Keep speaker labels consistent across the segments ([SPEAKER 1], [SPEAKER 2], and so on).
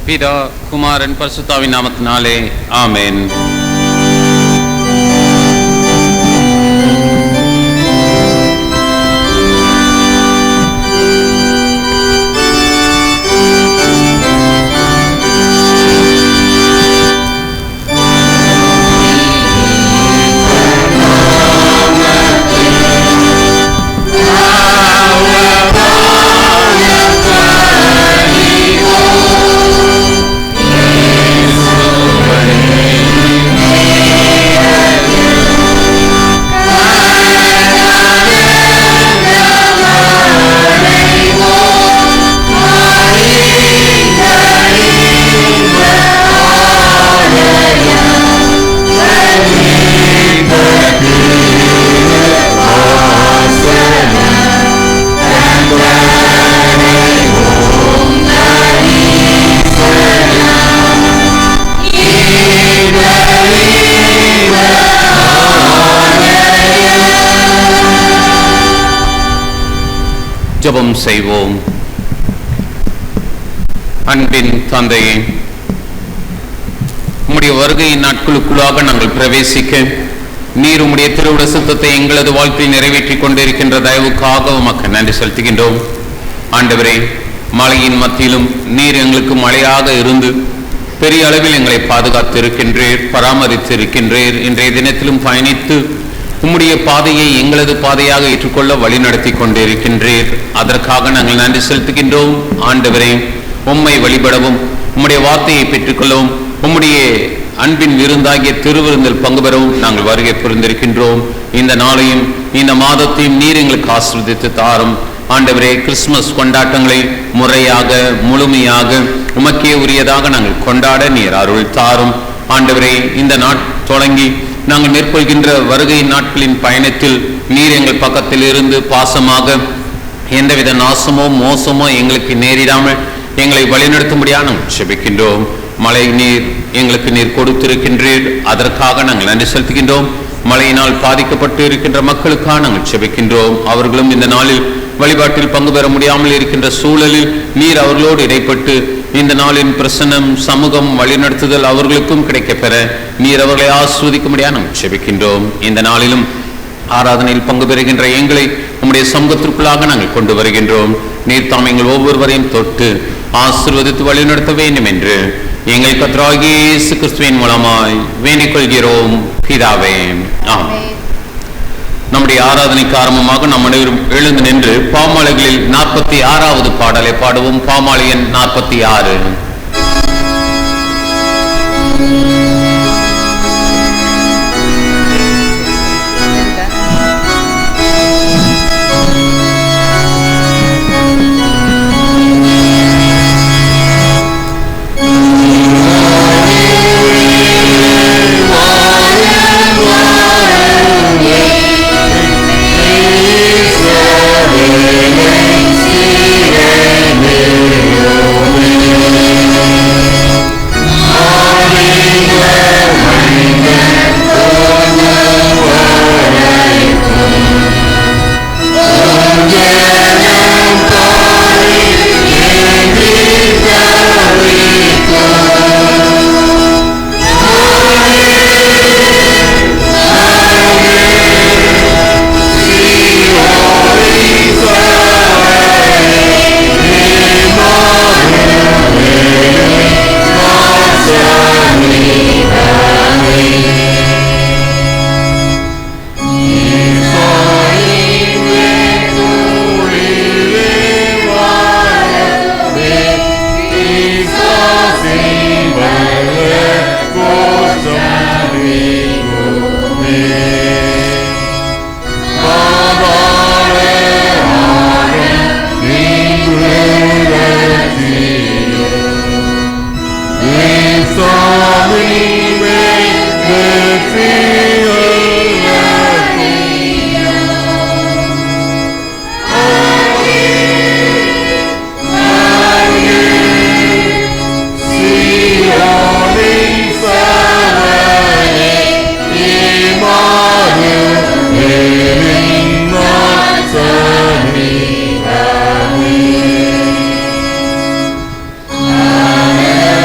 [SPEAKER 1] பிதா குமாரன் பரிசுத்தாவின் நாமத்தினாலே ஆமென். ஜெபம் செய்வோம். அன்பின் தந்தையே, உம்முடைய வருகையின் நாட்களுக்குள்ளாக நாங்கள் பிரவேசிக்க நீர் உம்முடைய திருவிட சுத்தத்தை எங்களது வாழ்க்கையில் நிறைவேற்றிக் கொண்டிருக்கின்ற தயவுக்காக உமக்கு நன்றி செலுத்துகின்றோம். ஆண்டவரே, மழையின் மத்தியிலும் நீர் எங்களுக்கு மழையாக இருந்து பெரிய அளவில் எங்களை பாதுகாத்து இருக்கின்றீர், பராமரித்து இருக்கின்றீர். இன்றைய தினத்திலும் பயணித்து உம்முடைய பாதையை எங்களது பாதையாக ஏற்றுக்கொள்ள வழி நடத்தி கொண்டிருக்கின்றீர். அதற்காக நாங்கள் நன்றி செலுத்துகின்றோம். ஆண்டவரே, உம்மை வழிபடவும் உம்முடைய வார்த்தையை பெற்றுக்கொள்ளவும் உம்முடைய அன்பின் விருந்தாகிய திருவிருந்தில் பங்கு பெறவும் நாங்கள் வருகை புரிந்திருக்கின்றோம். இந்த நாளையும் இந்த மாதத்தையும் நீர் எங்களுக்கு ஆசீர்வதித்து தாரும். ஆண்டவரே, கிறிஸ்துமஸ் கொண்டாட்டங்களை முறையாக முழுமையாக உமக்கே உரியதாக நாங்கள் கொண்டாட நீர் அருள் தாரும். ஆண்டவரே, இந்த நாள் தொடங்கி நாங்கள் மேற்கொள்கின்ற வருகை நாட்களின் பயணத்தில் நீர் எங்கள் பக்கத்தில் இருந்து பாசமாக எந்தவித நாசமோ மோசமோ எங்களுக்கு நேரிடாமல் எங்களை வழிநடத்தும்படியாக நாங்கள் ஜெபிக்கின்றோம். மழை நீர் எங்களுக்கு நீர் கொடுத்திருக்கின்றீர், அதற்காக நாங்கள் நன்றி செலுத்துகின்றோம். மழையினால் பாதிக்கப்பட்டு இருக்கின்ற மக்களுக்காக நாங்கள் ஜெபிக்கின்றோம். அவர்களும் இந்த நாளில் வழிபாட்டில் பங்கு பெற முடியாமல் இருக்கின்ற சூழலில் நீர் அவர்களோடு இடைப்பட்டு இந்த நாளின் பிரசன்னம் சமூகம் வழிநடத்துதல் அவர்களுக்கும் கிடைக்கப்பெற நீர் அவர்களை ஆஸ்வதிக்கும்படியாக நாம் ஜெபிக்கின்றோம். இந்த நாளிலும் ஆராதனையில் பங்கு பெறுகின்ற எங்களை உம்முடைய சமூகத்திற்குள்ளாக நாங்கள் கொண்டு வருகின்றோம். நீர் தாம் எங்கள் ஒவ்வொருவரையும் தொட்டு ஆசீர்வதித்து வழிநடத்த வேண்டும் என்று எங்கள் கர்த்தராகிய இயேசு கிறிஸ்துவின் மூலமாய் வேண்டிக் கொள்கிறோம் பிதாவே, ஆமென். நம்முடைய ஆராதனைக்கு ஆரம்பமாக நாம் அனைவரும் எழுந்து நின்று பாமாலைகளில் 46வது பாடலை பாடுவோம். பாமாலை எண் 46.
[SPEAKER 2] Amen.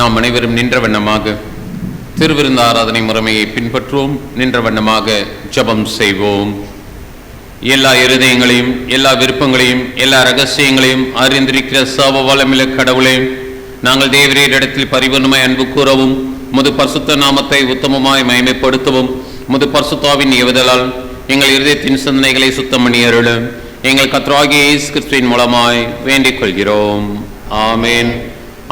[SPEAKER 1] நாம் அனைவரும் நின்ற வண்ணமாக திருவிருந்த ஆராதனை முறைமையை பின்பற்றுவோம். நின்ற வண்ணமாக ஜெபம் செய்வோம். எல்லா இருதயங்களையும், எல்லா விருப்பங்களையும், எல்லா ரகசியங்களையும் அறிந்திருக்கிற சர்வ வல்லமையுள்ள கடவுளே, நாங்கள் தேவரீரிடத்தில் பரிபூர்ணமாய் அன்பு கூறவும், முது பரிசுத்த நாமத்தை உத்தமமாய் மகிமைப்படுத்தவும், முது பரிசுத்தாவின் ஏவுதலால் எங்கள் இருதயத்தின் சிந்தனைகளை சுத்தம் பண்ணி அருள எங்கள் கர்த்தராகிய இயேசு கிறிஸ்துவின் மூலமாய் வேண்டிக் கொள்கிறோம். ஆமேன்.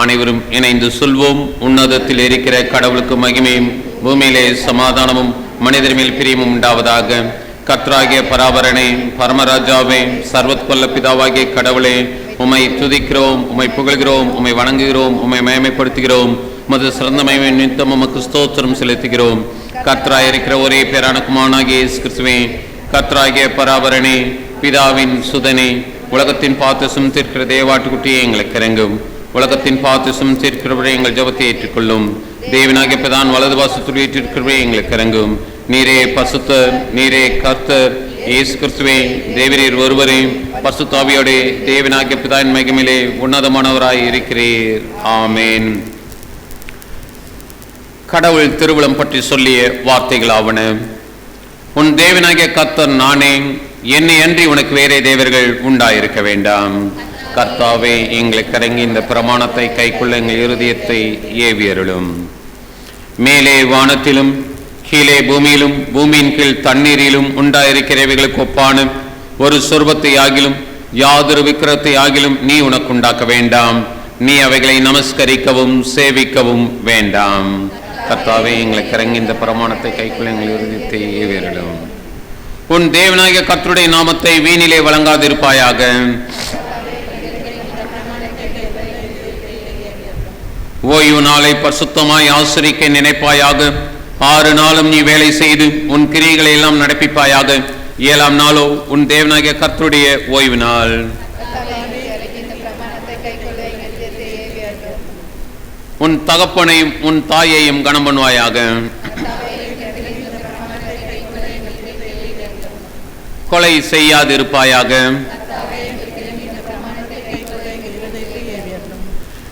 [SPEAKER 1] அனைவரும் இணைந்து சொல்வோம். உன்னதத்தில் இருக்கிற கடவுளுக்கு மகிமையும், பூமியிலே சமாதானமும், மனிதர் மேல் பிரியமும் உண்டாவதாக. கர்த்தராகிய பராபரனே, பரமராஜாவே, சர்வத்வல்ல பிதாவாகிய கடவுளே, உம்மை துதிக்கிறோம், உம்மை புகழ்கிறோம், உம்மை வணங்குகிறோம், உம்மை மகிமைப்படுத்துகிறோம். உமது சிறந்த மகிமை நிமித்தம் உமக்கு ஸ்தோத்திரம் செலுத்துகிறோம். கர்த்தராய் இருக்கிற ஒரே பேரான குமாரனாகிய இயேசு கிறிஸ்துவே, கர்த்தராகிய பராபரனே, பிதாவின் சுதனே, உலகத்தின் பாத்திரம் தீர்க்கிற தேவாட்டுக்குட்டியை எங்களுக்கு இறங்கும். உலகத்தின் பாத்திரம் தீர்க்கிறவரை எங்கள் ஜெபத்தை ஏற்றுக்கொள்ளும். தேவனாகிய பிதான் வலது வாசத்தில் ஏற்றிருக்கிறவரை எங்களுக்கு இறங்கும். நீரே பரிசுத்தர், நீரே கர்த்தர். இயேசு கிறிஸ்துவே, தேவரீர் ஒருவரே பரிசுத்தாவியோடே தேவனாகிய பிதாவின் மகிமையிலே உன்னதமானவராய் இருக்கிறீர். ஆமேன். கடவுள் திருவுளம் பற்றி சொல்லிய வார்த்தைகளாவன. உன் தேவனாகிய கர்த்தர் நானே, என்னை அன்றி உனக்கு வேறே தேவர்கள் உண்டாயிருக்க வேண்டாம். கர்த்தாவே, எங்களுக்கு இறங்கி இந்த பிரமாணத்தை கைக்குள்ள எங்கள் இருதயத்தை ஏவியருளும். மேலே வானத்திலும் கீழே பூமியிலும் பூமியின் கீழ் தண்ணீரிலும் உண்டாயிருக்கிறவைகளுக்கு ஒப்பான ஒரு சொர்பத்தை ஆகிலும் யாதொரு விக்கிரத்தை ஆகிலும் நீ உனக்கு உண்டாக்க வேண்டாம். நீ அவைகளை நமஸ்கரிக்கவும் சேவிக்கவும் வேண்டாம். கர்த்தாவே, எங்களுக்கு இறங்கி இந்த பிரமாணத்தை கைக்குள்ள எங்கள் இருதயத்தை ஏவியருளும். உன் தேவனாகிய கர்த்தருடைய நாமத்தை வீணிலே வழங்காதிருப்பாயாக. ஓய்வு நாளை பரிசுத்தமாய் ஆசரிக்க நினைப்பாயாக. 6 நாளும் நீ வேலை செய்து உன் கிரியைகளை எல்லாம் நடப்பிப்பாயாக. 7ஆம் நாளோ உன் தேவனாகிய கர்த்தருடைய ஓய்வு நாள். உன் தகப்பனையும் உன் தாயையும் கனம் பண்ணுவாயாக. கொலை செய்யாதிருப்பாயாக.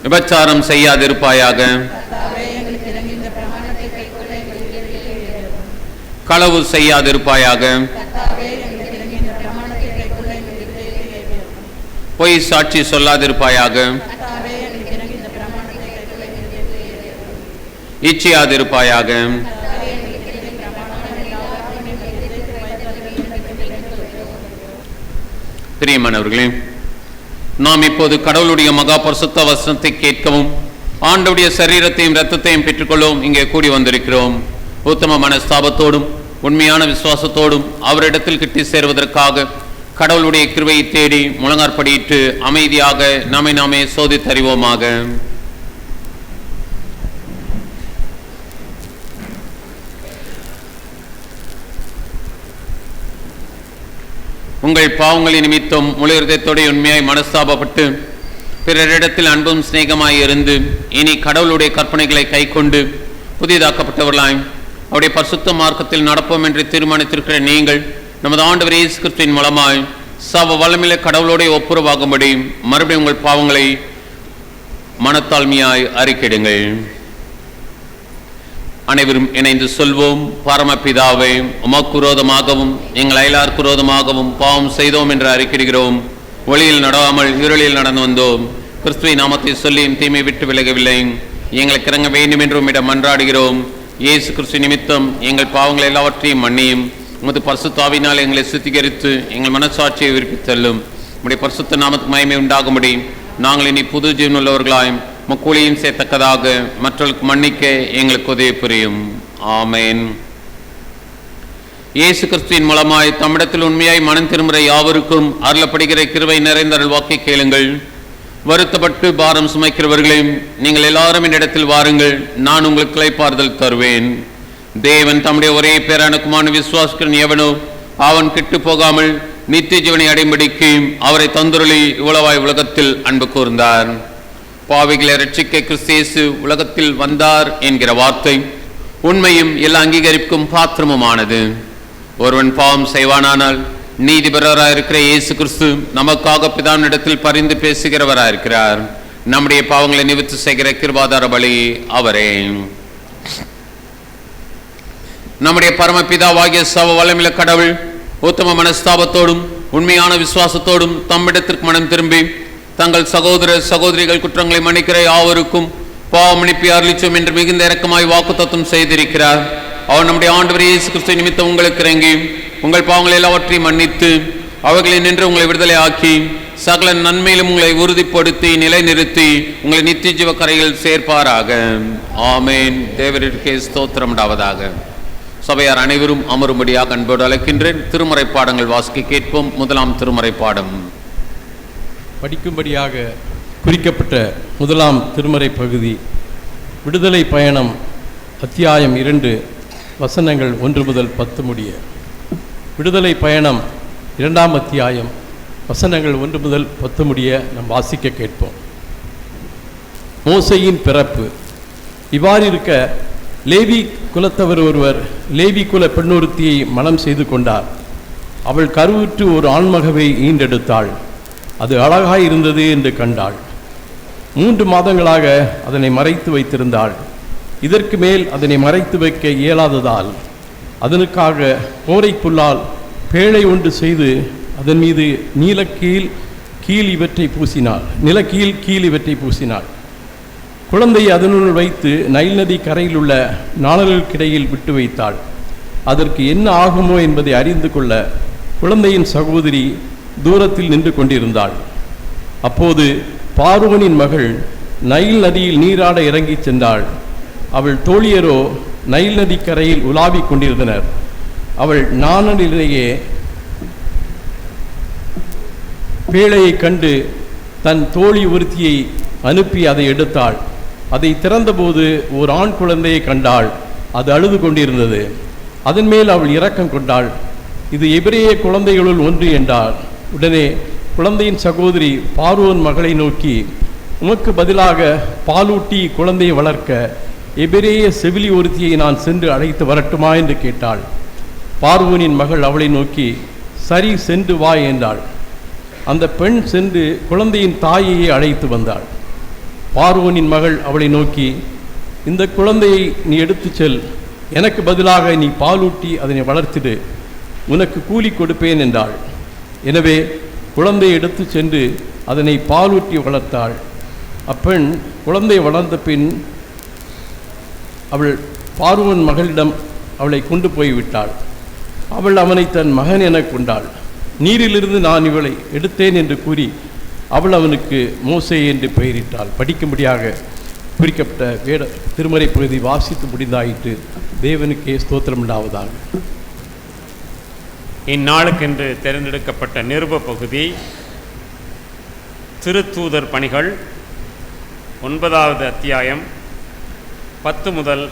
[SPEAKER 1] விபச்சாரம் செய்யாதிருப்பாயாக. களவு செய்யாதிருப்பாயாக. பொய் சாட்சி சொல்லாதிருப்பாயாக. இச்சையாதிருப்பாயாக. பிரியமானவர்களே, நாம் இப்போது கடவுளுடைய மகா பரிசுத்த வசனத்தை கேட்கவும் ஆண்டவருடைய சரீரத்தையும் இரத்தத்தையும் பெற்றுக்கொள்ளவும் இங்கே கூடி வந்திருக்கிறோம். உத்தம மனஸ்தாபத்தோடும் உண்மையான விசுவாசத்தோடும் அவரிடத்தில் கிட்டி சேருவதற்காக கடவுளுடைய கிருபையை தேடி முழங்காற்படியிட்டு அமைதியாக நம்மை நாமே சோதித்தறிவோமாக. உங்கள் பாவங்களின் நிமித்தம் முழு இருதயத்தோடு உண்மையாய் மனஸ்தாபப்பட்டு பிறரிடத்தில் அன்பும் சிநேகமாய் இருந்து இனி கடவுளுடைய கற்பனைகளை கை கொண்டு புதிதாக்கப்பட்டவர்களாய் அவருடைய பரிசுத்த மார்க்கத்தில் நடப்போம் என்று தீர்மானித்திருக்கிற நீங்கள் நமது ஆண்டவர் இயேசு கிறிஸ்துவின் மூலமாய் சர்வ வல்லமையுள்ள கடவுளோடு ஒப்புரவாகும்படி மறுபடியும் உங்கள் பாவங்களை மனத்தாழ்மையாய் அறிக்கையிடுங்கள். அனைவரும் இணைந்து சொல்வோம். பரமபிதாவே, உமக்கு விரோதமாகவும் எங்கள் அயலாருக்கு விரோதமாகவும் பாவம் செய்தோம் என்று அறிக்கையிடுகிறோம். ஒளியில் நடாமல் இருளில் நடந்து வந்தோம். கிறிஸ்துவின் நாமத்தை சொல்லியும் தீமை விட்டு விலகவில்லை. எங்களுக்கு இறங்க வேண்டும் என்று உம்மிடம் மன்றாடுகிறோம். இயேசு கிறிஸ்து நிமித்தம் எங்கள் பாவங்கள் எல்லாவற்றையும் மன்னியும். உமது பரிசுத்தாவினால் எங்களை சுத்திகரித்து எங்கள் மனசாட்சியை விருப்பித்தள்ளும். உம்முடைய பரிசுத்த நாமத்துக்கு மகிமை உண்டாகும்படி நாங்கள் இனி புது ஜீவன் உள்ளவர்களாயும் முக்கூலியும் சேர்த்தக்கதாக மற்றவர்களுக்கு மன்னிக்க எங்களுக்கு உதவி புரியும். ஆமேன். இயேசு கிறிஸ்துவின் மூலமாய் தம்மிடத்தில் உண்மையாய் மனம் திரும்புகிற யாவருக்கும் அருளப்படுகிற கிருபை நிறைந்த அருள்வாக்கை கேளுங்கள். வருத்தப்பட்டு பாரம் சுமைக்கிறவர்களையும் நீங்கள் எல்லாரும் என்னிடத்தில் வாருங்கள், நான் உங்களுக்கு இளைப்பாறுதல் தருவேன். தேவன் தம்முடைய ஒரே பேரான குமாரனை விசுவாசிக்கிறவன் எவனோ அவன் கெட்டு போகாமல் நித்திய ஜீவனை அடைம்படிக்கு அவரை தந்துருளி இவ்வளவாய் உலகத்தில் அன்பு கூர்ந்தார். பாவிகளை ரட்சிக்க கிறிஸ்து இயேசு உலகத்தில் வந்தார் என்கிற வார்த்தை உண்மையும் எல்லா அங்கீகரிப்புக்கும் பாத்திரமுமானது. ஒருவன் பாவம் செய்வானானால் நீதிபரராயிருக்கிற இயேசு கிறிஸ்து நமக்காக பிதாவினிடத்தில் பரிந்து பேசுகிறவராயிருக்கிறார். நம்முடைய பாவங்களை நிவர்த்தி செய்கிற கிருபாதார பலி அவரே. நம்முடைய பரமபிதாவாகிய சர்வ வல்லமையுள்ள கடவுள் உத்தம மனஸ்தாபத்தோடும் உண்மையான விசுவாசத்தோடும் தம்மிடத்திற்கு மனம் திரும்பி தங்கள் சகோதர சகோதரிகள் குற்றங்களை மன்னிக்கிற யாவருக்கும் பாவ மன்னிப்பை அருளிச்சோம் என்று மிகுந்த இரக்கமாய் வாக்குத்தத்தம் செய்திருக்கிறார். அவர் நம்முடைய ஆண்டவர் இயேசு கிறிஸ்து நிமித்தம் உங்களுக்கு இறங்கி உங்கள் பாவங்கள் எல்லாவற்றையும் மன்னித்து அவர்களை நின்று உங்களை விடுதலை ஆக்கி சகல நன்மையிலும் உங்களை உறுதிப்படுத்தி நிலைநிறுத்தி உங்களை நித்திய ஜீவ கரையில் சேர்ப்பாராக. ஆமேன். தேவரிற்கே ஸ்தோத்திரம் உண்டாவதாக. சபையார் அனைவரும் அமரும்படியாக அன்போடு அழைக்கின்றேன். திருமறை பாடங்கள் வாசிக்க கேட்போம். முதலாம் திருமறை பாடம்
[SPEAKER 2] படிக்கும்படியாக குறிக்கப்பட்ட முதலாம் திருமறை பகுதி விடுதலை பயணம், அத்தியாயம் 2, வசனங்கள் 1 முதல் 10 முடிய. விடுதலை பயணம் 2ஆம் அத்தியாயம், வசனங்கள் 1 முதல் 10 முடிய நாம் வாசிக்க கேட்போம். மோசேயின் பிறப்பு. இவ்வாறு இருக்க லேவி குலத்தவர் ஒருவர் லேவி குல பெண்ணொருத்தியை மணம் செய்து கொண்டார். அவள் கருவுற்று ஒரு ஆண்மகவை ஈண்டெடுத்தாள். அது அழகாய் இருந்தது என்று கண்டாள். 3 மாதங்களாக அதனை மறைத்து வைத்திருந்தாள். இதற்கு மேல் அதனை மறைத்து வைக்க இயலாததால் அதனுக்காக கோரைப்புல்லால் பேழை ஒன்று செய்து அதன் மீது நிலக்கீழ் கீழ் இவற்றை பூசினாள். குழந்தையை அதனுள் வைத்து நைல் நதி கரையில் உள்ள நாணல்களுக்கிடையில் விட்டு வைத்தாள். அதற்கு என்ன ஆகுமோ என்பதை அறிந்து கொள்ள குழந்தையின் சகோதரி தூரத்தில் நின்று கொண்டிருந்தாள். அப்போது பார்வோனின் மகள் நைல் நதியில் நீராட இறங்கிச் சென்றாள். அவள் தோழியரோ நைல் நதி கரையில் உலாவிக் கொண்டிருந்தனர். அவள் நாணலிலேயே பேழையை கண்டு தன் தோழி ஒருத்தியை அனுப்பி அதை எடுத்தாள். அதை திறந்தபோது ஒரு ஆண் குழந்தையை கண்டாள். அது அழுது கொண்டிருந்தது. அதன் மேல் அவள் இரக்கம் கொண்டாள். இது எபிரேய குழந்தைகளுள் ஒன்று என்றாள். உடனே குழந்தையின் சகோதரி பார்வோன் மகளை நோக்கி, உமக்கு பதிலாக பாலூட்டி குழந்தையை வளர்க்க எபிரேய செவிலி ஒருத்தியை நான் சென்று அழைத்து வரட்டுமா என்று கேட்டாள். பார்வோனின் மகள் அவளை நோக்கி, சரி, சென்று வா என்றாள். அந்த பெண் சென்று குழந்தையின் தாயையே அழைத்து வந்தாள். பார்வோனின் மகள் அவளை நோக்கி, இந்த குழந்தையை நீ எடுத்து செல், எனக்கு பதிலாக நீ பாலூட்டி அதனை வளர்த்திடு, உனக்கு கூலி கொடுப்பேன் என்றாள். எனவே குழந்தையை எடுத்து சென்று அதனை பாலூட்டி வளர்த்தாள். அப்பெண் குழந்தை வளர்ந்த பின் அவள் பார்வோன் மகளிடம் அவளை கொண்டு போய்விட்டாள். அவள் அவனை தன் மகன் என கொண்டாள். நீரிலிருந்து நான் இவளை எடுத்தேன் என்று கூறி அவள் அவனுக்கு மோசே என்று பெயரிட்டாள். படிக்கும்படியாக குறிக்கப்பட்ட திருமறை பகுதி வாசித்து முடிந்தாயிற்று. தேவனுக்கே ஸ்தோத்திரம் உண்டாவதாக.
[SPEAKER 3] இந்நாளுக்கென்று தேர்ந்தெடுக்கப்பட்ட நிருப பகுதி திருத்தூதர் பணிகள் 9வது அத்தியாயம் 10 முதல்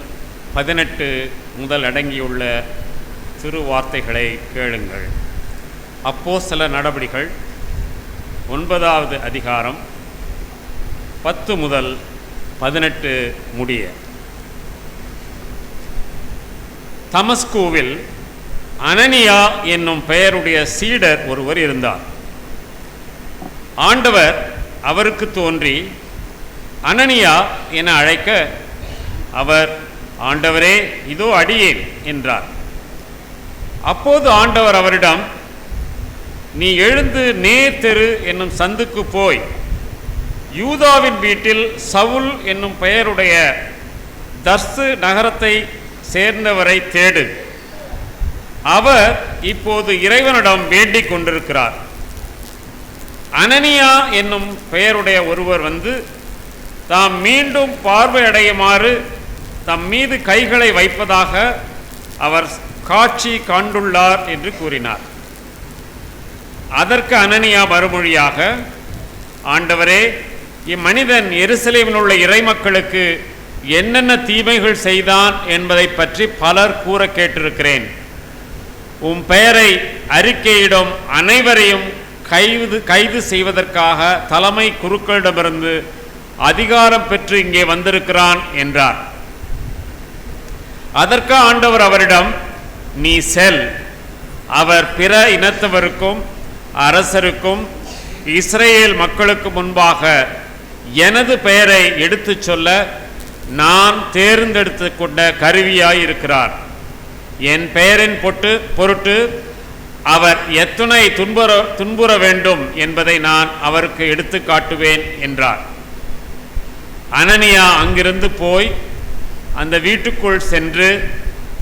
[SPEAKER 3] 18 முதல் அடங்கியுள்ள திருவார்த்தைகளை கேளுங்கள். அப்போஸ்தலர் நடபடிகள் 9வது அதிகாரம் 10 முதல் 18 முடிய. தமஸ்கூவில் அனனியா என்னும் பெயருடைய சீடர் ஒருவர் இருந்தார். ஆண்டவர் அவருக்கு தோன்றி அனனியா என அழைக்க அவர், ஆண்டவரே, இதோ அடியேன் என்றார். அப்போது ஆண்டவர் அவரிடம், நீ எழுந்து நேர் தெரு என்னும் சந்துக்கு போய் யூதாவின் வீட்டில் சவுல் என்னும் பெயருடைய தர்சு நகரத்தை சேர்ந்தவரை தேடு. அவர் இப்போது இறைவனிடம் வேண்டிக் கொண்டிருக்கிறார். அனனியா என்னும் பெயருடைய ஒருவர் வந்து தாம் மீண்டும் பார்வையடையுமாறு தம் மீது கைகளை வைப்பதாக அவர் காட்சி கண்டுள்ளார் என்று கூறினார். அதற்கு அனனியா மறுமொழியாக, ஆண்டவரே, இம்மனிதன் எருசலேமில் உள்ள இறைமக்களுக்கு என்னென்ன தீமைகள் செய்தான் என்பதை பற்றி பலர் கூற கேட்டிருக்கிறேன். உம் பெயரை அறிக்கையிடும் அனைவரையும் கைது செய்வதற்காக தலைமை குருக்களிடமிருந்து அதிகாரம் பெற்று இங்கே வந்திருக்கிறான் என்றார். அதற்கு ஆண்டவர் அவரிடம், நீ செல், அவர் பிற இனத்தவருக்கும் அரசருக்கும் இஸ்ரேல் மக்களுக்கு முன்பாக எனது பெயரை எடுத்துச் சொல்ல நான் தேர்ந்தெடுத்து கொண்ட கருவியாயிருக்கிறார். என் பெயரின் பொருட்டு அவர் எத்துணை துன்புற வேண்டும் என்பதை நான் அவருக்கு எடுத்து காட்டுவேன் என்றார். அனனியா அங்கிருந்து போய் அந்த வீட்டுக்குள் சென்று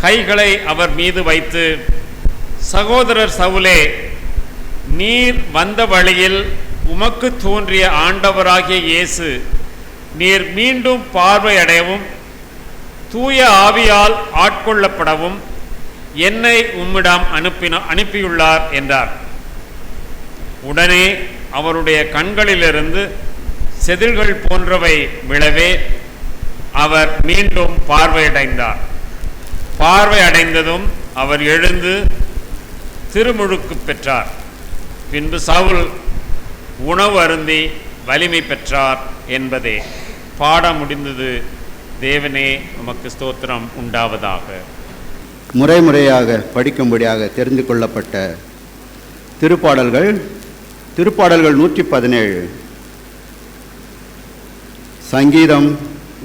[SPEAKER 3] கைகளை அவர் மீது வைத்து, சகோதரர் சவுலே, நீர் வந்த வழியில் உமக்கு தோன்றிய ஆண்டவராகிய இயேசு நீர் மீண்டும் பார்வையடையவும் தூய ஆவியால் ஆட்கொள்ளப்படவும் என்னை உம்மிடம் அனுப்பியுள்ளார் என்றார். உடனே அவருடைய கண்களிலிருந்து செதில்கள் போன்றவை விழவே அவர் மீண்டும் பார்வையடைந்தார். பார்வையடைந்ததும் அவர் எழுந்து திருமுழுக்கு பெற்றார். பின்பு சவுல் உணவு அருந்தி வலிமை பெற்றார் என்பதே. பாடம் முடிந்தது. தேவனே உமக்கு ஸ்தோத்திரம் உண்டாவதாக.
[SPEAKER 4] முறையாக படிக்கும்படியாக தெரிந்து கொள்ளப்பட்ட திருப்பாடல்கள் 117, சங்கீதம்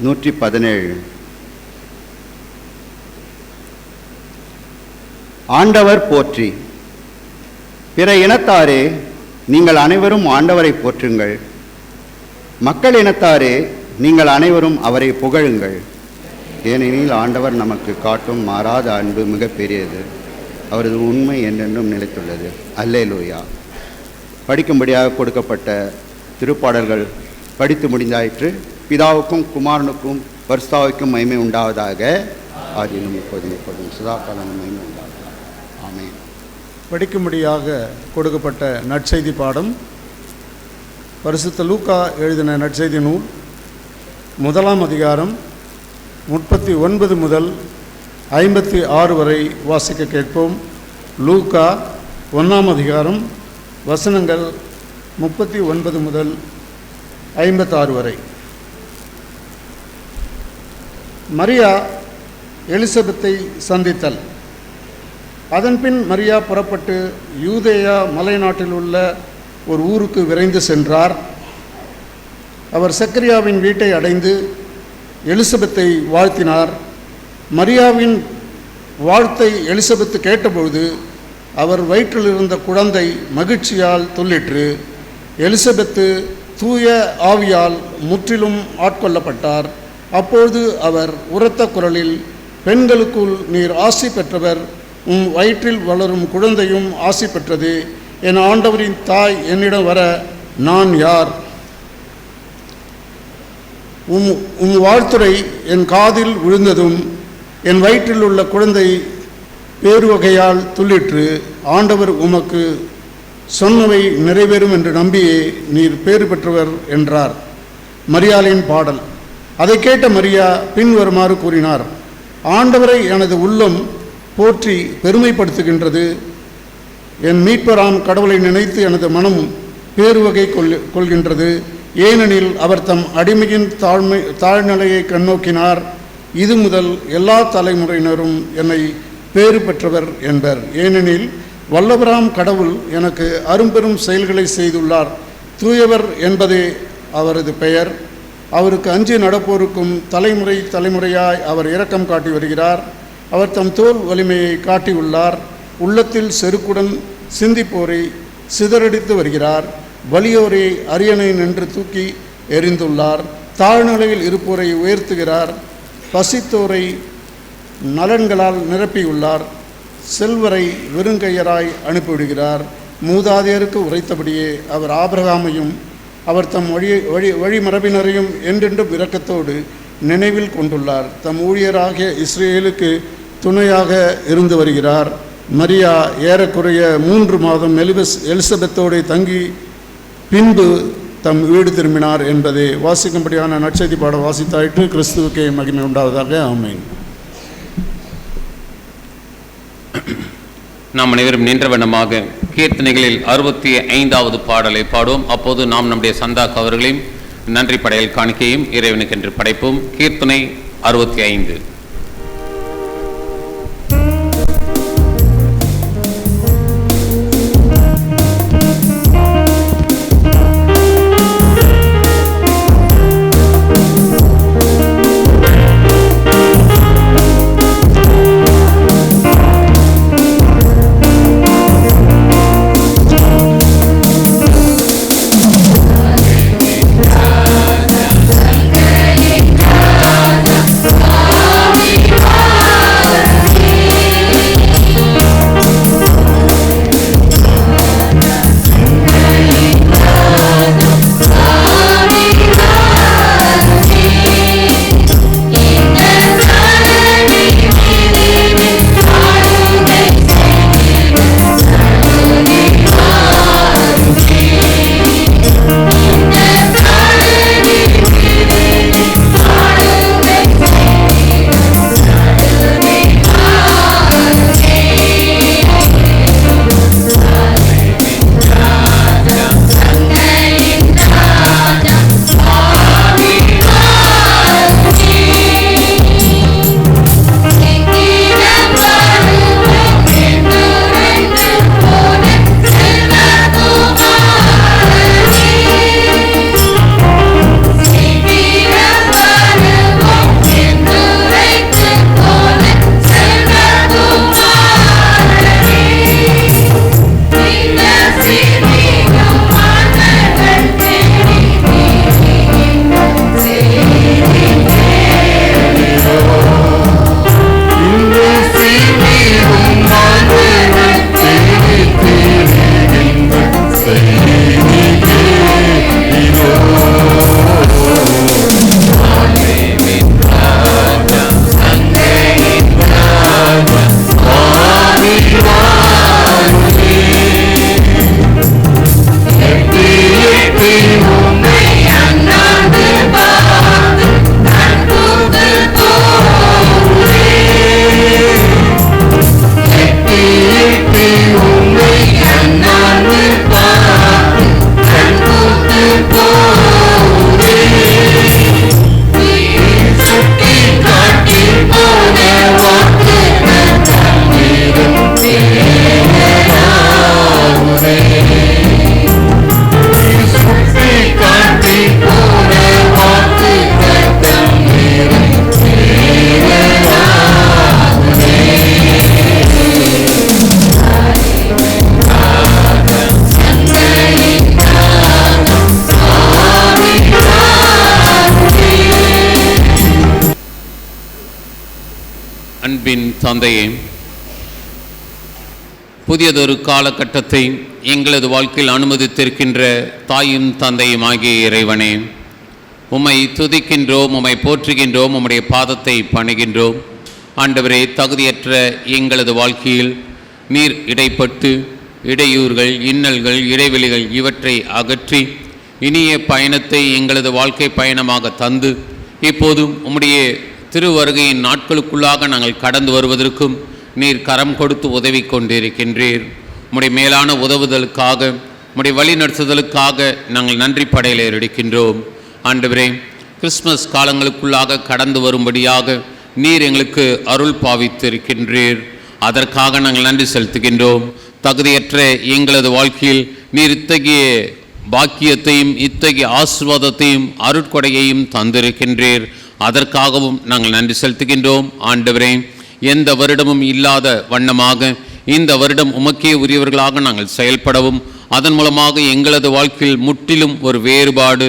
[SPEAKER 4] 117. ஆண்டவர் போற்றி. பிற இனத்தாரே, நீங்கள் அனைவரும் ஆண்டவரை போற்றுங்கள். மக்கள் இனத்தாரே, நீங்கள் அனைவரும் அவரை புகழுங்கள். ஏனெனில் ஆண்டவர் நமக்கு காட்டும் மாறாத அன்பு மிக பெரியது, அவரது உண்மை என்றென்றும் நிலைத்துள்ளது. அல்லேலூயா. படிக்கும்படியாக கொடுக்கப்பட்ட திருப்பாடல்கள் படித்து முடிந்தாயிற்று. பிதாவுக்கும் குமாரனுக்கும் பரிசுத்தாவிக்கும் மகிமை உண்டாவதாக. ஆதியிலும் இப்போதும் எப்போதும் சதாகாலம் மகிமை உண்டாவதாக. ஆமென்.
[SPEAKER 5] படிக்கும்படியாக கொடுக்கப்பட்ட நற்செய்தி பாடம் பரிசுத்த லூக்கா எழுதின நற்செய்தி நூல் 1ஆம் அதிகாரம் 39 முதல் 56 வரை வாசிக்க கேட்போம். லூக்கா 1ஆம் அதிகாரம் வசனங்கள் 39 முதல் 56 வரை. மரியா எலிசபெத்தை சந்தித்தல். அதன்பின் மரியா புறப்பட்டு யூதேயா மலைநாட்டில் உள்ள ஒரு ஊருக்கு விரைந்து சென்றார். அவர் சக்கரியாவின் வீட்டை அடைந்து எலிசபெத்தை வாழ்த்தினார். மரியாவின் வாழ்த்தை எலிசபெத்து கேட்டபொழுது அவர் வயிற்றில் இருந்த குழந்தை மகிழ்ச்சியால் துள்ளிற்று. எலிசபெத்து தூய ஆவியால் முற்றிலும் ஆட்கொள்ளப்பட்டார். அப்பொழுது அவர் உரத்த குரலில், பெண்களுக்குள் நீர் ஆசி பெற்றவர், உம் வயிற்றில் வளரும் குழந்தையும் ஆசி பெற்றது. என் ஆண்டவரின் தாய் என்னிடம் வர நான் யார்? உம் வாழ்த்துரை என் காதில் விழுந்ததும் என் வயிற்றில் உள்ள குழந்தை பேருவகையால் துள்ளிற்று. ஆண்டவர் உமக்கு சொன்னவை நிறைவேறும் என்று நம்பியே நீர் பேறு பெற்றவர் என்றார். மரியாளின் பாடல். அதை கேட்ட மரியா பின்வருமாறு கூறினார்: ஆண்டவரை எனது உள்ளம் போற்றி பெருமைப்படுத்துகின்றது. என் மீட்பராம் கடவுளை நினைத்து எனது மனம் பேருவகை கொள்கின்றது. ஏனெனில் அவர் தம் அடிமையின் தாழ்நிலையை கண்ணோக்கினார். இது முதல் எல்லா தலைமுறையினரும் என்னை பேறு பெற்றவர் என்பர். ஏனெனில் வல்லவராம் கடவுள் எனக்கு அரும்பெரும் செயல்களை செய்துள்ளார். தூயவர் என்பதே அவரது பெயர். அவருக்கு அஞ்சி நடப்போருக்கும் தலைமுறை தலைமுறையாய் அவர் இரக்கம் காட்டி வருகிறார். அவர் தம் தோல் வலிமையை காட்டியுள்ளார். உள்ளத்தில் செருக்குடன் சிந்திப்போரை சிதறடித்து வருகிறார். வலியோரை அரியணை நின்று தூக்கி எறிந்துள்ளார். தாழ்நிலையில் இருப்போரை உயர்த்துகிறார். பசித்தோரை நலன்களால் நிரப்பியுள்ளார். செல்வரை வெறுங்கையராய் அனுப்பிவிடுகிறார். மூதாதையருக்கு உரைத்தபடியே அவர் ஆபிரகாமையும் அவர் தம் வழிமரபினரையும் என்றென்றும் இரக்கத்தோடு நினைவில் கொண்டுள்ளார். தம் ஊழியராகிய இஸ்ரேலுக்கு துணையாக இருந்து வருகிறார். மரியா ஏறக்குறைய 3 மாதம் எலிசபெத்தோடு தங்கி பின்பு தம் வீடு திரும்பினார் என்பதை வாசிக்கும்படியான நற்செய்தி பாடம் வாசித்தாயிற்று. கிறிஸ்துவுக்கே மகிமை உண்டாவதாக. ஆமென்.
[SPEAKER 1] நாம் அனைவரும் நின்ற வண்ணமாக கீர்த்தனைகளில் 65வது பாடலை பாடுவோம். அப்போது நாம் நம்முடைய சந்தாக் அவர்களையும் நன்றி படையல் காணிக்கையும் இறைவனுக்கென்று படைப்போம். கீர்த்தனை 65. அன்பின் தந்தையே, புதியதொரு காலகட்டத்தை எங்களது வாழ்க்கையில் அனுமதித்திருக்கின்ற தாயும் தந்தையும் ஆகிய இறைவனே, உம்மை துதிக்கின்றோம், உம்மை போற்றுகின்றோம், உம்முடைய பாதத்தை பணிகின்றோம். ஆண்டவரே, தகுதியற்ற எங்களது வாழ்க்கையில் நீர் இடைப்பட்டு இடையூறுகள், இன்னல்கள், இடைவெளிகள் இவற்றை அகற்றி இனிய பயணத்தை எங்களது வாழ்க்கை பயணமாக தந்து இப்போதும் உம்முடைய திருவருகையின் நாட்களுக்குள்ளாக நாங்கள் கடந்து வருவதற்கும் நீர் கரம் கொடுத்து உதவி கொண்டிருக்கின்றீர். உம்முடைய மேலான உதவுதலுக்காக, உம்முடைய வழி நடத்துதலுக்காக நாங்கள் நன்றி படையிலே எடுக்கின்றோம். ஆண்டவரே, கிறிஸ்மஸ் காலங்களுக்குள்ளாக கடந்து வரும்படியாக நீர் எங்களுக்கு அருள் பாவித்திருக்கின்றீர். அதற்காக நாங்கள் நன்றி செலுத்துகின்றோம். தகுதியற்ற எங்களது வாழ்க்கையில் நீர் இத்தகைய பாக்கியத்தையும் இத்தகைய ஆசீர்வாதத்தையும் அருட்கொடையையும் தந்திருக்கின்றீர். அதற்காகவும் நாங்கள் நன்றி செலுத்துகின்றோம். ஆண்டவரே, எந்த வருடமும் இல்லாத வண்ணமாக இந்த வருடம் உமக்கே உரியவர்களாக நாங்கள் செயல்படவும், அதன் மூலமாக எங்களது வாழ்க்கையில் முற்றிலும் ஒரு வேறுபாடு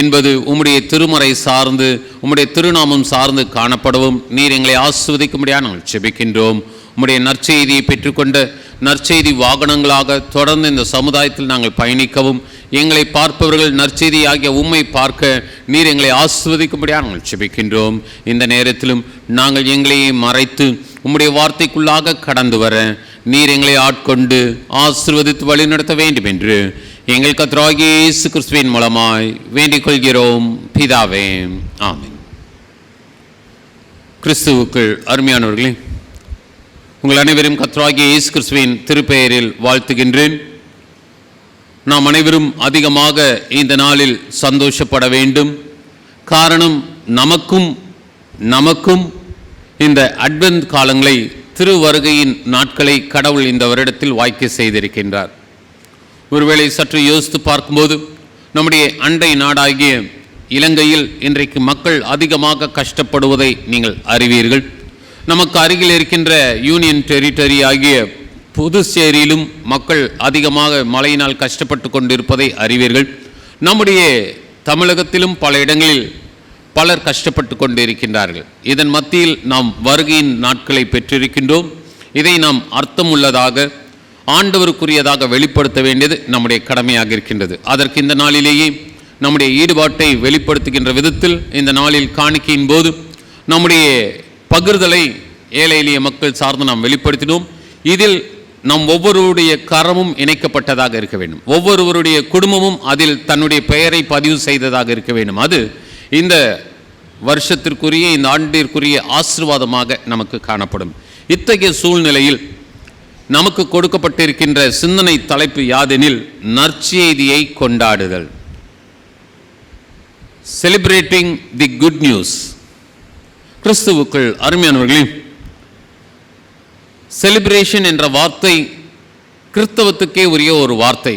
[SPEAKER 1] என்பது உம்முடைய திருமறை சார்ந்து, உம்முடைய திருநாமம் சார்ந்து காணப்படவும் நீர் எங்களை ஆசீர்வதிக்கும்படியாக நாங்கள் செபிக்கின்றோம். உம்முடைய நற்செய்தியை பெற்றுக்கொண்ட நற்செய்தி வாகனங்களாக தொடர்ந்து இந்த சமுதாயத்தில் நாங்கள் பயணிக்கவும், எங்களை பார்ப்பவர்கள் நற்செய்தி ஆகிய உம்மை பார்க்க நீர் எங்களை ஆசீர்வதிக்கும்படியாக நாங்கள் செபிக்கின்றோம். இந்த நேரத்திலும் நாங்கள் எங்களையே மறைத்து உம்முடைய வார்த்தைக்குள்ளாக கடந்து வர நீர் எங்களை ஆட்கொண்டு ஆசீர்வதித்து வழிநடத்த வேண்டும் என்று எங்கள் கர்த்தராகிய இயேசு கிறிஸ்துவின் மூலமாய் வேண்டிக் கொள்கிறோம் பிதாவே, ஆமென். கிறிஸ்துவுக்குள் அருமையானவர்களே, உங்கள் அனைவரும் கர்த்தராகிய இயேசு கிறிஸ்துவின் திருப்பெயரில் வாழ்த்துகின்றேன். நாம் அனைவரும் அதிகமாக இந்த நாளில் சந்தோஷப்பட வேண்டும். காரணம், நமக்கும் இந்த அட்வென்ட் காலங்களை, திருவருகையின் நாட்களை கடவுள் இந்த வருடத்தில் வாய்க்க செய்திருக்கின்றார். ஒருவேளை சற்று யோசித்து பார்க்கும்போது நம்முடைய அண்டை நாடாகிய இலங்கையில் இன்றைக்கு மக்கள் அதிகமாக கஷ்டப்படுவதை நீங்கள் அறிவீர்கள். நமக்கு அருகில் இருக்கின்ற யூனியன் டெரிட்டரி ஆகிய புதுச்சேரியிலும் மக்கள் அதிகமாக மழையினால் கஷ்டப்பட்டு கொண்டிருப்பதை அறிவீர்கள். நம்முடைய தமிழகத்திலும் பல இடங்களில் பலர் கஷ்டப்பட்டு கொண்டிருக்கின்றார்கள். இதன் மத்தியில் நாம் வருகையின் நாட்களை பெற்றிருக்கின்றோம். இதை நாம் அர்த்தம் உள்ளதாக, ஆண்டவருக்குரியதாக வெளிப்படுத்த வேண்டியது நம்முடைய கடமையாக இருக்கின்றது. அதற்கு இந்த நாளிலேயே நம்முடைய ஈடுபாட்டை வெளிப்படுத்துகின்ற விதத்தில் இந்த நாளில் காணிக்கையின் போது நம்முடைய பகிர்தலை ஏழை எளிய மக்கள் சார்ந்து நாம் வெளிப்படுத்தினோம். இதில் நம் ஒவ்வொருவருடைய கரமும் இணைக்கப்பட்டதாக இருக்க வேண்டும். ஒவ்வொருவருடைய குடும்பமும் அதில் தன்னுடைய பெயரை பதிவு செய்ததாக இருக்க வேண்டும். அது இந்த வருஷத்திற்குரிய, இந்த ஆண்டிற்குரிய ஆசீர்வாதமாக நமக்கு காணப்படும். இத்தகைய சூழ்நிலையில் நமக்கு கொடுக்கப்பட்டிருக்கின்ற சிந்தனை தலைப்பு யாதெனில், நற்செய்தியை கொண்டாடுதல். Celebrating the good news. கிறிஸ்துவுக்குள் அருமையானவர்களே, செலிப்ரேஷன் என்ற வார்த்தை கிறிஸ்தவத்துக்கே உரிய ஒரு வார்த்தை.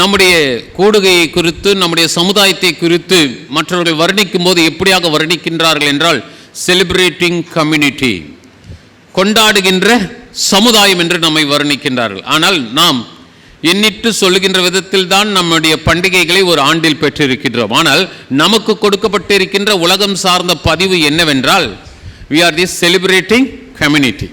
[SPEAKER 1] நம்முடைய கூடுகையை குறித்து, நம்முடைய சமுதாயத்தை குறித்து மற்றவர்கள் வர்ணிக்கும் போது எப்படியாக வர்ணிக்கின்றார்கள் என்றால், செலிப்ரேட்டிங் கம்யூனிட்டி, கொண்டாடுகின்ற சமுதாயம் என்று நம்மை வர்ணிக்கின்றார்கள். ஆனால் நாம் எண்ணிட்டு சொல்லுகின்ற விதத்தில் தான் நம்முடைய பண்டிகைகளை ஒரு ஆண்டில் பெற்றிருக்கின்றோம். ஆனால் நமக்கு கொடுக்கப்பட்டிருக்கின்ற உலகம் சார்ந்த பதிவு என்னவென்றால், we are the celebrating community.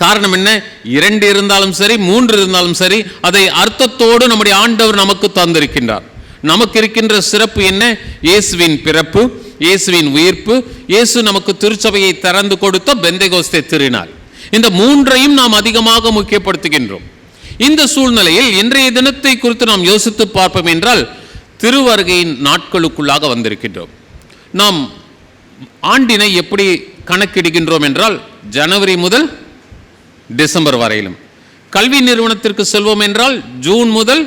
[SPEAKER 1] காரணம் என்ன? 2 இருந்தாலும் சரி, 3 இருந்தாலும் சரி, அதை அர்த்தத்தோடு நம்முடைய ஆண்டவர் நமக்கு தந்திருக்கின்றார். நமக்கு இருக்கின்ற சிறப்பு என்ன? இயேசுவின் பிறப்பு, இயேசுவின் உயிர்ப்பு, இயேசு நமக்கு திருச்சபையை திறந்து கொடுத்த பெந்தேகோஸ்தே திருநாள். இந்த 3ஐயும் நாம் அதிகமாக முக்கியப்படுத்துகின்றோம். இந்த சூழ்நிலையில் இன்றைய தினத்தை குறித்து நாம் யோசித்து பார்ப்போம் என்றால், திருவருகையின் நாட்களுக்குள்ளாக வந்திருக்கின்றோம். நாம் ஆண்டினை எப்படி கணக்கிடுகின்றோம் என்றால், ஜனவரி முதல் டிசம்பர் வரையிலும், கல்வி நிறுவனத்திற்கு செல்வோம் என்றால் ஜூன் முதல்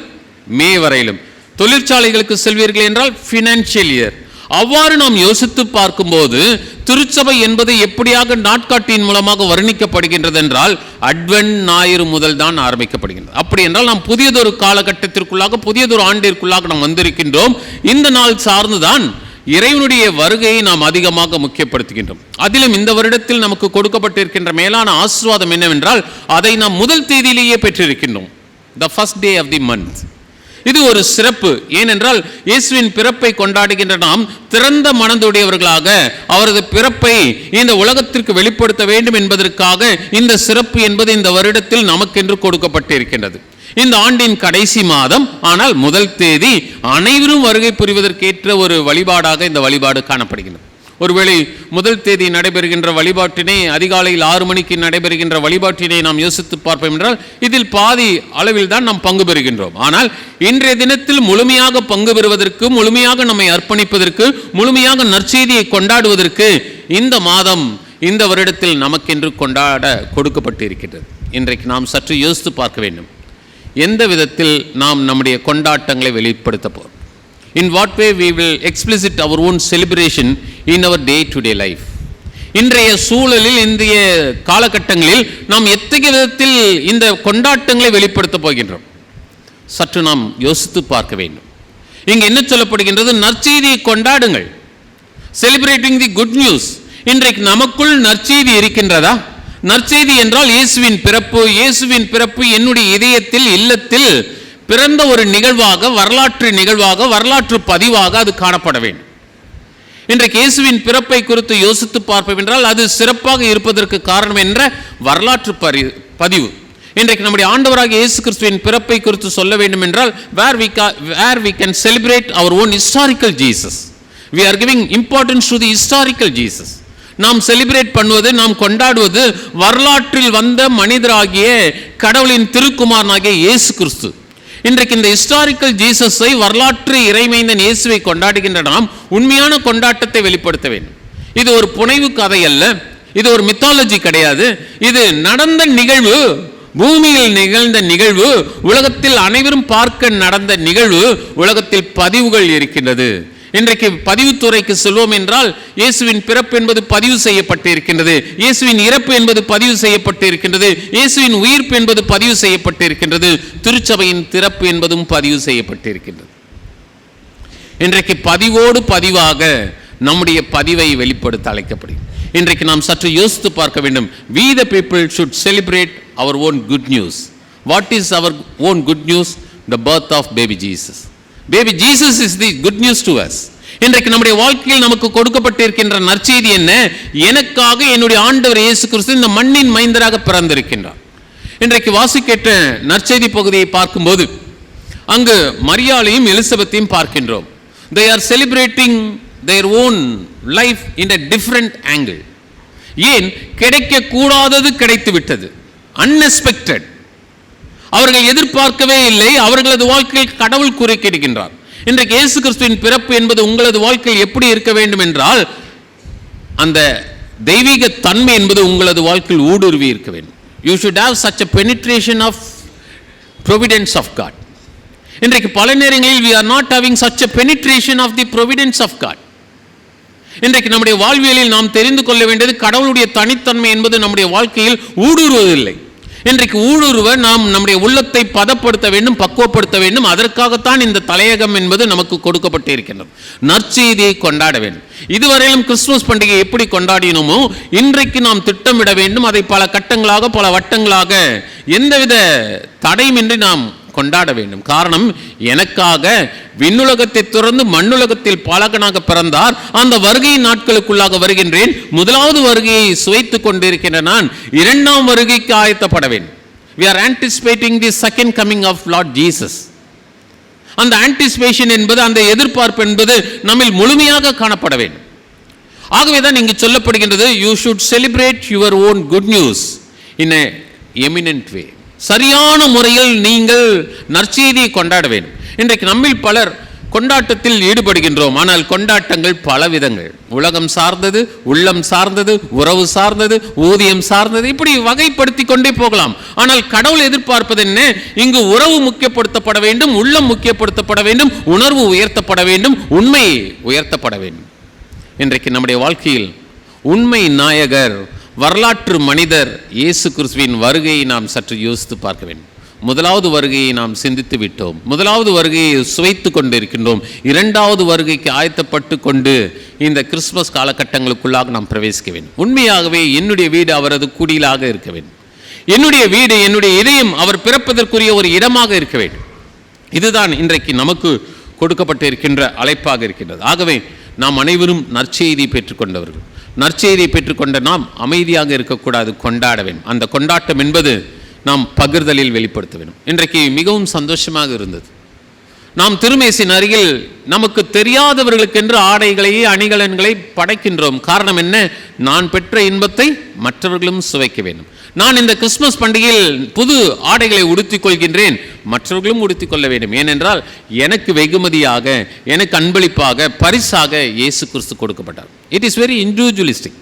[SPEAKER 1] மே வரையிலும், தொழிற்சாலைகளுக்கு செல்வீர்கள் என்றால் ஃபினான்ஷியல் இயர். அவ்வாறு நாம் யோசித்து பார்க்கும்போது திருச்சபை என்பது எப்படியாக நாட்காட்டியின் மூலமாக வர்ணிக்கப்படுகின்றது என்றால், அட்வென்ட் ஞாயிறு முதல் தான் ஆரம்பிக்கப்படுகின்றது. அப்படி என்றால் நாம் புதியதொரு காலகட்டத்திற்குள்ளாக, புதியதொரு ஆண்டிற்குள்ளாக நாம் வந்திருக்கின்றோம். இந்த நாள் சார்ந்துதான் இறைவனுடைய வருகையை நாம் அதிகமாக முக்கியப்படுத்துகின்றோம். அதிலும் இந்த வருடத்தில் நமக்கு கொடுக்கப்பட்டிருக்கின்ற மேலான ஆசீர்வாதம் என்னவென்றால், அதை நாம் முதல் தேதியிலேயே பெற்றிருக்கின்றோம். The first day of the month. இது ஒரு சிறப்பு. ஏனென்றால் இயேசுவின் பிறப்பை கொண்டாடுகின்ற நாம் திறந்த மனதுடையவர்களாக அவரது பிறப்பை இந்த உலகத்திற்கு வெளிப்படுத்த வேண்டும் என்பதற்காக இந்த சிறப்பு என்பது இந்த வருடத்தில் நமக்கென்று கொடுக்கப்பட்டிருக்கின்றது. இந்த ஆண்டின் கடைசி மாதம், ஆனால் முதல் தேதி அனைவரும் வருகை புரிவதற்கேற்ற ஒரு வழிபாடாக இந்த வழிபாடு காணப்படுகின்றது. ஒருவேளை முதல் தேதி நடைபெறுகின்ற வழிபாட்டினை, அதிகாலையில் 6 மணிக்கு நடைபெறுகின்ற வழிபாட்டினை நாம் யோசித்து பார்ப்போம் என்றால் இதில் பாதி அளவில் தான் நாம் பங்கு பெறுகின்றோம். ஆனால் இன்றைய தினத்தில் முழுமையாக பங்கு பெறுவதற்கு, முழுமையாக நம்மை அர்ப்பணிப்பதற்கு, முழுமையாக நற்செய்தியை கொண்டாடுவதற்கு இந்த மாதம் இந்த வருடத்தில் நமக்கென்று கொண்டாட கொடுக்கப்பட்டு இருக்கின்றது. இன்றைக்கு நாம் சற்று யோசித்து பார்க்க வேண்டும். எந்த விதத்தில் நாம் நம்முடைய கொண்டாட்டங்களை வெளிப்படுத்த போகிறோம்? In what way we will explicit our own celebration in our day-to-day life? இன்றைய சூழலில், இன்றைய காலகட்டங்களில் நாம் எத்தகைய விதத்தில் இந்த கொண்டாட்டங்களை வெளிப்படுத்த போகின்றோம்? சற்று நாம் யோசித்து பார்க்க வேண்டும். இங்கு என்ன சொல்லப்படுகின்றது? நற்செய்தியை கொண்டாடுங்கள். Celebrating the good news. இன்றைக்கு நமக்குள் நற்செய்தி இருக்கின்றதா? நற்செய்தி என்றால் இயேசுவின் பிறப்பு. இயேசுவின் பிறப்பு என்னுடைய இதயத்தில், இல்லத்தில் பிறந்த ஒரு நிகழ்வாக, வரலாற்று நிகழ்வாக, வரலாற்று பதிவாக அது காணப்பட வேண்டும். இன்றைக்கு இயேசுவின் பிறப்பை குறித்து யோசித்து பார்ப்போம் என்றால் அது சிறப்பாக இருப்பதற்கு காரணம் என்ற வரலாற்று பதிவு. இன்றைக்கு நம்முடைய ஆண்டவராகிய இயேசு கிறிஸ்துவின் பிறப்பை குறித்து சொல்ல வேண்டும் என்றால் where we can celebrate our own historical Jesus. We are giving importance to the historical Jesus. நாம் செலிப்ரேட் பண்ணுவது, நாம் கொண்டாடுவது வரலாற்றில் வந்த மனிதராகிய கடவுளின் திருக்குமாரனாகிய இயேசு கிறிஸ்து. இன்றைக்கு இந்த ஹிஸ்டாரிக்கல் ஜீசஸை, வரலாற்று இறைமைந்தன் இயேசுவை கொண்டாடுகின்ற நாம் உண்மையான கொண்டாட்டத்தை வெளிப்படுத்த வேண்டும். இது ஒரு புனைவு கதை அல்ல, இது ஒரு மித்தாலஜி கிடையாது. இது நடந்த நிகழ்வு, பூமியில் நிகழ்ந்த நிகழ்வு, உலகத்தில் அனைவரும் பார்க்க நடந்த நிகழ்வு. உலகத்தில் பதிவுகள் இருக்கின்றது. இன்றைக்கு பதிவுத்துறைக்கு செல்வோம் என்றால் இயேசுவின் பிறப்பு என்பது பதிவு செய்யப்பட்டு இருக்கின்றது, இயேசுவின் இறப்பு என்பது பதிவு செய்யப்பட்டு இருக்கின்றது, இயேசுவின் உயிர்ப்பு என்பது பதிவு செய்யப்பட்டு இருக்கின்றது, திருச்சபையின் திறப்பு என்பதும் பதிவு செய்யப்பட்டு இருக்கின்றது. இன்றைக்கு பதிவோடு பதிவாக நம்முடைய பதிவை வெளிப்படுத்த அழைக்கப்படுகிறது. இன்றைக்கு நாம் சற்று யோசித்து பார்க்க வேண்டும். We the people should celebrate our own good news. What is our own good news? The birth of baby Jesus. Baby Jesus is the good news to us. இன்றைக்கு நம்முடைய வாழ்க்கையில் நமக்கு கொடுக்கப்பட்டிருக்கின்ற நற்செய்தி என்ன? எனக்காக என்னுடைய ஆண்டவர் இயேசு கிறிஸ்து இந்த மண்ணின் மைந்தராக பிறந்திருக்கின்றார். இன்றைக்கு வாசிக்கேட்ட நற்செய்தி பகுதியை பார்க்கும்போது அங்கு மரியாளையும் எலிசபெத்தையும் பார்க்கின்றோம். They are celebrating their own life in a different angle. ஏன்? கிடைக்க கூடாதது கிடைத்து விட்டது. Unexpected. அவர்கள் எதிர்பார்க்கவே இல்லை. அவர்களது வாழ்க்கையில் கடவுள் குறுக்கிடுகின்றார். இன்றைக்கு இயேசு கிறிஸ்துவின் பிறப்பு என்பது உங்களது வாழ்க்கையில் எப்படி இருக்க வேண்டும் என்றால் அந்த தெய்வீக தன்மை என்பது உங்களது வாழ்க்கையில் ஊடுருவி இருக்க வேண்டும். You should have such a penetration of providence of God. இன்றைக்கு பல நேரங்களில் we are not having such a penetration of the providence of God. இன்றைக்கு நம்முடைய வாழ்வியலில் நாம் தெரிந்து கொள்ள வேண்டியது கடவுளுடைய தனித்தன்மை என்பது நம்முடைய வாழ்க்கையில் ஊடுருவதில்லை. இன்றைக்கு ஊடுருவ நாம் நம்முடைய உள்ளத்தை பதப்படுத்த வேண்டும், பக்குவப்படுத்த வேண்டும். அதற்காகத்தான் இந்த தலையகம் என்பது நமக்கு கொடுக்கப்பட்டு இருக்கின்றது. நற்செய்தியை கொண்டாட வேண்டும். இதுவரையிலும் கிறிஸ்துமஸ் பண்டிகை எப்படி கொண்டாடினோமோ இன்றைக்கு நாம் திட்டமிட வேண்டும். அதை பல கட்டங்களாக, பல வட்டங்களாக, எந்தவித தடையுமின்றி நாம் கொண்டாட வேண்டும். காரணம், எனக்காக விண்ணுலகத்தை துறந்து மண்ணுலகத்தில் பாலகனாக பிறந்தார். அந்த வருகை நாட்களுக்குள்ளாக வருகின்றேன். முதலாவது வருகையை சுவைத்துக் கொண்டிருக்கின்ற நான் இரண்டாம் வருகைக்கு ஆயத்தப்பட வேண்டும். We are anticipating the second coming of Lord Jesus. அந்த ஆன்டிசிபேஷன் என்பது, அந்த எதிர்பார்ப்பு என்பது நம்மில் முழுமையாக காணப்பட வேண்டும். ஆகவேதான் இங்கு சொல்லப்படுகின்றது, you should celebrate your own good news in a eminent way. சரியான முறையில் நீங்கள் நற்செய்தியை கொண்டாட வேண்டும். இன்றைக்கு நம்மில் பலர் கொண்டாட்டத்தில் ஈடுபடுகின்றோம். ஆனால் கொண்டாட்டங்கள் பல விதங்கள். உலகம் சார்ந்தது, உள்ளம் சார்ந்தது, உறவு சார்ந்தது, ஊதியம் சார்ந்தது, இப்படி வகைப்படுத்தி கொண்டே போகலாம். ஆனால் கடவுள் எதிர்பார்ப்பது என்ன? இங்கு உறவு முக்கியப்படுத்தப்பட வேண்டும், உள்ளம் முக்கியப்படுத்தப்பட வேண்டும், உணர்வு உயர்த்தப்பட வேண்டும், உண்மை உயர்த்தப்பட வேண்டும். இன்றைக்கு நம்முடைய வாழ்க்கையில் உண்மை நாயகர், வரலாற்று மனிதர் இயேசு கிறிஸ்துவின் வருகையை நாம் சற்று யோசித்து பார்க்க வேண்டும். முதலாவது வருகையை நாம் சிந்தித்து விட்டோம். முதலாவது வருகையை சுவைத்து கொண்டு இருக்கின்றோம். இரண்டாவது வருகைக்கு ஆயத்தப்பட்டு கொண்டு இந்த கிறிஸ்துமஸ் காலகட்டங்களுக்குள்ளாக நாம் பிரவேசிக்க வேண்டும். உண்மையாகவே என்னுடைய வீடு அவரது குடிலாக இருக்க வேண்டும். என்னுடைய வீடு, என்னுடைய இதயம் அவர் பிறப்பதற்குரிய ஒரு இடமாக இருக்க வேண்டும். இதுதான் இன்றைக்கு நமக்கு கொடுக்கப்பட்டிருக்கின்ற அழைப்பாக இருக்கின்றது. ஆகவே நாம் அனைவரும் நற்செய்தி பெற்றுக்கொண்டவர்கள். நற்செய்தியை பெற்றுக்கொண்ட நாம் அமைதியாக இருக்கக்கூடாது, கொண்டாட வேண்டும். அந்த கொண்டாட்டம் என்பது நாம் பகிர்தலில் வெளிப்படுத்த வேண்டும். இன்றைக்கு மிகவும் சந்தோஷமாக இருந்தது. நாம் திருமேசின் அருகில் நமக்கு தெரியாதவர்களுக்கென்று ஆடைகளையே அணிகலன்களை படைக்கின்றோம். காரணம் என்ன? நான் பெற்ற இன்பத்தை மற்றவர்களும் சுவைக்க வேண்டும். நான் இந்த கிறிஸ்துமஸ் பண்டிகையில் புது ஆடைகளை உடுத்திக் கொள்கின்றேன், மற்றவர்களும் உடுத்திக் கொள்ள வேண்டும். ஏனென்றால் எனக்கு வெகுமதியாக, எனக்கு அன்பளிப்பாக, பரிசாக இயேசு கிறிஸ்து கொடுக்கப்பட்டார். It is very individualistic.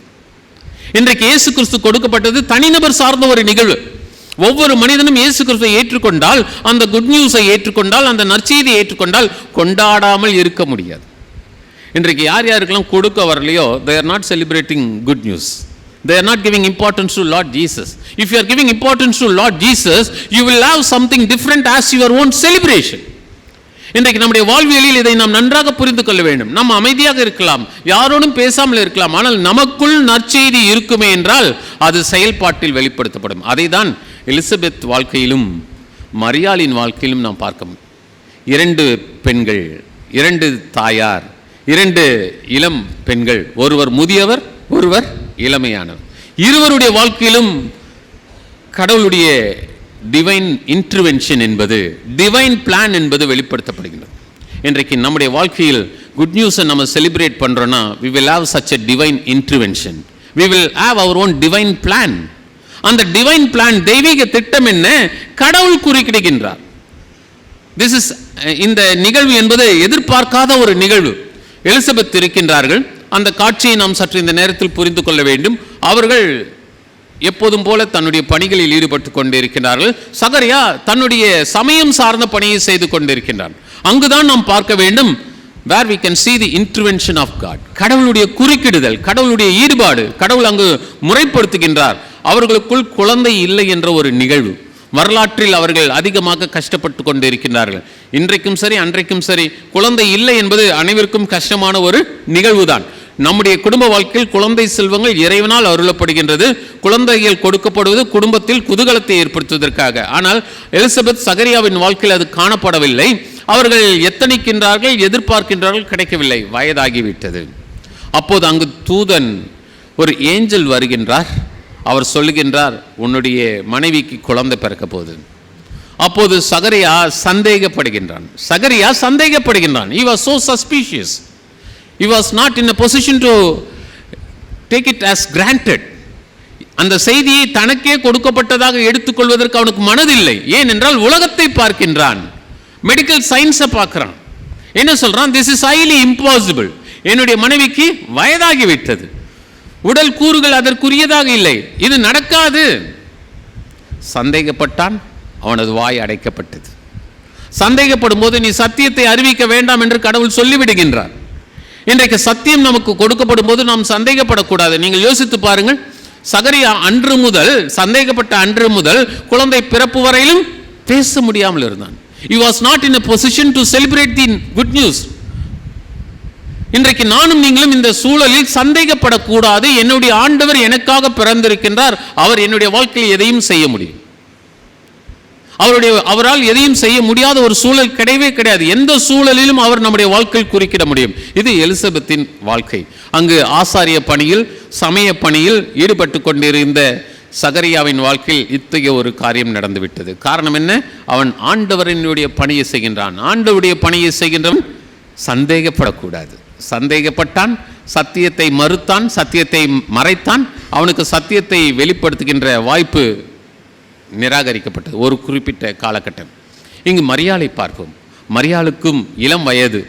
[SPEAKER 1] இன்றைக்கு இயேசு கிறிஸ்து கொடுக்கப்பட்டது தனிநபர் சார்ந்த ஒரு நிகழ்வு. ஒவ்வொரு மனிதனும் இயேசு கிறிஸ்துவை ஏற்றுக்கொண்டால், அந்த குட் நியூஸை ஏற்றுக்கொண்டால், அந்த நற்செய்தியை ஏற்றுக்கொண்டால் கொண்டாடாமல் இருக்க முடியாது. இன்றைக்கு யார் யாருக்கெல்லாம் கொடுக்க வரலையோ, they are not celebrating good news. They are not giving importance to Lord Jesus. If you are giving importance to Lord Jesus, you will have something different as your own celebration. இன்றைக்கு நம்முடைய வாழ்வியலில் இதை நாம் நன்றாக புரிந்து கொள்ள வேண்டும். நாம் அமைதியாக இருக்கலாம், யாரோடும் பேசாமல் இருக்கலாம், ஆனால் நமக்குள் நற்செய்தி இருக்குமே என்றால் அது செயல்பாட்டில் வெளிப்படுத்தப்படும். அதை தான் எலிசபெத் வாழ்க்கையிலும் மரியாளின் வாழ்க்கையிலும் நாம் பார்க்க முடியும். 2 பெண்கள், 2 தாயார், 2 இளம் பெண்கள், ஒருவர் முதியவர், ஒருவர் இளமையானவர். இருவருடைய வாழ்க்கையிலும் கடவுளுடைய டிவைன் இன்டர்வென்ஷன் என்பது, டிவைன் பிளான் என்பது வெளிப்படுத்தப்படுகின்றது. இன்றைக்கு நம்முடைய வாழ்க்கையில் குட் நியூஸை நம்ம செலிப்ரேட் பண்ணுறோன்னா, we will have such a divine intervention. We will have our own divine plan. அந்த டிவைன் பிளான், தெய்வீக திட்டம் என்ன? கடவுள் குறுக்கிடுகின்றார். This is இந்த நிகழ்வு என்பது எதிர்பார்க்காத ஒரு நிகழ்வு. எலிசபெத் இருக்கின்றார்கள். அந்த காட்சியை நாம் சற்று இந்த நேரத்தில் புரிந்து கொள்ள வேண்டும். அவர்கள் எப்போதும் போல தன்னுடைய பணிகளில் ஈடுபட்டு கொண்டிருக்கிறார்கள். சகரியா தன்னுடைய சமயம் சார்ந்த பணியை செய்து கொண்டிருக்கின்றார். அங்குதான் நாம் பார்க்க வேண்டும், where we can see the intervention of God. கடவுளுடைய குறுக்கிடுதல், கடவுளுடைய ஈடுபாடு, கடவுள் அங்கு முறைப்படுத்துகின்றார். அவர்களுக்குள் குழந்தை இல்லை என்ற ஒரு நிகழ்வு. வரலாற்றில் அவர்கள் அதிகமாக கஷ்டப்பட்டு கொண்டு இருக்கின்றார்கள். இன்றைக்கும் சரி, அன்றைக்கும் சரி, குழந்தை இல்லை என்பது அனைவருக்கும் கஷ்டமான ஒரு நிகழ்வுதான். நம்முடைய குடும்ப வாழ்க்கையில் குழந்தை செல்வங்கள் இறைவனால் அருளப்படுகின்றது. குழந்தைகள் கொடுக்கப்படுவது குடும்பத்தில் குதூகலத்தை ஏற்படுத்துவதற்காக. ஆனால் எலிசபெத் சகரியாவின் வாழ்க்கையில் அது காணப்படவில்லை. அவர்கள் எத்தனிக்கின்றார்கள், எதிர்பார்க்கின்றார்கள், கிடைக்கவில்லை, வயதாகிவிட்டது. அப்போது அங்கு தூதன், ஒரு ஏஞ்சல் வருகின்றார். அவர் சொல்லுகின்றார், உன்னுடைய மனைவிக்கு குழந்தை பிறக்க போகுது. அப்போது சகரியா சந்தேகப்படுகின்றான். He was so suspicious. He was not in a position to take it as granted. அந்த செய்தியை தனக்கே கொடுக்கப்பட்டதாக எடுத்துக்கொள்வதற்கு அவனுக்கு மனதில்லை. ஏனென்றால் உலகத்தை பார்க்கின்றான், மெடிக்கல் சயின்ஸை பார்க்கிறான். என்ன சொல்றான்? This is highly impossible. என்னுடைய மனைவிக்கு வயதாகிவிட்டது, உடல் கூறுகள் அதற்குரியதாக இல்லை, இது நடக்காது. சந்தேகப்பட்டான், அவனது வாய் அடைக்கப்பட்டது. சந்தேகப்படும் போது நீ சத்தியத்தை அறிவிக்க வேண்டாம் என்று கடவுள் சொல்லிவிடுகின்றார். இன்றைக்கு சத்தியம் நமக்கு கொடுக்கப்படும் போது நாம் சந்தேகப்படக்கூடாது. நீங்கள் யோசித்து பாருங்கள், சகரியா அன்று முதல், சந்தேகப்பட்ட அன்று முதல் குழந்தை பிறப்பு வரையிலும் பேச முடியாமல் இருந்தான். He was not in a position to celebrate the good news. இன்றைக்கு நானும் நீங்களும் இந்த சூழலில் சந்தேகப்படக்கூடாது. என்னுடைய ஆண்டவர் எனக்காக பிறந்திருக்கின்றார், அவர் என்னுடைய வாழ்க்கையில் எதையும் செய்ய முடியும். அவரால் எதையும் செய்ய முடியாத ஒரு சூழல் கிடையவே கிடையாது. எந்த சூழலிலும் அவர் நம்முடைய வாழ்க்கையில் குறுக்கிட முடியும். இது எலிசபெத்தின் வாழ்க்கை. அங்கு ஆசாரிய பணியில், சமய பணியில் ஈடுபட்டு கொண்டிருந்த சகரியாவின் வாழ்க்கையில் இத்தகைய ஒரு காரியம் நடந்துவிட்டது. காரணம் என்ன? அவன் ஆண்டவரினுடைய பணியை செய்கின்றான். ஆண்டவருடைய பணியை செய்கின்றவன் சந்தேகப்படக்கூடாது. சந்தேகப்பட்டான், சத்தியத்தை மறுத்தான், சத்தியத்தை மறைத்தான். அவனுக்கு சத்தியத்தை வெளிப்படுத்துகின்ற வாய்ப்பு நிராகரிக்கப்பட்டது ஒரு குறிப்பிட்ட காலகட்டம். இங்கு மரியாளை பார்ப்போம். மரியாளுக்கும் இளம் வயது,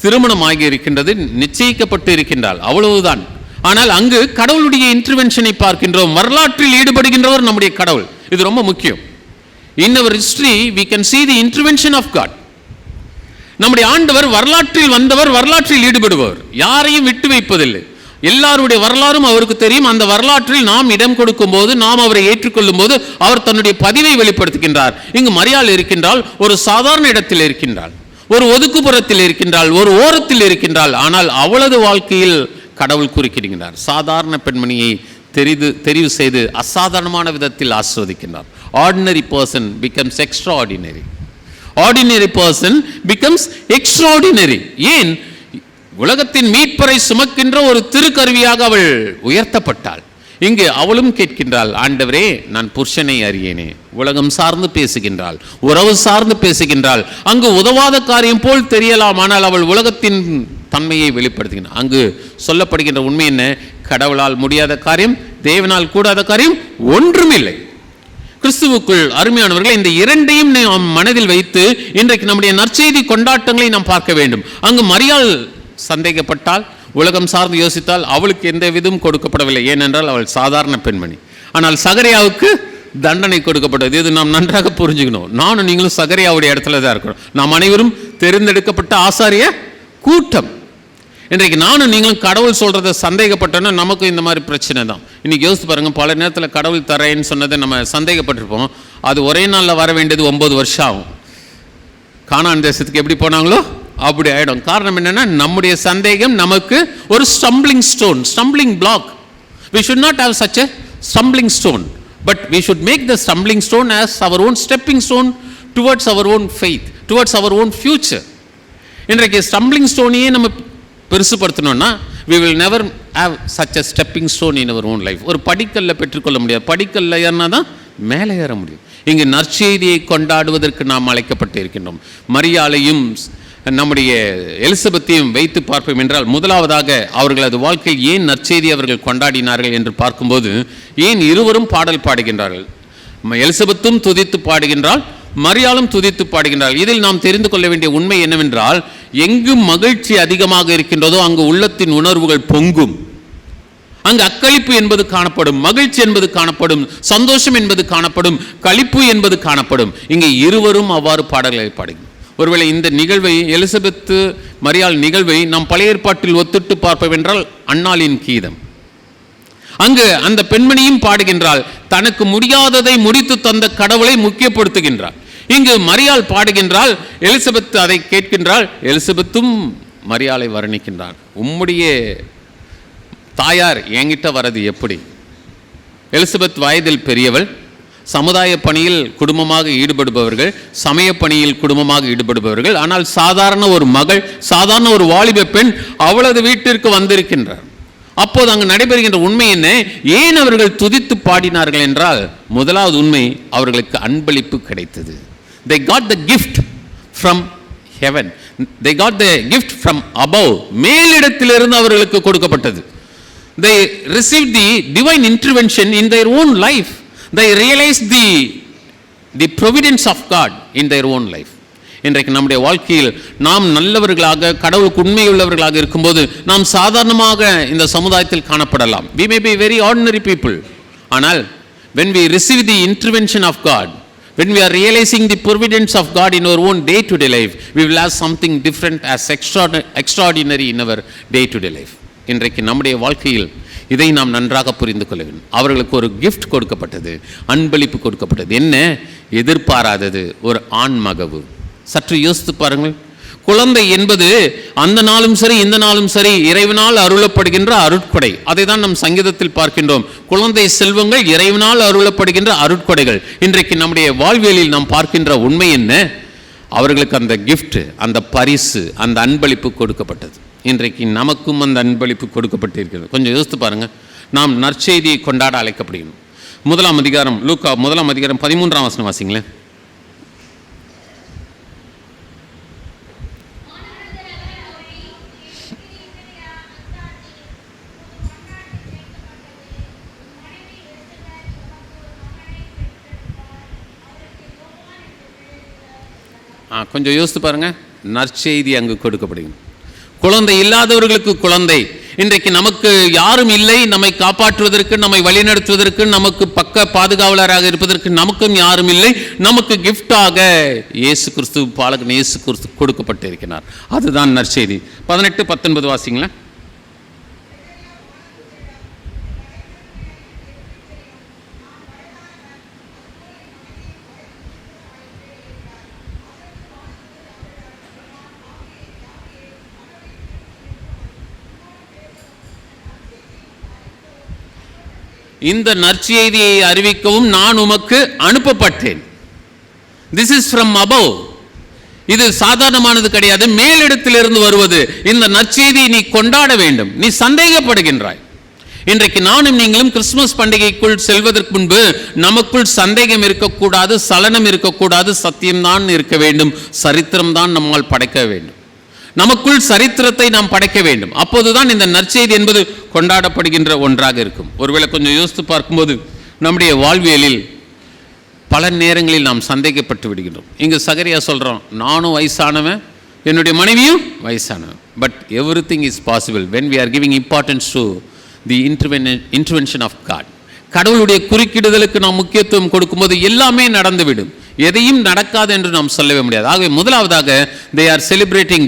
[SPEAKER 1] திருமணமாகி இருக்கின்றது, நிச்சயிக்கப்பட்டு இருக்கின்றாள், அவ்வளவுதான். ஆனால் அங்கு கடவுளுடைய இன்டர்வென்ஷனை பார்க்கின்றோம். வரலாற்றில் ஈடுபடுகின்றவர் நம்முடைய கடவுள். இது ரொம்ப முக்கியம். இன் அவர் history we can see the intervention of God. நம்முடைய ஆண்டவர் வரலாற்றில் வந்தவர், வரலாற்றில் ஈடுபடுபவர், யாரையும் விட்டு வைப்பதில்லை. எல்லாருடைய வரலாறும் அவருக்கு தெரியும். அந்த வரலாற்றில் நாம் இடம் கொடுக்கும் போது, நாம் அவரை ஏற்றுக்கொள்ளும் போது அவர் தன்னுடைய பதிவை வெளிப்படுத்துகின்றார். இங்கு மரியாள் இருக்கின்றால், ஒரு சாதாரண இடத்தில் இருக்கின்றாள், ஒரு ஒதுக்குப்புறத்தில் இருக்கின்றாள், ஒரு ஓரத்தில் இருக்கின்றாள். ஆனால் அவளது வாழ்க்கையில் கடவுள் குறுக்கிடுகின்றார். சாதாரண பெண்மணியை தெரிவு செய்து அசாதாரணமான விதத்தில் ஆஸ்வதிக்கின்றார். Ordinary person becomes extraordinary. Ordinary person becomes extraordinary. ஏன்? உலகத்தின் மீட்பரை சுமக்கின்ற ஒரு திருக்கருவியாக அவள் உயர்த்தப்பட்டாள். இங்கு அவளும் கேட்கின்றாள், ஆண்டவரே நான் புருஷனை அறியேனே. உலகம் சார்ந்து பேசுகின்றாள், உறவு சார்ந்து பேசுகின்றாள். அங்கு உதவாத காரியம் போல் தெரியலாம், ஆனால் அவள் உலகத்தின் தன்மையை வெளிப்படுத்துகின்றாள். அங்கு சொல்லப்படுகின்ற உண்மை என்ன? கடவுளால் முடியாத காரியம், தேவனால் கூடாத காரியம் ஒன்றுமில்லை. கிறிஸ்துவுக்குள் அருமையானவர்கள், இந்த இரண்டையும் நாம் மனதில் வைத்து இன்றைக்கு நம்முடைய நற்செய்தி கொண்டாட்டங்களை நாம் பார்க்க வேண்டும். அங்கு மரியாள் சந்தேகப்பட்டால், உலகம் சார்ந்து யோசித்தால், அவளுக்கு எந்த விதமும் கொடுக்கப்படவில்லை. ஏனென்றால் அவள் சாதாரண பெண்மணி. ஆனால் சகரியாவுக்கு தண்டனை கொடுக்கப்பட்டது. இது நாம் நன்றாக புரிஞ்சுக்கணும். நானும் நீங்களும் சகரியாவுடைய இடத்துல தான் இருக்கிறோம். நாம் அனைவரும் தெரிந்தெடுக்கப்பட்ட ஆசாரிய கூட்டம். இன்றைக்கு நானும் நீங்களும் கடவுள் சொல்றதை சந்தேகப்பட்டோன்னா நமக்கு இந்த மாதிரி பிரச்சனை தான். இன்னைக்கு யோசித்து பாருங்க, பல நேரத்தில் கடவுள் தரேன்னு சொன்னதை நம்ம சந்தேகப்பட்டிருப்போம். அது ஒரே நாளில் வர வேண்டியது 9 வருஷம் ஆகும். கானான் தேசத்துக்கு எப்படி போனாங்களோ அப்படி ஆயிடும். காரணம் என்னன்னா, நம்முடைய சந்தேகம் நமக்கு ஒரு stumbling stone, stumbling black. We should not have such a stumbling stone, but we should make the stumbling stone as our own stepping stone towards our own faith, towards our own future. இன்றைக்கு stumbling ஸ்டோனையே நம்ம பெருசுப்படுத்தணும்னா, we will never have such a stepping stone in our own life. ஒரு படிக்கல்ல பெற்றுக்கொள்ள முடியாது. படிக்கல்ல ஏறினா தான் மேலே ஏற முடியும். இங்கு நற்செய்தியை கொண்டாடுவதற்கு நாம் அழைக்கப்பட்டு இருக்கின்றோம். மரியாளையும் நம்முடைய எலிசபெத்தையும் வைத்து பார்ப்போம் என்றால், முதலாவதாக அவர்களது வாழ்க்கையில் ஏன் நற்செய்தி அவர்கள் கொண்டாடினார்கள் என்று பார்க்கும்போது, ஏன் இருவரும் பாடல் பாடுகின்றார்கள்? எலிசபெத்தும் துதித்து பாடுகின்றாள், மரியாளும் துதித்து பாடுகின்றாள். இதில் நாம் தெரிந்து கொள்ள வேண்டிய உண்மை என்னவென்றால், எங்கு மகிழ்ச்சி அதிகமாக இருக்கின்றதோ அங்கு உள்ளத்தின் உணர்வுகள் பொங்கும். அங்கு அக்களிப்பு என்பது காணப்படும், மகிழ்ச்சி என்பது காணப்படும், சந்தோஷம் என்பது காணப்படும், களிப்பு என்பது காணப்படும். இங்கே இருவரும் அவ்வாறு பாடல்களை பாடுகிறார். ஒருவேளை இந்த நிகழ்வை, எலிசபெத்து மரியாள் நிகழ்வை நாம் பழைய ஏற்பாட்டில் ஒத்துட்டு பார்ப்போம் என்றால், அன்னாளின் கீதம். அங்கு அந்த பெண்மணியும் பாடுகின்றாள், தனக்கு முடியாததை முடித்து தந்த கடவுளை முக்கியப்படுத்துகின்றாள். இங்கு மரியாள் பாடுகின்றாள், எலிசபெத் அதை கேட்கின்றாள். எலிசபெத்தும் மரியாளை வர்ணிக்கின்றாள். உம்முடைய தாயார் என்கிட்ட வரது எப்படி? எலிசபெத் வயதில் பெரியவள், சமுதாய பணியில் குடும்பமாக ஈடுபடுபவர்கள், சமய பணியில் குடும்பமாக ஈடுபடுபவர்கள். ஆனால் சாதாரண ஒரு மகள், சாதாரண ஒரு வாலிப பெண் அவளது வீட்டிற்கு வந்திருக்கின்றார். அப்போது அங்கு நடைபெறுகின்ற உண்மை என்ன? ஏன் அவர்கள் துதித்து பாடினார்கள் என்றால், முதலாவது உண்மை, அவர்களுக்கு அன்பளிப்பு கிடைத்தது. They got the gift from heaven. They got the gift from above. மேலிடத்திலிருந்து அவர்களுக்கு கொடுக்கப்பட்டது. They received the divine intervention in their own life. They realized the providence of God in their own life. இன்றைக்கு நம்முடைய வாழ்க்கையில் நாம் நல்லவர்களாக, கடவுளுக்கு உண்மையுள்ளவர்களாக இருக்கும்போது நாம் சாதாரணமாக இந்த சமுதாயத்தில் காணப்படலாம். We may be very ordinary people. ஆனால் when we receive the intervention of God, when we are realizing the providence of God in our own day-to-day life, we will have something different as extraordinary in our day-to-day life. இன்றைக்கு நம்முடைய வாழ்க்கையில் இதை நாம் நன்றாக புரிந்து கொள்ள வேண்டும். அவர்களுக்கு ஒரு கிஃப்ட் கொடுக்கப்பட்டது, அன்பளிப்பு கொடுக்கப்பட்டது. என்ன? எதிர்பாராதது, ஒரு ஆண் மகவு. சற்று யோசித்து பாருங்கள். குழந்தை என்பது அந்த நாளும் சரி இந்த நாளும் சரி இறைவனால் அருளப்படுகின்ற அருட்கொடை. அதை தான் நம் சங்கீதத்தில் பார்க்கின்றோம். குழந்தை செல்வங்கள் இறைவனால் அருளப்படுகின்ற அருட்கொடைகள். இன்றைக்கு நம்முடைய வாழ்வியலில் நாம் பார்க்கின்ற உண்மை என்ன? அவர்களுக்கு அந்த கிஃப்ட், அந்த பரிசு, அந்த அன்பளிப்பு கொடுக்கப்பட்டது. இன்றைக்கு நமக்கும் அந்த அன்பளிப்பு கொடுக்கப்பட்டிருக்கிறது. கொஞ்சம் யோசித்து பாருங்க. நாம் நற்செய்தியை கொண்டாட அழைக்கப்படுகிறோம். 1ஆம் அதிகாரம், லூக்கா 1ஆம் அதிகாரம் 13ஆம் வசனம் வாசிங்களேன். கொஞ்சம் யோசித்து பாருங்க. நற்செய்தி அங்கு கொடுக்கப்படுகிறது. குழந்தை இல்லாதவர்களுக்கு குழந்தை. இன்றைக்கு நமக்கு யாரும் இல்லை, நம்மை காப்பாற்றுவதற்கு, நம்மை வழிநடத்துவதற்கு, நமக்கு பக்க பாதுகாவலராக இருப்பதற்கு நமக்கும் யாரும் இல்லை. நமக்கு கிஃப்டாக இயேசு கிறிஸ்து, பாலகன் இயேசு கிறிஸ்து கொடுக்கப்பட்டிருக்கிறார். அதுதான் நற்செய்தி. 18-19 வாசிங்களா. இந்த நற்செய்தியை அறிவிக்கவும் நான் உமக்கு அனுப்பப்பட்டேன். This is from above. இது சாதாரணமானது கிடையாது, மேலிடத்திலிருந்து வருவது. இந்த நற்செய்தியை நீ கொண்டாட வேண்டும். நீ சந்தேகப்படுகின்றாய். இன்றைக்கு நானும் நீங்களும் கிறிஸ்துமஸ் பண்டிகைக்குள் செல்வதற்கு முன்பு நமக்குள் சந்தேகம் இருக்கக்கூடாது, சலனம் இருக்கக்கூடாது, சத்தியம்தான் இருக்க வேண்டும், சரித்திரம்தான் நம்மால் படைக்க வேண்டும். நமக்குள் சரித்திரத்தை நாம் படைக்க வேண்டும். அப்போதுதான் இந்த நற்செய்தி என்பது கொண்டாடப்படுகின்ற ஒன்றாக இருக்கும். ஒருவேளை கொஞ்சம் யோசித்து பார்க்கும்போது நம்முடைய வாழ்வியலில் பல நேரங்களில் நாம் சந்தேகப்பட்டு விடுகின்றோம். இங்கு சகரியா சொல்கிறோம், நானும் வயசானவன், என்னுடைய மனைவியும் வயசானவன். But everything is possible when we are giving importance to the intervention of God. கடவுளுடைய குறுக்கிடுதலுக்கு நாம் முக்கியத்துவம் கொடுக்கும்போது எல்லாமே நடந்துவிடும். எதையும் நடக்காது என்று நாம் சொல்லவே முடியாது. ஆகவே முதலாவதாக they are celebrating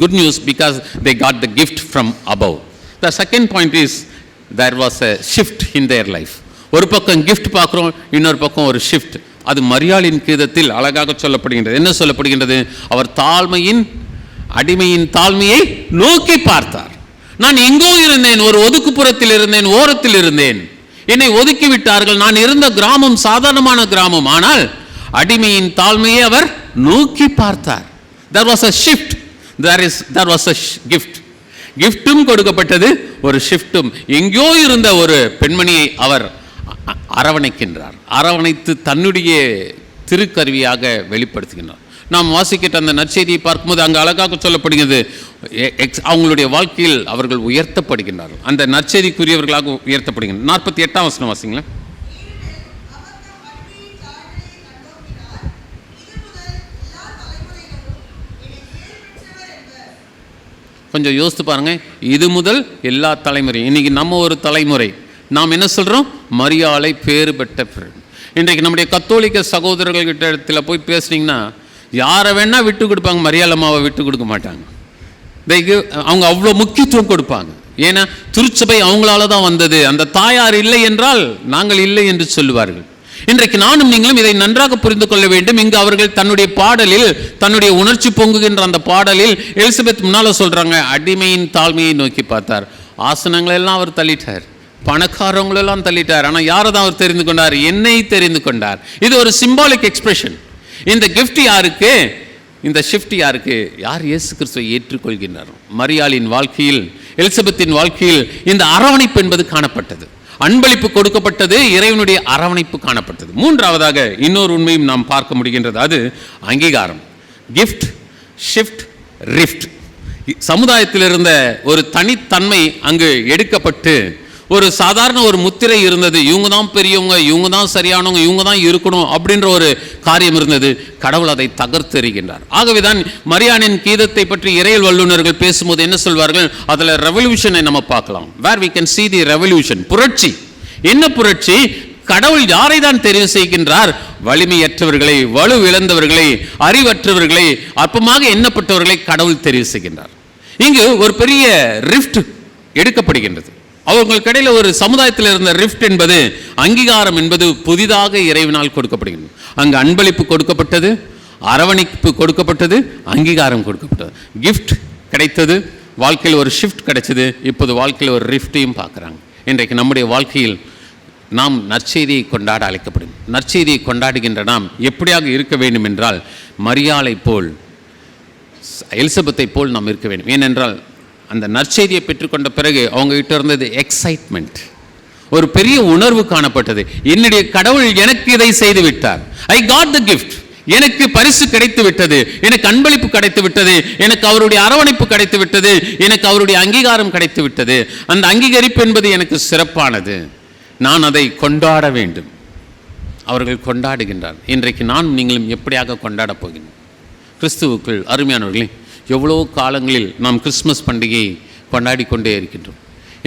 [SPEAKER 1] good news because they got the gift from above. The second point is there was a shift in their life. ஒரு பக்கம் gift பார்க்குறோம், இன்னொரு பக்கம் ஒரு shift. அது மரியாளின் கீதத்தில் அழகாக சொல்லப்படுகின்றது. என்ன சொல்லப்படுகின்றது? அவர் அடிமையின் தாழ்மையை நோக்கி பார்த்தார். நான் எங்கோ இருந்தேன், ஒரு ஒதுக்குப்புறத்தில் இருந்தேன், ஓரத்தில் இருந்தேன், என்னை ஒதுக்கி விட்டார்கள். நான் இருந்த கிராமம் சாதாரணமான கிராமம், ஆனால் அடிமையின் தாழ்மையை அவர் நோக்கி பார்த்தார். There was a shift. There was a gift. கிஃப்டும் கொடுக்கப்பட்டது, ஒரு ஷிஃப்டும். எங்கோ இருந்த ஒரு பெண்மணியை அவர் அரவணைக்கின்றார். அரவணைத்து தன்னுடைய திருக்கருவியாக வெளிப்படுத்துகின்றார். நாம் வாசிக்கிட்ட அந்த நற்செய்தியை பார்க்கும்போது அங்கு அழகாக சொல்லப்படுகிறது, அவங்களுடைய வாழ்க்கையில் அவர்கள் உயர்த்தப்படுகின்றார்கள், அந்த நற்செய்திக்குரியவர்களாக உயர்த்தப்படுகின்றனர். 48ஆம் வசனம் வாசிங்களேன். கொஞ்சம் யோசித்து பாருங்க. இது முதல் எல்லா தலைமுறையும். இன்னைக்கு நம்ம ஒரு தலைமுறை, நாம் என்ன சொல்றோம்? மரியாளை பேறு பெற்ற பெண். இன்றைக்கு நம்முடைய கத்தோலிக்க சகோதரர்கள்கிட்ட இடத்துல போய் பேசுனீங்கன்னா யாரை வேணா விட்டு கொடுப்பாங்க, மரியாள் அம்மாவை விட்டு கொடுக்க மாட்டாங்க. அவங்க அவ்வளோ முக்கியத்துவம் கொடுப்பாங்க. ஏன்னா திருச்சபை அவங்களால தான் வந்தது, அந்த தாயார் இல்லை என்றால் நாங்கள் இல்லை என்று சொல்லுவார்கள். இன்றைக்கு நானும் நீங்களும் இதை நன்றாக புரிந்து கொள்ள வேண்டும். இங்கு அவர்கள் தன்னுடைய பாடலில், தன்னுடைய உணர்ச்சி பொங்குகின்ற அந்த பாடலில் எலிசபெத் முன்னால சொல்றாங்க, அடிமையின் தாழ்மையை நோக்கி பார்த்தார். ஆசனங்களெல்லாம் அவர் தள்ளிட்டார், பணக்காரங்களெல்லாம் தள்ளிட்டார். ஆனால் யாரை தான் அவர் தெரிந்து கொண்டார்? என்னை தெரிந்து கொண்டார். இது ஒரு சிம்பாலிக் எக்ஸ்பிரஷன். இந்த கிஃப்ட் யாருக்கு? இந்த ஷிஃப்ட் யாருக்கு? யார் இயேசு கிறிஸ்துவை ஏற்றுக்கொள்கின்றார். மரியாளின் வாழ்க்கையில், எலிசபெத்தின் வாழ்க்கையில் இந்த அரவணைப்பு என்பது காணப்பட்டது, அன்பளிப்பு கொடுக்கப்பட்டது, இறைவனுடைய அரவணைப்பு காணப்பட்டது. மூன்றாவதாக இன்னொரு உண்மையும் நாம் பார்க்க முடிகின்றது, அது அங்கீகாரம். Gift, shift, rift. சமுதாயத்தில் இருந்த ஒரு தனித்தன்மை அங்கு எடுக்கப்பட்டு ஒரு சாதாரண ஒரு முத்திரை இருந்தது. இவங்க தான் பெரியவங்க, இவங்க தான் சரியானவங்க, இவங்க தான் இருக்கணும் அப்படின்ற ஒரு காரியம் இருந்தது. கடவுள் அதை தகர்த்தெறிகின்றார். ஆகவேதான் மரியாளின் கீதத்தை பற்றி இறையியல் வல்லுநர்கள் பேசும்போது என்ன சொல்வார்கள்? அதில் ரெவல்யூஷனை நம்ம பார்க்கலாம். Where we can see the revolution. புரட்சி. என்ன புரட்சி? கடவுள் யாரை தான் தெரிவு செய்கின்றார்? வலிமையற்றவர்களை, வலு இழந்தவர்களை, அறிவற்றவர்களை, அற்பமாக எண்ணப்பட்டவர்களை கடவுள் தெரிவு செய்கின்றார். இங்கு ஒரு பெரிய ரிஃப்ட் எடுக்கப்படுகின்றது. அவர்களுக்கு இடையில ஒரு சமுதாயத்தில் இருந்த ரிஃப்ட் என்பது, அங்கீகாரம் என்பது புதிதாக இறைவனால் கொடுக்கப்படுகிறது. அங்கு அன்பளிப்பு கொடுக்கப்பட்டது, அரவணைப்பு கொடுக்கப்பட்டது, அங்கீகாரம் கொடுக்கப்பட்டது. கிஃப்ட் கிடைத்தது, வாழ்க்கையில் ஒரு ஷிஃப்ட் கிடைச்சது. இப்போது வாழ்க்கையில் ஒரு ரிஃப்டையும் பார்க்குறாங்க. இன்றைக்கு நம்முடைய வாழ்க்கையில் நாம் நற்செய்தியை கொண்டாட அழைக்கப்படும். நற்செய்தியை கொண்டாடுகின்ற நாம் எப்படியாக இருக்க வேண்டும் என்றால், மரியாளை போல், எலிசபெத்தை போல் நாம் இருக்க வேண்டும். ஏனென்றால் அந்த நற்செய்தியை பெற்றுக்கொண்ட பிறகு அவங்க கிட்ட இருந்தது எக்ஸைட்மெண்ட், ஒரு பெரிய உணர்வு காணப்பட்டது. என்னுடைய கடவுள் எனக்கு இதை செய்து விட்டார். I got the gift. எனக்கு பரிசு கிடைத்து விட்டது, எனக்கு அன்பளிப்பு கிடைத்து விட்டது, எனக்கு அவருடைய அரவணைப்பு கிடைத்து விட்டது, எனக்கு அவருடைய அங்கீகாரம் கிடைத்து விட்டது. அந்த அங்கீகரிப்பு என்பது எனக்கு சிறப்பானது, நான் அதை கொண்டாட வேண்டும். அவர்கள் கொண்டாடுகின்றார். இன்றைக்கு நான் நீங்களும் எப்படியாக கொண்டாட போகிறோம்? கிறிஸ்துவுக்குள் அருமையானவர்களே, எவ்வளோ காலங்களில் நாம் கிறிஸ்மஸ் பண்டிகையை கொண்டாடி கொண்டே இருக்கின்றோம்.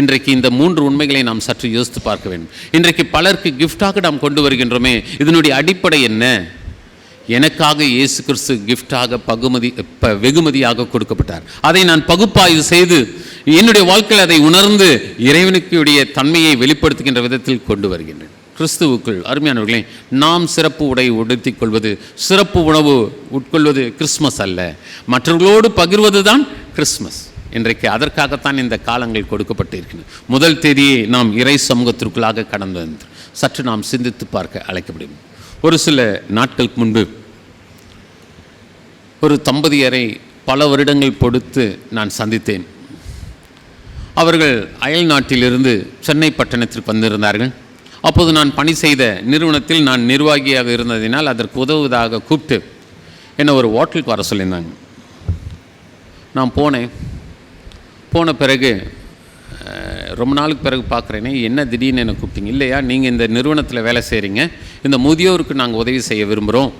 [SPEAKER 1] இன்றைக்கு இந்த 3 உண்மைகளை நாம் சற்று யோசித்து பார்க்க வேண்டும். இன்றைக்கு பலருக்கு கிஃப்டாக நாம் கொண்டு வருகின்றோமே, இதனுடைய அடிப்படை என்ன? எனக்காக இயேசு கிறிஸ்து கிஃப்டாக வெகுமதியாக கொடுக்கப்பட்டார். அதை நான் பகுப்பாய்வு செய்து என்னுடைய வாழ்க்கையில் அதை உணர்ந்து இறைவனுக்குடைய தன்மையை வெளிப்படுத்துகின்ற விதத்தில் கொண்டு வருகின்றேன். கிறிஸ்துவுக்குள் அருமையானவர்களே, நாம் சிறப்பு உடை உடுத்திக் கொள்வது, சிறப்பு உணவு உட்கொள்வது கிறிஸ்மஸ் அல்ல, மற்றவர்களோடு பகிர்வது தான் கிறிஸ்மஸ். இன்றைக்கு அதற்காகத்தான் இந்த காலங்கள் கொடுக்கப்பட்டு இருக்கின்றன. முதல் தேதியை நாம் இறை சமூகத்திற்குள்ளாக கடந்து வந்து சற்று நாம் சிந்தித்து பார்க்க அழைக்கப்படும். ஒரு சில நாட்களுக்கு முன்பு ஒரு தம்பதியரை பல வருடங்கள் பொறுத்து நான் சந்தித்தேன். அவர்கள் அயல் நாட்டிலிருந்து சென்னை பட்டணத்திற்கு வந்திருந்தார்கள். அப்போது நான் பணி செய்த நிறுவனத்தில் நான் நிர்வாகியாக இருந்ததினால் அதற்கு உதவுவதாக கூப்பிட்டு என்னை ஒரு ஹோட்டலுக்கு வர சொல்லியிருந்தாங்க. நான் போன பிறகு ரொம்ப நாளுக்கு பிறகு பார்க்குறேனே, என்ன திடீர்னு என்னை கூப்பிட்டீங்க? இல்லையா, நீங்கள் இந்த நிறுவனத்தில் வேலை செய்கிறீங்க, இந்த முதியோருக்கு நாங்கள் உதவி செய்ய விரும்புகிறோம்,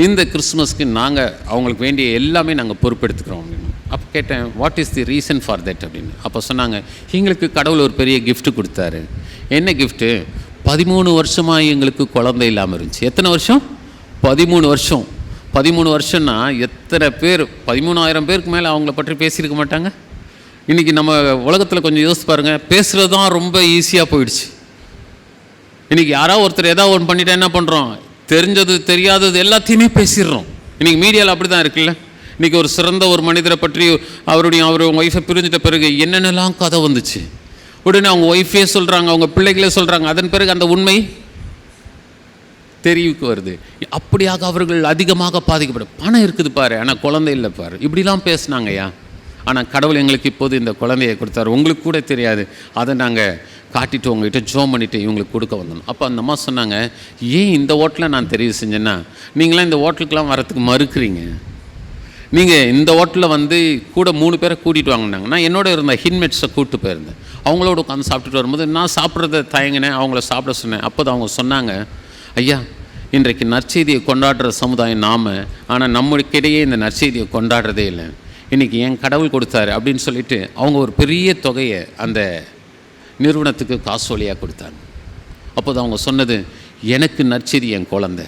[SPEAKER 1] இந்த கிறிஸ்மஸ்க்கு நாங்கள் அவங்களுக்கு வேண்டிய எல்லாமே நாங்கள் பொறுப்பெடுத்துக்கிறோம் அப்படின்னு. அப்போ கேட்டேன், what is the reason for that அப்படின்னு. அப்போ சொன்னாங்க, எங்களுக்கு கடவுள் ஒரு பெரிய கிஃப்ட் கொடுத்தாரு. என்ன கிஃப்ட்டு? 13 வருஷமாக எங்களுக்கு குழந்தை இல்லாமல் இருந்துச்சு. எத்தனை வருஷம்? 13 வருஷம். 13 வருஷம்னா எத்தனை பேர், 13,000 பேருக்கு மேலே அவங்கள பற்றி பேசியிருக்க மாட்டாங்க. இன்றைக்கி நம்ம உலகத்தில் கொஞ்சம் யோசிச்சு பாருங்கள், பேசுகிறது தான் ரொம்ப ஈஸியாக போயிடுச்சு. இன்றைக்கி யாராவது ஒருத்தர் ஏதாவது ஒன்று பண்ணிட்டா என்ன பண்ணுறோம்? தெரிஞ்சது தெரியாதது எல்லாத்தையுமே பேசிடுறோம். இன்றைக்கி மீடியாவில் அப்படி தான் இருக்குல்ல. இன்றைக்கி ஒரு சிறந்த ஒரு மனிதரை பற்றி அவர் ஒய்ஃபை பிரிஞ்சிட்ட பிறகு என்னென்னலாம் கதை வந்துச்சு. உடனே அவங்க ஒய்ஃபே சொல்கிறாங்க, அவங்க பிள்ளைகளே சொல்கிறாங்க. அதன் பிறகு அந்த உண்மை தெரிவுக்கு வருது. அப்படியாக அவர்கள் அதிகமாக பாதிக்கப்படும். பணம் இருக்குது பாரு, ஆனால் குழந்தை இல்லை பாரு, இப்படிலாம் பேசுனாங்கய்யா. ஆனால் கடவுள் எங்களுக்கு இப்போது இந்த குழந்தையை கொடுத்தாரு, உங்களுக்கு கூட தெரியாது. அதை நாங்கள் காட்டிட்டு உங்கள்கிட்ட ஜோம் பண்ணிவிட்டு இவங்களுக்கு கொடுக்க வந்தோம். அப்போ அந்த அம்மா சொன்னாங்க, ஏன் இந்த ஹோட்டலை நான் தெரிவு செஞ்சேன்னா, நீங்களாம் இந்த ஹோட்டலுக்கெலாம் வரத்துக்கு மறுக்கிறீங்க. நீங்கள் இந்த ஹோட்டலில் வந்து கூட 3 பேரை கூட்டிகிட்டு வாங்கினாங்க. நான் என்னோட இருந்த ஹின்மேட்ஸை கூப்பிட்டு போயிருந்தேன். அவங்களோட உட்காந்து சாப்பிட்டுட்டு வரும்போது நான் சாப்பிட்றத தயங்கினேன், அவங்கள சாப்பிட சொன்னேன். அப்போ தான் அவங்க சொன்னாங்க, ஐயா, இன்றைக்கு நற்செய்தியை கொண்டாடுற சமுதாயம் நாம், ஆனால் நம்மளுக்கிடையே இந்த நற்செய்தியை கொண்டாடுறதே இல்லை. இன்றைக்கி என் கடவுள் கொடுத்தாரு அப்படின்னு சொல்லிட்டு அவங்க ஒரு பெரிய தொகையை அந்த நிறுவனத்துக்கு காசு வழியாக கொடுத்தாங்க. அப்போது அவங்க சொன்னது, எனக்கு நற்செய்தி என் குழந்தை.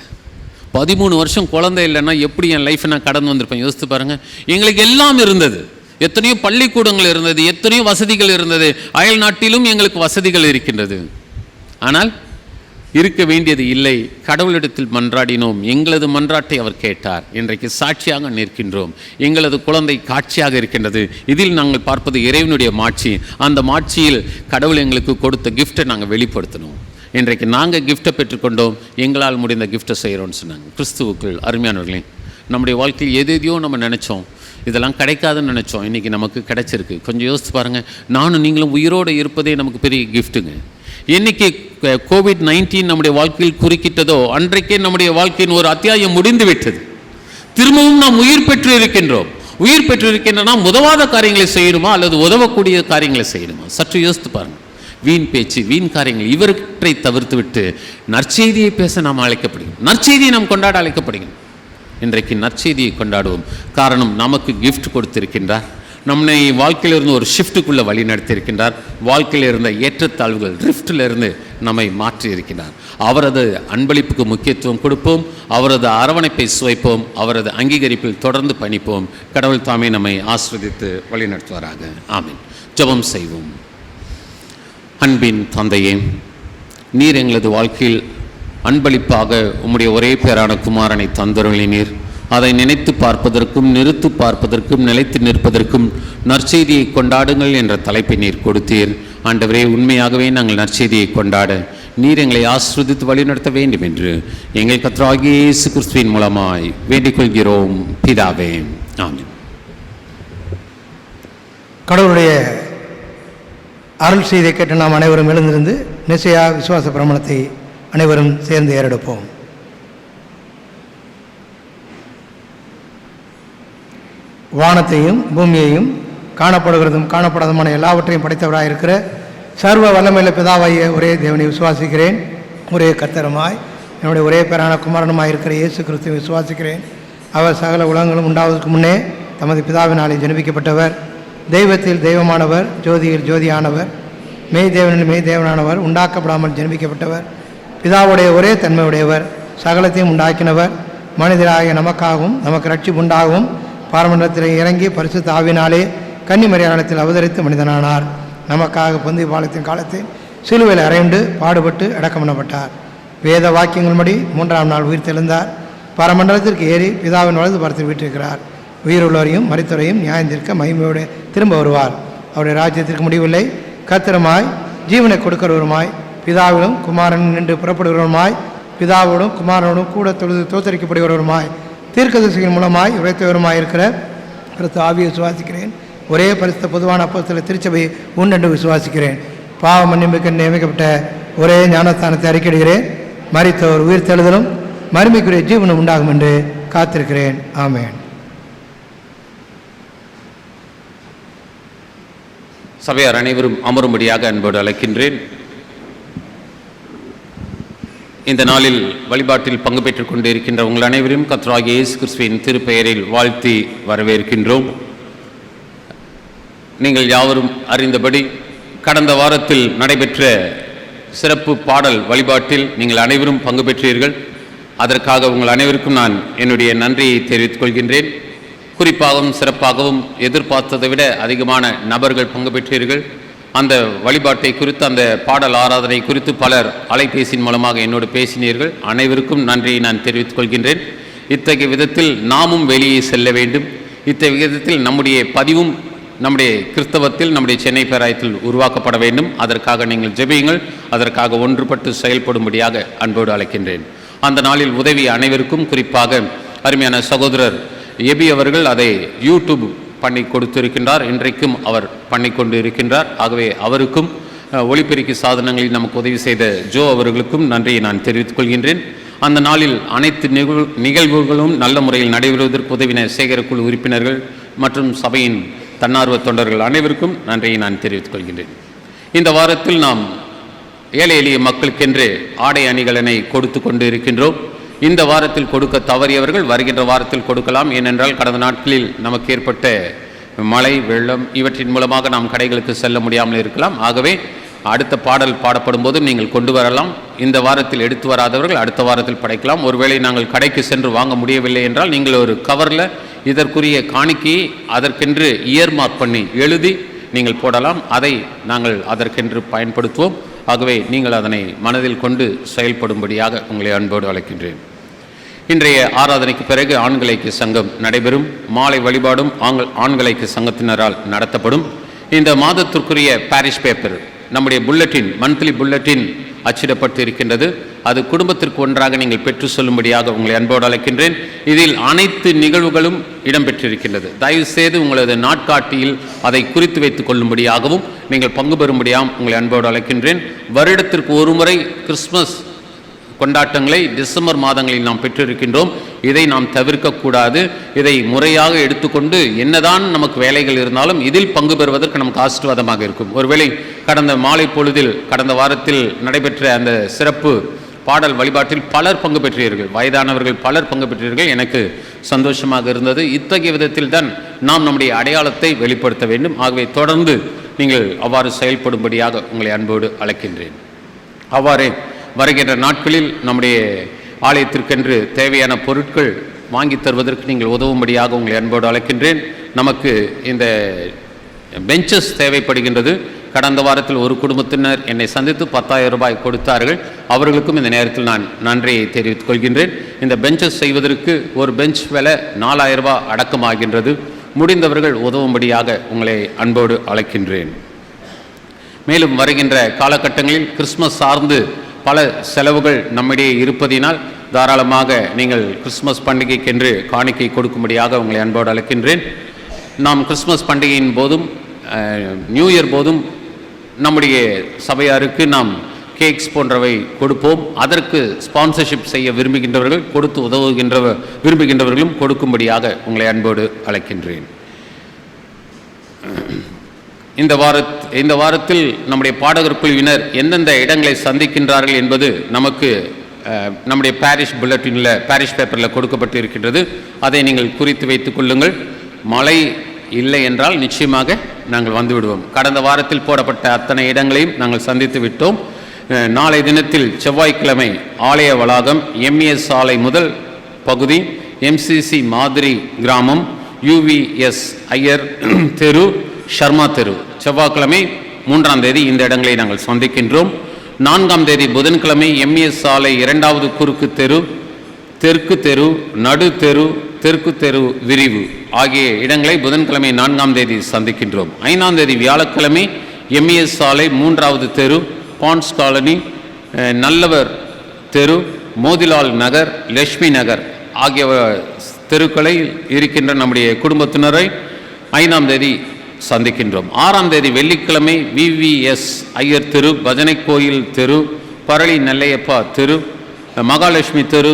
[SPEAKER 1] 13 வருஷம் குழந்தை இல்லைன்னா எப்படி என் லைஃப்பை நான் கடந்து வந்திருப்பேன்? யோசித்து பாருங்கள். எங்களுக்கு எல்லாம் இருந்தது, எத்தனையோ பள்ளிக்கூடங்கள் இருந்தது, எத்தனையோ வசதிகள் இருந்தது, அயல் நாட்டிலும் எங்களுக்கு வசதிகள் இருக்கின்றது. ஆனால் இருக்க வேண்டியது இல்லை. கடவுளிடத்தில் மன்றாடினோம், எங்களது மன்றாட்டை அவர் கேட்டார். இன்றைக்கு சாட்சியாக நிற்கின்றோம். எங்களது குழந்தை காட்சியாக இருக்கின்றது. இதில் நாங்கள் பார்ப்பது இறைவனுடைய மாட்சி. அந்த மாட்சியில் கடவுள் எங்களுக்கு கொடுத்த கிஃப்டை நாங்கள் வெளிப்படுத்தணும். இன்றைக்கு நாங்கள் கிஃப்டை பெற்றுக்கொண்டோம், எங்களால் முடிந்த கிஃப்டை செய்கிறோன்னு சொன்னாங்க. கிறிஸ்துவுக்குள் அருமையானவர்களே, நம்முடைய வாழ்க்கையில் எதையோ நம்ம நினச்சோம், இதெல்லாம் கிடைக்காதுன்னு நினச்சோம், இன்றைக்கி நமக்கு கிடைச்சிருக்கு. கொஞ்சம் யோசித்து பாருங்கள். நானும் நீங்களும் உயிரோடு இருப்பதே நமக்கு பெரிய கிஃப்ட்டுங்க. என்னைக்கு COVID-19 நம்முடைய வாழ்க்கையில் குறுக்கிட்டதோ அன்றைக்கே நம்முடைய வாழ்க்கையின் ஒரு அத்தியாயம் முடிந்து விட்டது. திரும்பவும் நாம் உயிர் பெற்று இருக்கின்றோம். உயிர் பெற்று இருக்கின்றனா உதவாத காரியங்களை செய்யணுமா அல்லது உதவக்கூடிய காரியங்களை செய்யணுமா? சற்று யோசித்து பாருங்கள். வீண் பேச்சு, வீண் காரியங்கள் இவற்றை தவிர்த்து விட்டு நற்செய்தியை பேச நாம் அழைக்கப்படுகிறோம். நற்செய்தியை நாம் கொண்டாட அழைக்கப்படுகிறோம். இன்றைக்கு நற்செய்தியை கொண்டாடுவோம். காரணம், நமக்கு கிஃப்ட் கொடுத்திருக்கின்றார். நம்மை வாழ்க்கையிலிருந்து ஒரு ஷிஃப்ட்டுக்குள்ளே வழி நடத்தியிருக்கின்றார். வாழ்க்கையில் இருந்த ஏற்றத்தாழ்வுகள் ட்ரிஃப்டிலிருந்து நம்மை மாற்றி இருக்கின்றார். அவரது அன்பளிப்புக்கு முக்கியத்துவம் கொடுப்போம், அவரது அரவணைப்பை சுவைப்போம், அவரது அங்கீகரிப்பில் தொடர்ந்து பயணிப்போம். கடவுள் தாமே நம்மை ஆஸ்வதித்து வழி நடத்துவாராக. ஆமீன். ஜெபம் செய்வோம். அன்பின் தந்தையே, நீர் எங்களது வாழ்க்கையில் அன்பளிப்பாக உம்முடைய ஒரே பேரான குமாரனை தந்தருளினீர். அதை நினைத்து பார்ப்பதற்கும் நிறுத்து பார்ப்பதற்கும் நிலைத்து நிற்பதற்கும் நற்செய்தியை கொண்டாடுங்கள் என்ற தலைப்பை நீர் கொடுத்தீர். ஆண்டவரே, உண்மையாகவே நாங்கள் நற்செய்தியை கொண்டாட நீர் எங்களை ஆஸ்வதித்து வழிநடத்த வேண்டும் என்று எங்கள் கர்த்தராகிய இயேசு கிறிஸ்துவின் மூலமாய் வேண்டிக் கொள்கிறோம் பிதாவே. ஆமென்.
[SPEAKER 6] கடவுளுடைய அருள் செய்தியை கேட்டு நாம் அனைவரும் எழுந்திருந்து நிச்சயா விசுவாச பிரமாணத்தை அனைவரும் சேர்ந்து ஏறெடுப்போம். வானத்தையும் பூமியையும் காணப்படுகிறதும் காணப்படாதமான எல்லாவற்றையும் படைத்தவராக இருக்கிற சர்வ வல்லமையுள்ள பிதாவாகிய ஒரே தேவனை விசுவாசிக்கிறேன். ஒரே கர்த்தருமாய் என்னுடைய ஒரே பேரான குமாரனுமாய் இருக்கிற இயேசு கிறிஸ்துவை விசுவாசிக்கிறேன். அவர் சகல உலகங்களும் உண்டாவதற்கு முன்னே தமது பிதாவினாலே ஜெனிப்பிக்கப்பட்டவர், தெய்வத்தில் தெய்வமானவர், ஜோதியில் ஜோதியானவர், மெய் தேவனில் மெய் தேவனானவர், உண்டாக்கப்படாமல் ஜெனிப்பிக்கப்பட்டவர், பிதாவுடைய ஒரே தன்மையுடையவர், சகலத்தையும் உண்டாக்கினவர், மனிதராகிய நமக்காகவும் நமக்கு ரட்சிப்பு உண்டாகவும் பாரமண்டலத்தில் இறங்கி பரிசுத்த ஆவினாலே கன்னிமரியாளத்தில் அவதரித்து மனிதனானார். நமக்காக பொந்தி பாலத்தின் காலத்தில் சிலுவையில் அறையுண்டு பாடுபட்டு அடக்கம் பண்ணப்பட்டார். வேத வாக்கியங்கள்படி 3ஆம் நாள் உயிர் தெழுந்தார். பரமண்டலத்திற்கு ஏறி பிதாவின் வலது பரத்தில் வீற்றிருக்கிறார். உயிருள்ளவரையும் மரித்தவரையும் நியாயந்திருக்க மகிமையோடு திரும்ப வருவார். அவருடைய ராஜ்யத்திற்கு முடிவில்லை. கர்த்தருமாய் ஜீவனை கொடுக்கிறவருமாய் பிதாவிலும் குமாரன் நின்று புறப்படுகிறவருமாய் பிதாவோடும் குமாரனோடும் கூட தொழுது தோத்தரிக்கப்படுகிறவருமாய் தீர்க்கதரிசிகள் மூலமாய் உரைத்தவருமாயிருக்கிற கிறிஸ்து ஆவியை விசுவாசிக்கிறேன். ஒரே பரிசுத்த பொதுவான அப்போஸ்தலர் திருச்சபையை உண்டென்று விசுவாசிக்கிறேன். பாவ மன்னிப்புக்கு நியமிக்கப்பட்ட ஒரே ஞானஸ்தானத்தை அறிக்கையிடுகிறேன். மரித்தோர் உயிர் தெழுதலும் மறுமைக்குரிய ஜீவனம் உண்டாகும் என்று காத்திருக்கிறேன். ஆமென்.
[SPEAKER 1] சபையார் அனைவரும் அமரும்படியாக அன்போடு அழைக்கின்றேன். இந்த நாளில் வழிபாட்டில் பங்கு பெற்றுக் கொண்டிருக்கின்ற உங்கள் அனைவரும் கர்த்தராகிய இயேசு கிறிஸ்துவின் திருப்பெயரில் வாழ்த்தி வரவேற்கின்றோம். நீங்கள் யாவரும் அறிந்தபடி கடந்த வாரத்தில் நடைபெற்ற சிறப்பு பாடல் வழிபாட்டில் நீங்கள் அனைவரும் பங்கு பெற்றீர்கள். அதற்காக உங்கள் அனைவருக்கும் நான் என்னுடைய நன்றியை தெரிவித்துக் கொள்கின்றேன். குறிப்பாகவும் சிறப்பாகவும் எதிர்பார்த்ததை விட அதிகமான நபர்கள் பங்கு பெற்றீர்கள். அந்த வழிபாட்டை குறித்து, அந்த பாடல் ஆராதனை குறித்து பலர் அலைபேசியின் மூலமாக என்னோடு பேசினீர்கள். அனைவருக்கும் நன்றியை நான் தெரிவித்துக் கொள்கின்றேன். இத்தகைய விதத்தில் நாமும் வெளியே செல்ல வேண்டும். இத்தகைய விதத்தில் நம்முடைய பதிவும் நம்முடைய கிறிஸ்தவத்தில், நம்முடைய சென்னை பேராயத்தில் உருவாக்கப்பட வேண்டும். அதற்காக நீங்கள் ஜெபியுங்கள். அதற்காக ஒன்றுபட்டு செயல்படும்படியாக அன்போடு அழைக்கின்றேன். அந்த நாளில் உதவி அனைவருக்கும், குறிப்பாக அருமையான சகோதரர் எபி அவர்கள் அதை யூடியூப் பண்ணி கொடுத்திருக்கின்றார். இன்றைக்கும் அவர் பண்ணி கொண்டு இருக்கின்றார். ஆகவே அவருக்கும், ஒளிபெருக்கி சாதனங்களில் நமக்கு உதவி செய்த ஜோ அவர்களுக்கும் நன்றியை நான் தெரிவித்துக் கொள்கின்றேன். அந்த நாளில் அனைத்து நிகழ்வுகளும் நல்ல முறையில் நடைபெறுவதற்கு உதவின சேகரக்குழு உறுப்பினர்கள் மற்றும் சபையின் தன்னார்வ தொண்டர்கள் அனைவருக்கும் நன்றியை நான் தெரிவித்துக் கொள்கின்றேன். இந்த வாரத்தில் நாம் ஏழை எளிய மக்களுக்கென்று ஆடை அணிகலனை கொடுத்து கொண்டு இருக்கின்றோம். இந்த வாரத்தில் கொடுக்க தவறியவர்கள் வருகின்ற வாரத்தில் கொடுக்கலாம். ஏனென்றால் கடந்த நாட்களில் நமக்கு ஏற்பட்ட மழை, வெள்ளம் இவற்றின் மூலமாக நாம் கடைகளுக்கு செல்ல முடியாமல் இருக்கலாம். ஆகவே அடுத்த பாடல் பாடப்படும் போது நீங்கள் கொண்டு வரலாம். இந்த வாரத்தில் எடுத்து வராதவர்கள் அடுத்த வாரத்தில் படைக்கலாம். ஒருவேளை நாங்கள் கடைக்கு சென்று வாங்க முடியவில்லை என்றால் நீங்கள் ஒரு கவரில் இதற்குரிய காணிக்கையை அதற்கென்று இயர்மார்க் பண்ணி எழுதி நீங்கள் போடலாம். அதை நாங்கள் அதற்கென்று பயன்படுத்துவோம். ஆகவே நீங்கள் அதனை மனதில் கொண்டு செயல்படும்படியாக உங்களை அன்போடு அழைக்கின்றேன். இன்றைய ஆராதனைக்கு பிறகு ஆண்கள் ஐக்கிய சங்கம் நடைபெறும். மாலை வழிபாடும் ஆண்கள் ஐக்கிய சங்கத்தினரால் நடத்தப்படும். இந்த மாதத்திற்குரிய பாரிஷ் பேப்பர், நம்முடைய புல்லட்டின், மந்த்லி புல்லட்டின் அச்சிடப்பட்டு இருக்கின்றது. அது குடும்பத்திற்கு ஒன்றாக நீங்கள் பெற்று சொல்லும்படியாக உங்களை அன்போடு அழைக்கின்றேன். இதில் அனைத்து நிகழ்வுகளும் இடம்பெற்றிருக்கின்றது. தயவு செய்து உங்களது நாட்காட்டியில் அதை குறித்து வைத்துக் கொள்ளும்படியாகவும் நீங்கள் பங்கு பெறும்படியாகவும் உங்களை அன்போடு அழைக்கின்றேன். வருடத்திற்கு ஒரு முறை கிறிஸ்துமஸ் கொண்டாட்டங்களை டிசம்பர் மாதங்களில் நாம் பெற்றிருக்கின்றோம். இதை நாம் தவிர்க்கக்கூடாது. இதை முறையாக எடுத்துக்கொண்டு என்னதான் நமக்கு வேலைகள் இருந்தாலும் இதில் பங்கு பெறுவதற்கு நமக்கு ஆசீர்வாதமாக இருக்கும். ஒருவேளை கடந்த மாலை பொழுதில், கடந்த வாரத்தில் நடைபெற்ற அந்த சிறப்பு பாடல் வழிபாட்டில் பலர் பங்கு பெற்றீர்கள். வயதானவர்கள் பலர் பங்கு பெற்றீர்கள். எனக்கு சந்தோஷமாக இருந்தது. இத்தகைய விதத்தில் தான் நாம் நம்முடைய அடையாளத்தை வெளிப்படுத்த வேண்டும். ஆகவே தொடர்ந்து நீங்கள் அவ்வாறு செயல்படும்படியாக உங்களை அன்போடு அழைக்கின்றேன். அவ்வாறே வருகின்ற நாட்களில் நம்முடைய ஆலயத்திற்கென்று தேவையான பொருட்கள் வாங்கி தருவதற்கு நீங்கள் உதவும்படியாக உங்களை அன்போடு அழைக்கின்றேன். நமக்கு இந்த பெஞ்சஸ் தேவைப்படுகின்றது. கடந்த வாரத்தில் ஒரு குடும்பத்தினர் என்னை சந்தித்து 10,000 ரூபாய் கொடுத்தார்கள். அவர்களுக்கும் இந்த நேரத்தில் நான் நன்றியை தெரிவித்துக் கொள்கின்றேன். இந்த பெஞ்சஸ் செய்வதற்கு ஒரு பெஞ்ச் விலை 4,000 ரூபாய் அடக்கமாகின்றது. முடிந்தவர்கள் உதவும்படியாக உங்களை அன்போடு அழைக்கின்றேன். மேலும் வருகின்ற காலகட்டங்களில் கிறிஸ்துமஸ் சார்ந்து பல செலவுகள் நம்மிடையே இருப்பதினால் தாராளமாக நீங்கள் கிறிஸ்துமஸ் பண்டிகைக்கென்று காணிக்கை கொடுக்கும்படியாக உங்களை அன்போடு அழைக்கின்றேன். நாம் கிறிஸ்துமஸ் பண்டிகையின் போதும் நியூ இயர் போதும் நம்முடைய சபையாருக்கு நாம் கேக்ஸ் போன்றவை கொடுப்போம். அதற்கு ஸ்பான்சர்ஷிப் செய்ய விரும்புகின்றவர்கள், கொடுத்து விரும்புகின்றவர்களும் கொடுக்கும்படியாக உங்களை அன்போடு அழைக்கின்றேன். இந்த வாரத்தில் நம்முடைய பாடகர் குழுவினர் எந்தெந்த இடங்களை சந்திக்கின்றார்கள் என்பது நமக்கு நம்முடைய பாரிஷ் புல்லட்டினில், பாரிஷ் பேப்பரில் கொடுக்கப்பட்டு இருக்கின்றது. அதை நீங்கள் குறித்து வைத்துக் கொள்ளுங்கள். மழை இல்லை என்றால் நிச்சயமாக நாங்கள் வந்து விடுவோம். கடந்த வாரத்தில் போடப்பட்ட அத்தனை இடங்களையும் நாங்கள் சந்தித்து விட்டோம். நாளை தினத்தில் செவ்வாய்க்கிழமை ஆலய வளாகம், MES சாலை முதல் பகுதி, MCC மாதிரி கிராமம், UVS ஐயர் தெரு, ஷர்மா தெரு. செவ்வாய்க்கிழமை 3ஆம் தேதி இந்த இடங்களை நாங்கள் சந்திக்கின்றோம். 4ஆம் தேதி புதன்கிழமை MES சாலை 2வது குறுக்கு தெரு, தெற்கு தெரு, நடு தெரு, தெற்கு தெரு விரிவு ஆகிய இடங்களை புதன்கிழமை 4ஆம் தேதி சந்திக்கின்றோம். 5ஆம் தேதி வியாழக்கிழமை MES சாலை 3வது தெரு, பான்ஸ் காலனி, நல்லவர் தெரு, மோதிலால் நகர், லட்சுமி நகர் ஆகிய தெருக்களில் இருக்கின்ற நம்முடைய குடும்பத்தினரை 5ஆம் தேதி சந்திக்கின்றோம். 6ஆம் தேதி வெள்ளிக்கிழமை விவிஎஸ் ஐயர் தெரு, பஜனை கோயில் தெரு, பரளி நெல்லையப்பா தெரு, மகாலட்சுமி தெரு,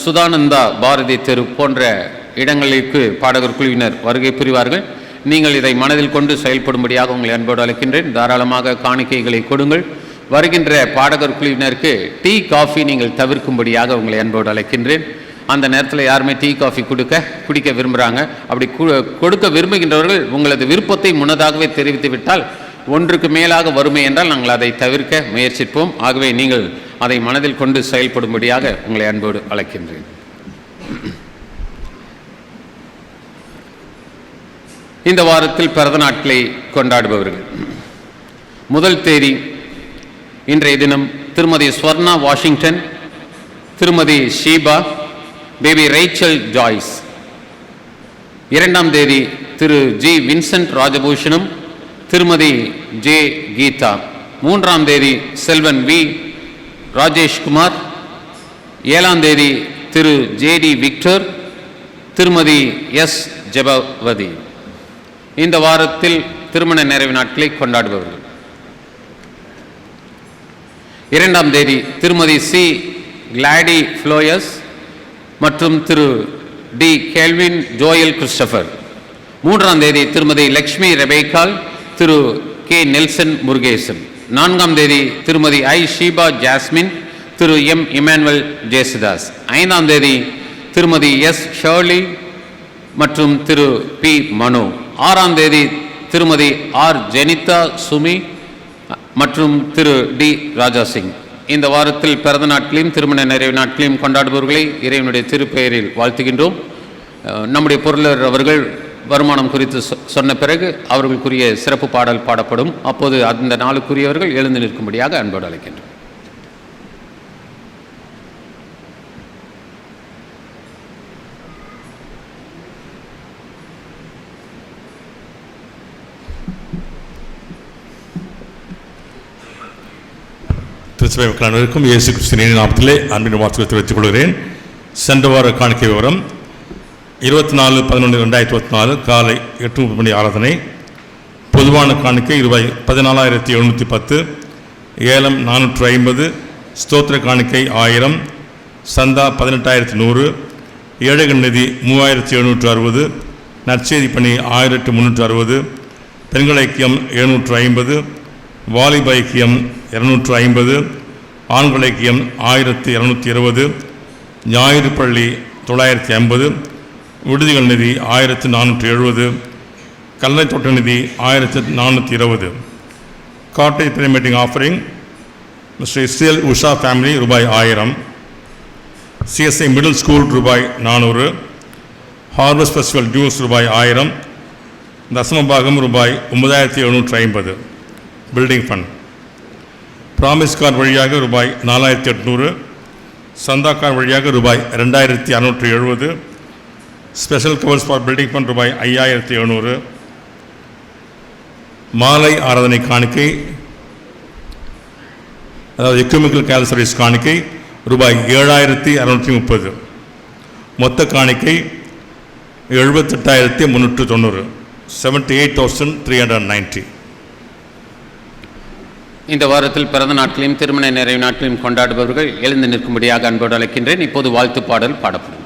[SPEAKER 1] சுதானந்தா பாரதி தெரு போன்ற இடங்களுக்கு பாடகர் குழுவினர் வருகை புரிவார்கள். நீங்கள் இதை மனதில் கொண்டு செயல்படும்படியாக உங்களை அன்போடு அழைக்கின்றேன். தாராளமாக காணிக்கைகளை கொடுங்கள். வருகின்ற பாடகர் குழுவினருக்கு டீ காஃபி நீங்கள் தவிர்க்கும்படியாக உங்களை அன்போடு அழைக்கின்றேன். அந்த நேரத்தில் யாருமே டீ காஃபி குடிக்க விரும்புகிறாங்க. அப்படி கொடுக்க விரும்புகின்றவர்கள் உங்களது விருப்பத்தை முன்னதாகவே தெரிவித்து விட்டால் ஒன்றுக்கு மேலாக வறுமை என்றால் நாங்கள் அதை தவிர்க்க முயற்சிப்போம். ஆகவே நீங்கள் அதை மனதில் கொண்டு செயல்படும்படியாக உங்களை அன்போடு அழைக்கின்றேன். இந்த வாரத்தில் பிறந்த நாட்களை கொண்டாடுபவர்கள்: முதல் தேதி இன்றைய தினம் திருமதி ஸ்வர்ணா வாஷிங்டன், திருமதி ஷீபா, பேபி ரேச்சல் ஜாய்ஸ். 2ஆம் தேதி திரு ஜி வின்சென்ட் ராஜபூஷணம், திருமதி ஜே கீதா. 3ஆம் தேதி செல்வன் வி ராஜேஷ்குமார். 7ஆம் தேதி திரு ஜேடி விக்டர், திருமதி எஸ் ஜெபவதி. இந்த வாரத்தில் திருமண நிறைவு நாட்களை கொண்டாடுபவர்கள்: 2ஆம் தேதி திருமதி சி கிளாடி ஃப்ளோயஸ் மற்றும் திரு டி கெல்வின் ஜோயல் கிறிஸ்டபர். 3ஆம் தேதி திருமதி லக்ஷ்மி ரெபேக்கால், திரு கே நெல்சன் முருகேசன். 4ஆம் தேதி திருமதி ஐ ஷீபா ஜாஸ்மின், திரு எம் இமானுவல் ஜேசுதாஸ். 5ஆம் தேதி திருமதி எஸ் ஷர்லி மற்றும் திரு பி மனு. 6ஆம் தேதி திருமதி ஆர் ஜெனிதா சுமி மற்றும் திரு டி ராஜா சிங். இந்த வாரத்தில் பிறந்த நாட்களையும் திருமண நிறைவு நாட்களையும் கொண்டாடுபவர்களை இறைவனுடைய திருப்பெயரில் வாழ்த்துகின்றோம். நம்முடைய பொருளர் அவர்கள் வருமானம் குறித்து சொன்ன பிறகு அவர்களுக்குரிய சிறப்பு பாடல் பாடப்படும். அப்போது அந்த நாளுக்குரியவர்கள் எழுந்து நிற்கும்படியாக அன்போடு அழைக்கின்றோம்.
[SPEAKER 7] திருச்சபை மக்கள் அனைவருக்கும் இயேசு கிறிஸ்துவின் நாமத்திலே அன்பின் வாழ்த்துக்களை தெரிவித்துக் கொள்கிறேன். சென்ற வார காணிக்கை விவரம்: 24/11/2024 காலை 8:30 மணி ஆராதனை. பொதுவான காணிக்கை ரூபாய் 14,710, ஏலம் 450, ஸ்தோத்திர காணிக்கை 1000, சந்தா 18,100, ஏழைகள் நிதி 3,760, நற்செய்தி பணி 1,360, பெண்கள் ஐக்கியம் 750, வாலிப ஐக்கியம் 250, ஆண்கள் ஐக்கியம் 1,220, ஞாயிறு பள்ளி 950, விடுதிகள் நிதி 1,470, கல்லணை தோட்ட நிதி 1,420. Cottage pray meeting offering mister Israel Usha family ரூபாய் 1000, சிஎஸ்ஐ மிடில் ஸ்கூல் ரூபாய் 400, ஹார்வெஸ்ட் ஃபெஸ்டிவல் டியூஸ் ரூபாய் 1000, தசமபாகம் ரூபாய் 9,750. பில்டிங் ஃபண்ட் ப்ராமிஸ் கார்டு வழியாக ரூபாய் 4,800, சந்தா கார்டு வழியாக ரூபாய் 2,670, special covers for building fund ரூபாய் 5,700. மாலை ஆராதனை காணிக்கை, அதாவது எக்யூமெனிக்கல் கேல் சர்வீஸ் காணிக்கை ரூபாய் 7,630. மொத்த காணிக்கை 78,390, 78,390.
[SPEAKER 1] இந்த வாரத்தில் பிறந்த நாட்களையும் திருமண நிறைவு நாட்களையும் கொண்டாடுபவர்கள் எழுந்து நிற்கும்படியாக அன்போடு அழைக்கின்றேன். இப்போது வாழ்த்து பாடல் பாடப்படும்.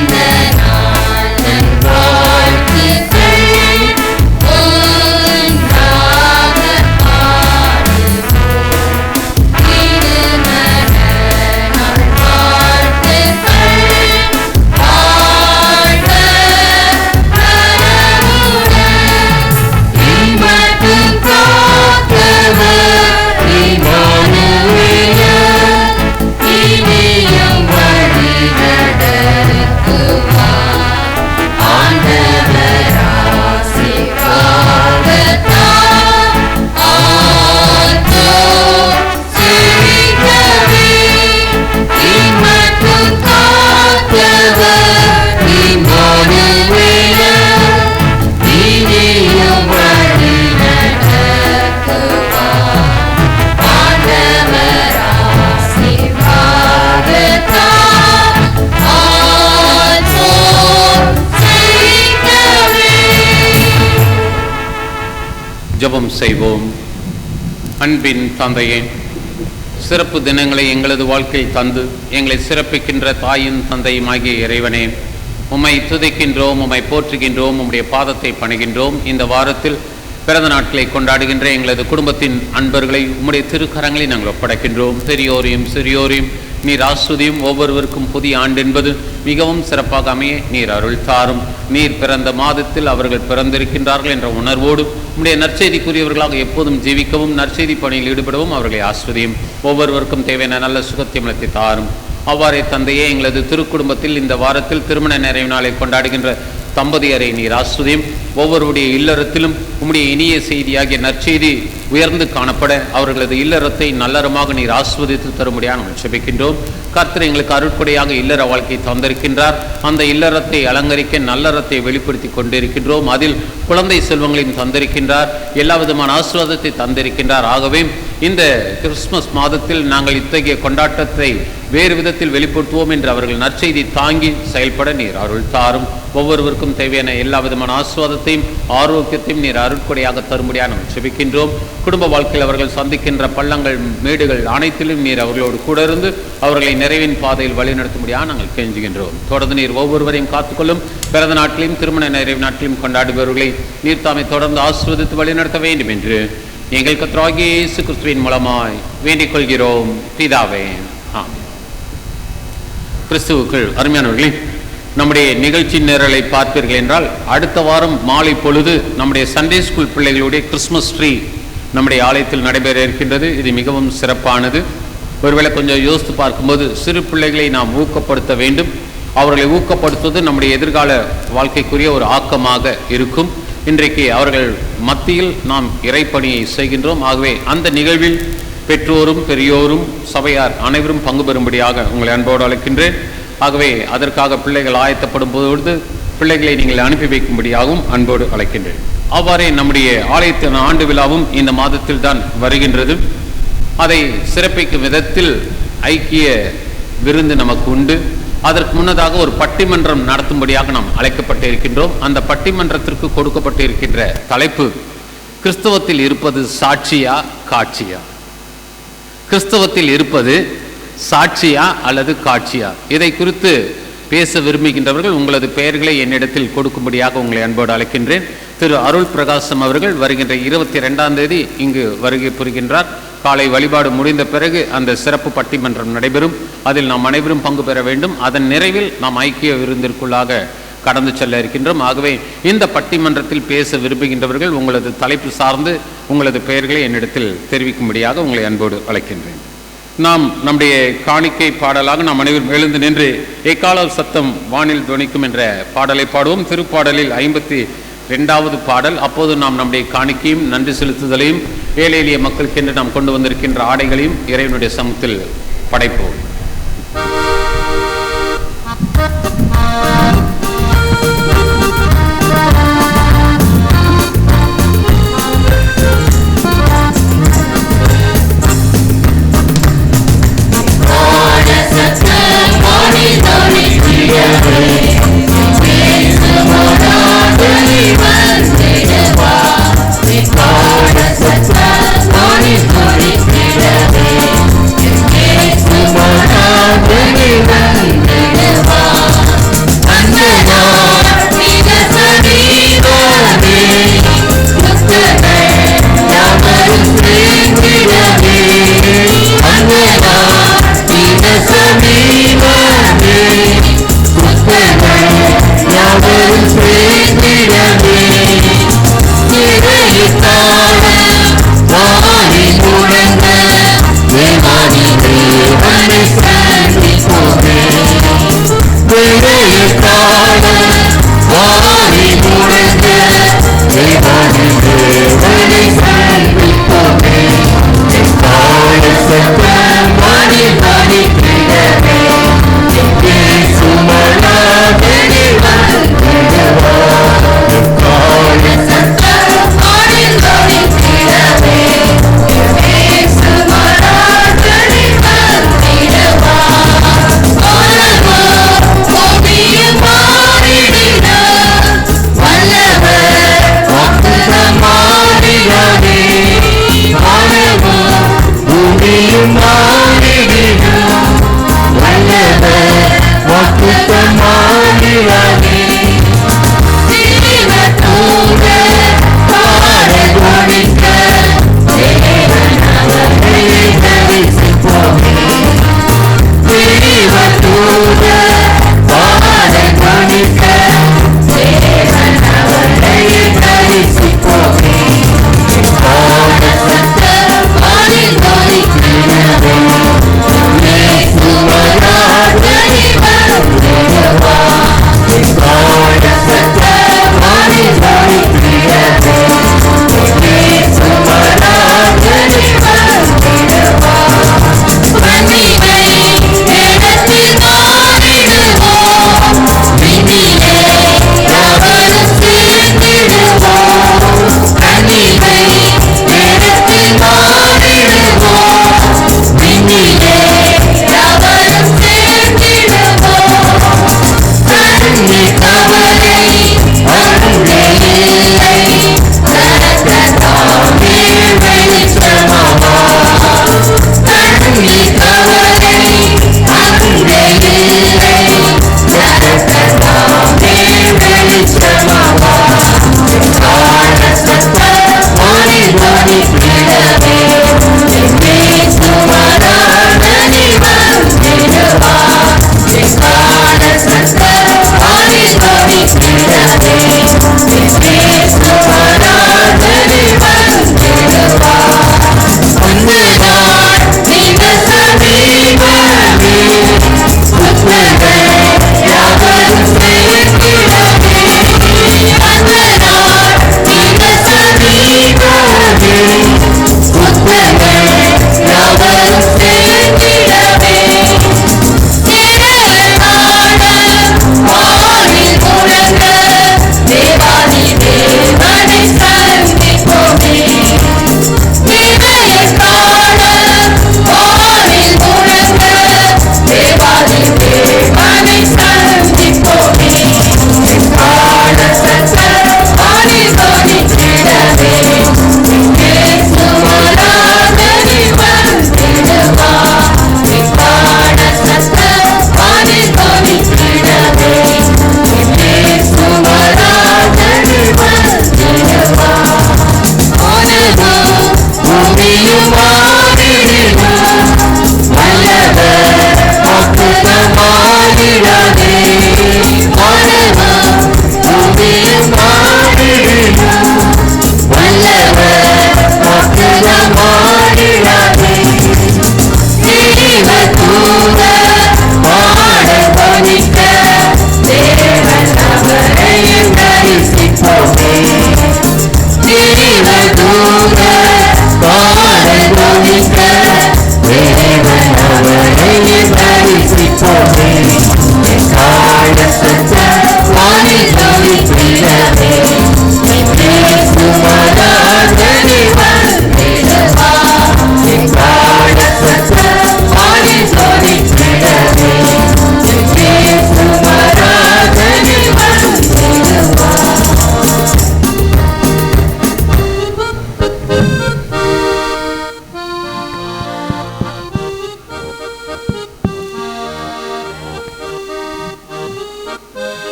[SPEAKER 8] Amen.
[SPEAKER 1] செய்வோம். அன்பின் தந்தையே, சிறப்பு தினங்களை எங்களது வாழ்க்கையில் தந்து எங்களை சிறப்பிக்கின்ற தாயின் தந்தையுமாகிய இறைவனே, உம்மை துதிக்கின்றோம், உம்மை போற்றுகின்றோம், உம்முடைய பாதத்தை பணிகின்றோம். இந்த வாரத்தில் பிறந்த நாட்களை கொண்டாடுகின்ற எங்களது குடும்பத்தின் அன்பர்களை உம்முடைய திருக்கரங்களில் நாங்கள் ஒப்படைக்கின்றோம். பெரியோரையும் சிறியோரையும் நீர் ஆஸ்வதியும். ஒவ்வொருவருக்கும் புதிய ஆண்டு என்பது மிகவும் சிறப்பாக அமைய நீர் அருள் தாரும். நீர் பிறந்த மாதத்தில் அவர்கள் பிறந்திருக்கின்றார்கள் என்ற உணர்வோடு உம்முடைய நற்செய்திக்குரியவர்களாக எப்போதும் ஜீவிக்கவும் நற்செய்தி பணியில் ஈடுபடவும் அவர்களை ஆஸ்வதியும். ஒவ்வொருவருக்கும் தேவையான நல்ல சுகத்தியமலத்தை தாரும். அவ்வாறே தந்தையே, எங்களது திருக்குடும்பத்தில் இந்த வாரத்தில் திருமண நிறைவு நாளை கொண்டாடுகின்ற தம்பதியரை நீர் ஆஸ்வதியும். ஒவ்வொருடைய இல்லறத்திலும் உம்முடைய இனிய செய்தியாகிய நற்செய்தி உயர்ந்து காணப்பட அவர்களது இல்லறத்தை நல்லறமாக நீர் ஆஸ்வதித்து தரும்படியாக நாம் ஜெபிக்கின்றோம். கர்த்தர் எங்களுக்கு அருட்கொடையாக இல்லற வாழ்க்கையை தந்திருக்கின்றார். அந்த இல்லறத்தை அலங்கரிக்க நல்லறத்தை வெளிப்படுத்தி கொண்டிருக்கின்றோம். அதில் குழந்தை செல்வங்களையும் தந்திருக்கின்றார். எல்லா விதமான ஆசீர்வாதத்தை தந்திருக்கின்றார். ஆகவே இந்த கிறிஸ்துமஸ் மாதத்தில் நாங்கள் இத்தகைய கொண்டாட்டத்தை வேறு விதத்தில் வெளிப்படுத்துவோம் என்று அவர்கள் நற்செய்தி தாங்கி செயல்பட நீர் அருள் தாரும். ஒவ்வொருவருக்கும் தேவையான எல்லா விதமான ஆசீர்வாதத்தையும் ஆரோக்கியத்தையும் நீர் அருட்கொடையாக தரும்படியாக நாம் ஜெபிக்கின்றோம். குடும்ப வாழ்க்கையில் அவர்கள் சந்திக்கின்ற பள்ளங்கள் மேடுகள் அனைத்திலும் நீர் அவர்களோடு கூட இருந்து அவர்களை நிறைவின் பாதையில் வழிநடத்தும்படியாக நாங்கள் கெஞ்சுகின்றோம். தொடர்ந்து நீர் ஒவ்வொருவரையும் காத்துக்கொள்ளும். பிறந்த நாட்களையும் திருமண நிறைவு நாட்களையும் கொண்டாடுபவர்களை நீர் தாமை தொடர்ந்து ஆசீர்வதித்து வழிநடத்த வேண்டும் என்று எங்கள் கர்த்தராகிய இயேசு கிறிஸ்துவின் மூலமாய் வேண்டிக் கொள்கிறோம் பிதாவே. கிறிஸ்துவுக்குள் அருமையானவர்களே, நம்முடைய நிகழ்ச்சி நேரலை பார்ப்பீர்கள் என்றால் அடுத்த வாரம் மாலை பொழுது நம்முடைய சண்டே ஸ்கூல் பிள்ளைகளுடைய கிறிஸ்மஸ் ட்ரீ நம்முடைய ஆலயத்தில் நடைபெற இருக்கின்றது. இது மிகவும் சிறப்பானது. ஒருவேளை கொஞ்சம் யோசித்து பார்க்கும்போது சிறு பிள்ளைகளை நாம் ஊக்கப்படுத்த வேண்டும். அவர்களை ஊக்கப்படுத்துவது நம்முடைய எதிர்கால வாழ்க்கைக்குரிய ஒரு ஆக்கமாக இருக்கும். இன்றைக்கு அவர்கள் மத்தியில் நாம் இறைப்பணியை செய்கின்றோம். ஆகவே அந்த நிகழ்வில் பெற்றோரும் பெரியோரும் சபையார் அனைவரும் பங்கு பெறும்படியாக உங்களை அன்போடு அழைக்கின்றேன். ஆகவே அதற்காக பிள்ளைகள் ஆயத்தப்படும் பொழுது பிள்ளைகளை நீங்கள் அனுப்பி வைக்கும்படியாகவும் அன்போடு அழைக்கின்றேன். அவ்வாறே நம்முடைய ஆலயத்தின் ஆண்டு விழாவும் இந்த மாதத்தில் தான் வருகின்றது. அதை சிறப்பிக்கும் விதத்தில் ஐக்கிய விருந்து நமக்கு உண்டு. அதற்கு முன்னதாக ஒரு பட்டிமன்றம் நடத்தும்படியாக நாம் அழைக்கப்பட்டு இருக்கின்றோம். அந்த பட்டிமன்றத்திற்கு கொடுக்கப்பட்டு இருக்கின்ற தலைப்பு கிறிஸ்தவத்தில் இருப்பது சாட்சியா காட்சியா? கிறிஸ்தவத்தில் இருப்பது சாட்சியா அல்லது காட்சியா? இதை குறித்து பேச விரும்புகின்றவர்கள் உங்களது பெயர்களை என்னிடத்தில் கொடுக்கும்படியாக உங்களை அன்போடு அழைக்கின்றேன். திரு அருள் பிரகாசம் அவர்கள் வருகின்ற 22ஆம் தேதி இங்கு வருகை புரிகின்றார். காலை வழிபாடு முடிந்த பிறகு அந்த சிறப்பு பட்டிமன்றம் நடைபெறும். அதில் நாம் அனைவரும் பங்கு பெற வேண்டும். அதன் நிறைவில் நாம் ஐக்கிய விருந்திற்குள்ளாக கடந்து செல்ல இருக்கின்றோம். ஆகவே இந்த பட்டிமன்றத்தில் பேச விரும்புகின்றவர்கள் உங்களது தலைப்பு சார்ந்து உங்களது பெயர்களை என்னிடத்தில் தெரிவிக்கும்படியாக உங்களை அன்போடு அழைக்கின்றேன். நாம் நம்முடைய காணிக்கை பாடலாக நாம் அனைவரும் எழுந்து நின்று எக்கால சத்தம் வானில் துணிக்கும் என்ற பாடலை பாடுவோம். திருப்பாடலில் 52வது பாடல். அப்போது நாம் நம்முடைய காணிக்கையும் நன்றி செலுத்துதலையும் ஏழை எளிய மக்களுக்கென்று நாம் கொண்டு வந்திருக்கின்ற ஆடைகளையும் இறைவனுடைய சமூகத்தில் படைப்போம்.
[SPEAKER 8] Morning, morning, morning, morning, morning, morning, morning, morning,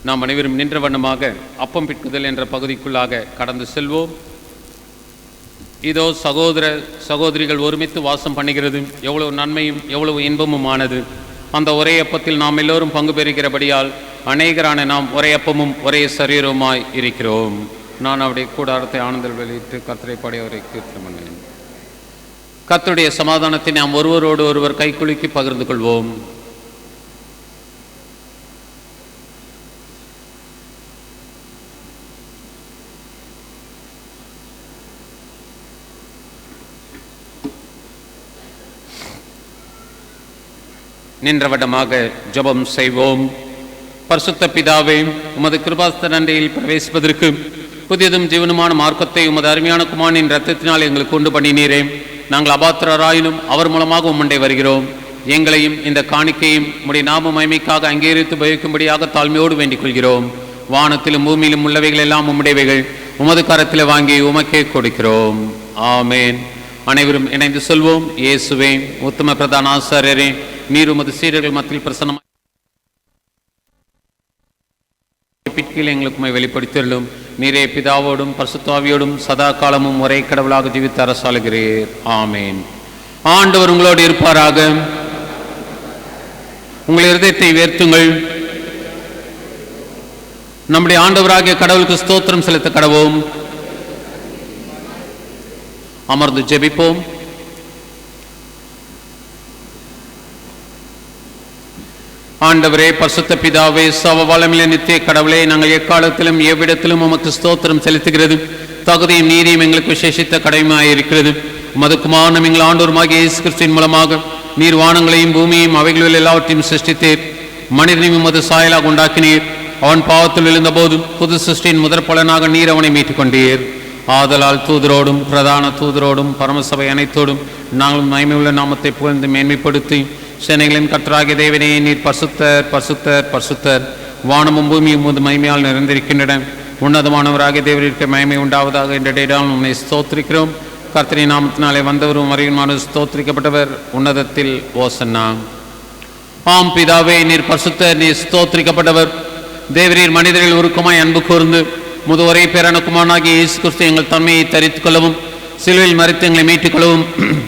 [SPEAKER 1] நாம் அனைவரும் நின்ற வண்ணமாக அப்பம் பிட்குதல் என்ற பகுதிக்குள்ளாக கடந்து செல்வோம். இதோ சகோதர சகோதரிகள் ஒருமித்து வாசம் பண்ணுகிறது. எவ்வளவு நன்மையும் எவ்வளவு இன்பமுமானது. அந்த ஒரே அப்பத்தில் நாம் எல்லோரும் பங்கு பெறுகிறபடியால் அநேகரான நாம் ஒரே அப்பமும் ஒரே சரீரமாய் இருக்கிறோம். நான் அவருடைய கூடாரத்தை ஆனந்தல் வெளியிட்டு கர்த்தரை பாடி அவரை கீர்த்தனம் பண்ணேன். கர்த்தருடைய சமாதானத்தை நாம் ஒருவரோடு ஒருவர் கைக்குலுக்கி பகிர்ந்து கொள்வோம். நின்றவடமாக ஜெபம் செய்வோம். பரிசுத்த பிதாவே, உமது கிருபாஸ்த நன்றியில் பிரவேசிப்பதற்கு புதியதும் ஜீவனுமான மார்க்கத்தை உமது அருமையான குமாரனின் இரத்தத்தினால் எங்களுக்கு உண்டு பண்ணினீரே. நாங்கள் அபாத்திரராயினும் அவர் மூலமாக உம்மண்டை வருகிறோம். எங்களையும் இந்த காணிக்கையும் உம்முடைய நாம மகிமைக்காக அங்கீகரித்து உபயோகிக்கும்படியாக தாழ்மையோடு வேண்டிக் கொள்கிறோம். வானத்திலும் பூமியிலும் உள்ளவைகள் எல்லாம் உம்முடையவைகள். உமது கரத்தில் வாங்கி உமக்கே கொடுக்கிறோம். ஆமேன். அனைவரும் இணைந்து சொல்வோம். இயேசுவே, உத்தம பிரதான ஆசாரியரே, நீர் உமது சீடர்கள் மத்தியில் பிரசன்னமாக எங்களுக்கு வெளிப்படுத்தியுள்ளோம். நீரே பிதாவோடும் பரிசுத்தாவியோடும் சதா காலமும் ஒரே கடவுளாக ஜீவித்து அரசாளுகிறீர். ஆமேன். ஆண்டவர் உங்களோடு இருப்பாராக. உங்கள் இருதயத்தை உயர்த்துங்கள். நம்முடைய ஆண்டவராகிய கடவுளுக்கு ஸ்தோத்திரம் செலுத்த கடவோம். அமர்ந்து ஜெபிப்போம். ஆண்டவரே, பரிசுத்த பிதாவே, சர்வ வல்லமையுள்ள நித்திய கடவுளே, நாங்கள் எக்காலத்திலும் எவ்விடத்திலும் உமக்கு ஸ்தோத்திரம் செலுத்துகிறது. தகுதியும் நீதியும் எங்களுக்கு விசேஷித்த கடமையாயிருக்கிறது. உமது குமாரனும் எங்கள் ஆண்டவருமாகிய இயேசு கிறிஸ்துவின் மூலமாக நீர் வானங்களையும் பூமியையும் அவைகளில் எல்லாவற்றையும் சிருஷ்டித்தீர். மனிதனையும் உமது சாயலாக உண்டாக்கினீர். அவன் பாவத்தில் விழுந்தபோது புது சிருஷ்டியின் முதற் பலனாக நீர் அவனை மீட்டுக் கொண்டீர். ஆதலால் தூதரோடும் பிரதான தூதரோடும் பரமசபை அனைத்தோடும் நாங்களும் மகிமையுள்ள நாமத்தை புகழ்ந்து மேன்மைப்படுத்தி, சேனைகளின் கர்த்தராகிய தேவனே, நீர் பரிசுத்தர் பரிசுத்தர் பரிசுத்தர், வானமும் பூமியும் உமது மகிமையால் நிறைந்திருக்கின்றன. உன்னதமானவராகிய தேவரிற்கு மகிமை உண்டாவதாக என்ற உன்னை ஸ்தோத்திரிக்கிறோம். கர்த்தரின் நாமத்தினாலே வந்தவரும் வரையுமான ஸ்தோத்திரிக்கப்பட்டவர். உன்னதத்தில் ஓசன்னா. ஆம் பிதாவே, நீர் பரிசுத்தர், நீர் ஸ்தோத்திரிக்கப்பட்டவர். தேவரீர் மனிதர்கள் உருக்கமாய் அன்பு கூர்ந்து முதுவரை பேரான குமாரனாகிய இயேசு கிறிஸ்து எங்கள் தன்மையை தரித்துக் கொள்ளவும் சிலுவையில் மறித்து எங்களை மீட்டுக் கொள்ளவும்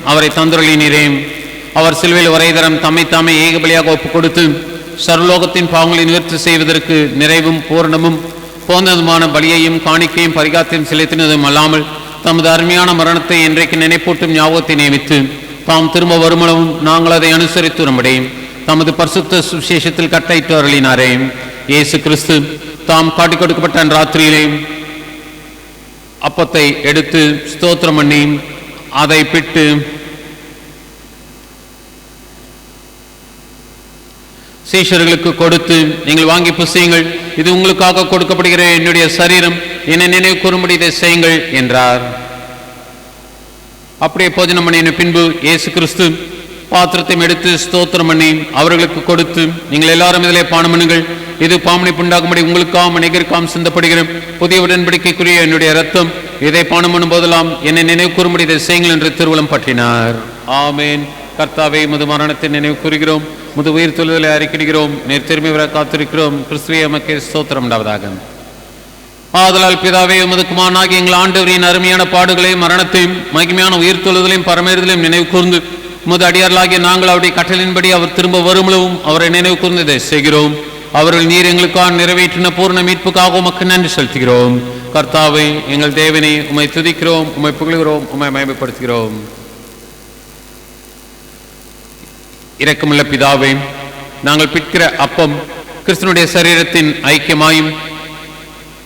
[SPEAKER 1] அவரை தந்துருளினீரே. அவர் சிலுவையில் ஒரே தரம் தம்மை தாமே ஏகபலியாக ஒப்புக் கொடுத்து சர்வலோகத்தின் பாவங்களை நிவர்த்தி செய்வதற்கு நிறைவும் பூரணமும் போந்ததுமான பலியையும் காணிக்கையும் பரிகாரத்தையும் செலுத்தினதும் அல்லாமல் தமது அருமையான மரணத்தை இன்றைக்கு நினைப்பூட்டும் ஞாபகத்தை நியமித்து தாம் திரும்ப வருமளவும் நாங்கள் அதை அனுசரித்து வரும்படியும் தமது பரிசுத்த சுவிசேஷத்தில் கட்டளையிட்டு அருளினாரே. இயேசு கிறிஸ்து தாம் காட்டிக் கொடுக்கப்பட்ட ராத்திரியிலே அப்பத்தை எடுத்து ஸ்தோத்திரம் பண்ணி அதை பிட்டு சீஷர்களுக்கு கொடுத்து, நீங்கள் வாங்கி புசியுங்கள், இது உங்களுக்காக கொடுக்கப்படுகிற என்னுடைய சரீரம், என்னை நினைவு கூறும்படி இதை செய்யுங்கள் என்றார். அப்படியே போஜனம் பண்ணின பின்பு இயேசு கிறிஸ்து பாத்திரத்தையும் எடுத்து ஸ்தோத்திரம் பண்ணி அவர்களுக்கு கொடுத்து, நீங்கள் எல்லாரும் இதிலே பானம் பண்ணுங்கள், இது பாவமன்னிப்பு உண்டாகும்படி உங்களுக்காம் அநேகருக்காம் சிந்தப்படுகிற புதிய உடன்படிக்கைக்குரிய என்னுடைய ரத்தம், இதை பானம் பண்ணும் போதெல்லாம் என்னை நினைவு கூறும்படி இதை செய்யுங்கள் என்று திருவுளம் பற்றினார். ஆமேன். கர்த்தாவே, முது மரணத்தை நினைவு கூறுகிறோம், முது உயிர் தொழுதலை அறிக்கையிடுகிறோம், நேர் திரும்பி வர காத்திருக்கிறோம். கிறிஸ்துவே, எமக்கு ஸ்தோத்திரம் உண்டாவதாக. ஆதலால் பிதாவே, உமது குமாரனாகிய எங்கள் ஆண்டவரின் அருமையான பாடுகளையும் மரணத்தையும் மகிமையான உயிர் தொழுதலையும் பரமேறுதலையும் நினைவு கூர்ந்து உமது அடியார்களாகிய நாங்கள் அவருடைய கட்டளையின்படி அவர் திரும்ப வருமளவும் அவரை நினைவு கூர்ந்து இதை செய்கிறோம். அவர்கள் நீர் எங்களுக்காக நிறைவேற்றின பூர்ண மீட்புக்காக உமக்கு நன்றி செலுத்துகிறோம். கர்த்தாவே, எங்கள் தேவனை உம்மை துதிக்கிறோம், உம்மை புகழுகிறோம், உம்மை மகிமைப்படுத்துகிறோம். இரக்கமுள்ள பிதாவே, நாங்கள் பிற்கிற அப்பம் கிறிஸ்துனுடைய சரீரத்தின் ஐக்கியமாயும்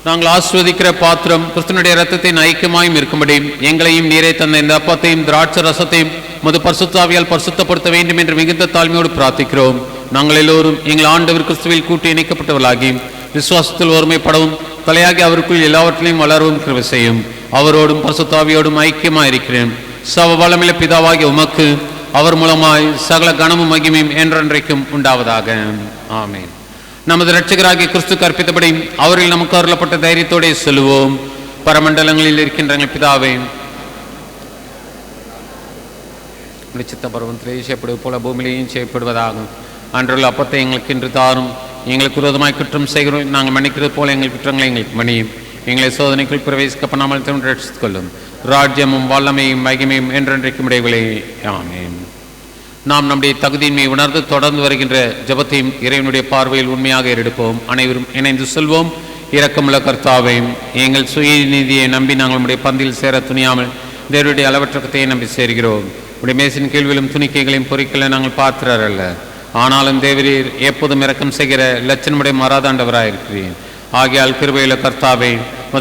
[SPEAKER 1] நாங்கள் ஆஸ்வதிக்கிற பாத்திரம் கிறிஸ்துனுடைய இரத்தத்தின் ஐக்கியமாயும் இருக்கும்படி எங்களையும் நீரே தந்த இந்த அப்பத்தையும் திராட்சை ரசத்தையும் மது பரிசுத்தாவியால் பரிசுத்தப்படுத்த வேண்டும் என்று மிகுந்த தாழ்மையோடு பிரார்த்திக்கிறோம். நாங்கள் எல்லோரும் எங்கள் ஆண்டவர் கிறிஸ்துவில் கூட்டி இணைக்கப்பட்டவர்களாகி விசுவாசத்தில் ஒருமைப்படவும் தலையாகி அவருக்குள் எல்லாவற்றிலையும் வளரவும் கிருபை செய்யும். அவரோடும் பரிசுத்தாவியோடும் ஐக்கியமாக இருக்கிறேன். சர்வ வல்லமையுள்ள பிதாவாகிய உமக்கு அவர் மூலமாய் சகல கனமும் மகிமையும் என்றென்றைக்கும் உண்டாவதாக. ஆமென். நமது இரட்சகராகிய கிறிஸ்து கற்பித்தபடி அவரில் நமக்கு அருளப்பட்ட தைரியத்தோടെ சொல்லுவோம். பரமண்டலங்களில் இருக்கின்ற எங்கள் பிதாவே, சித்த பருவத்திலே செய்யப்படுவது போல பூமியிலேயும் செய்யப்படுவதாகும். அன்றுள்ள அப்பத்தை எங்களுக்கு இன்று தாரும். எங்களுக்கு விரோதமாய் குற்றம் செய்கிறோம் நாங்கள் மன்னிக்கிறது போல எங்கள் குற்றங்களை எங்களுக்கு மன்னியும். எங்களை சோதனைக்குள் பிரவேசிக்க பண்ணாமல் ரட்சித்துக் கொள்ளும். ராஜ்யமும் வல்லமையும் மகிமையும் என்றென்றைக்கும் இடைவெளி. ஆமென். நாம் நம்முடைய தகுதியின்மை உணர்ந்து தொடர்ந்து வருகின்ற ஜெபத்தையும் இறைவனுடைய பார்வையில் உண்மையாக எடுப்போம். அனைவரும் இணைந்து சொல்வோம். இரக்கமுள்ள கர்த்தாவே, எங்கள் சுய நீதியை நம்பி நாங்கள் நம்முடைய பந்தியில் சேர துணியாமல் தேவனுடைய அளவற்றத்தையை நம்பி சேர்கிறோம். உடைய மேசின் கேள்வியிலும் துணிக்கைகளையும் பொறிக்கல நாங்கள் பாத்திரர் அல்ல. ஆனாலும் தேவரீர் எப்போதும் இரக்கம் செய்கிற லட்சணமுடைய மாறாதாண்டவராயிருக்கிறேன். ஆகையால் கிருபையுள்ள கர்த்தாவே,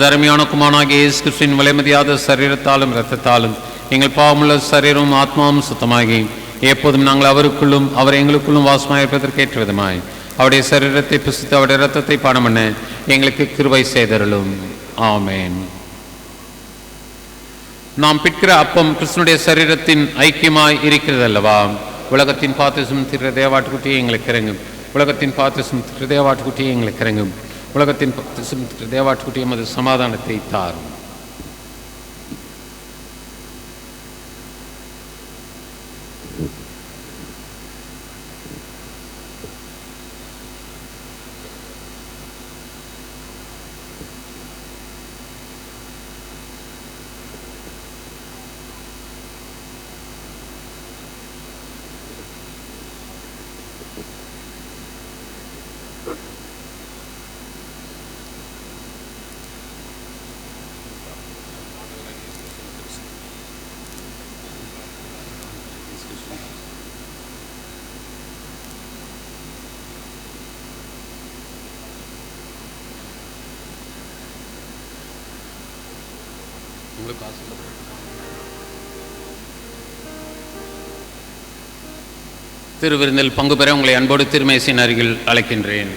[SPEAKER 1] அருமையான குமாரனாகிய இயேசு கிறிஸ்துவின் விலைமதியாத சரீரத்தாலும் இரத்தத்தாலும் எங்கள் பாவமுள்ள சரீரமும் ஆத்மாவும் சுத்தமாகி எப்போதும் நாங்கள் அவருக்குள்ளும் அவர் எங்களுக்குள்ளும் வாசமாயிருப்பதற்கு ஏற்ற விதமாய் அவருடைய சரீரத்தை புசித்து அவருடைய இரத்தத்தை பானம் பண்ண எங்களுக்கு கிருபை செய்தருளும். ஆமென். நாம் பிற்கிற அப்பம் கிறிஸ்துனுடைய சரீரத்தின் ஐக்கியமாய் இருக்கிறது அல்லவா? உலகத்தின் பாத்திரம் திரு தேவாட்டுக்குட்டியை எங்களுக்கு இறங்கும். உலகத்தின் பாத்திரம் திரு தேவாட்டுக்குட்டியை எங்களுக்கு இறங்கும். உலகத்தின் பாத்திரம் திரு தேவாட்டுக்குட்டியை எமது சமாதானத்தை தாரும். திருவிருந்தில் பங்கு பெற உங்களை அன்போடு திருமேசின் அருகில் அழைக்கின்றேன்.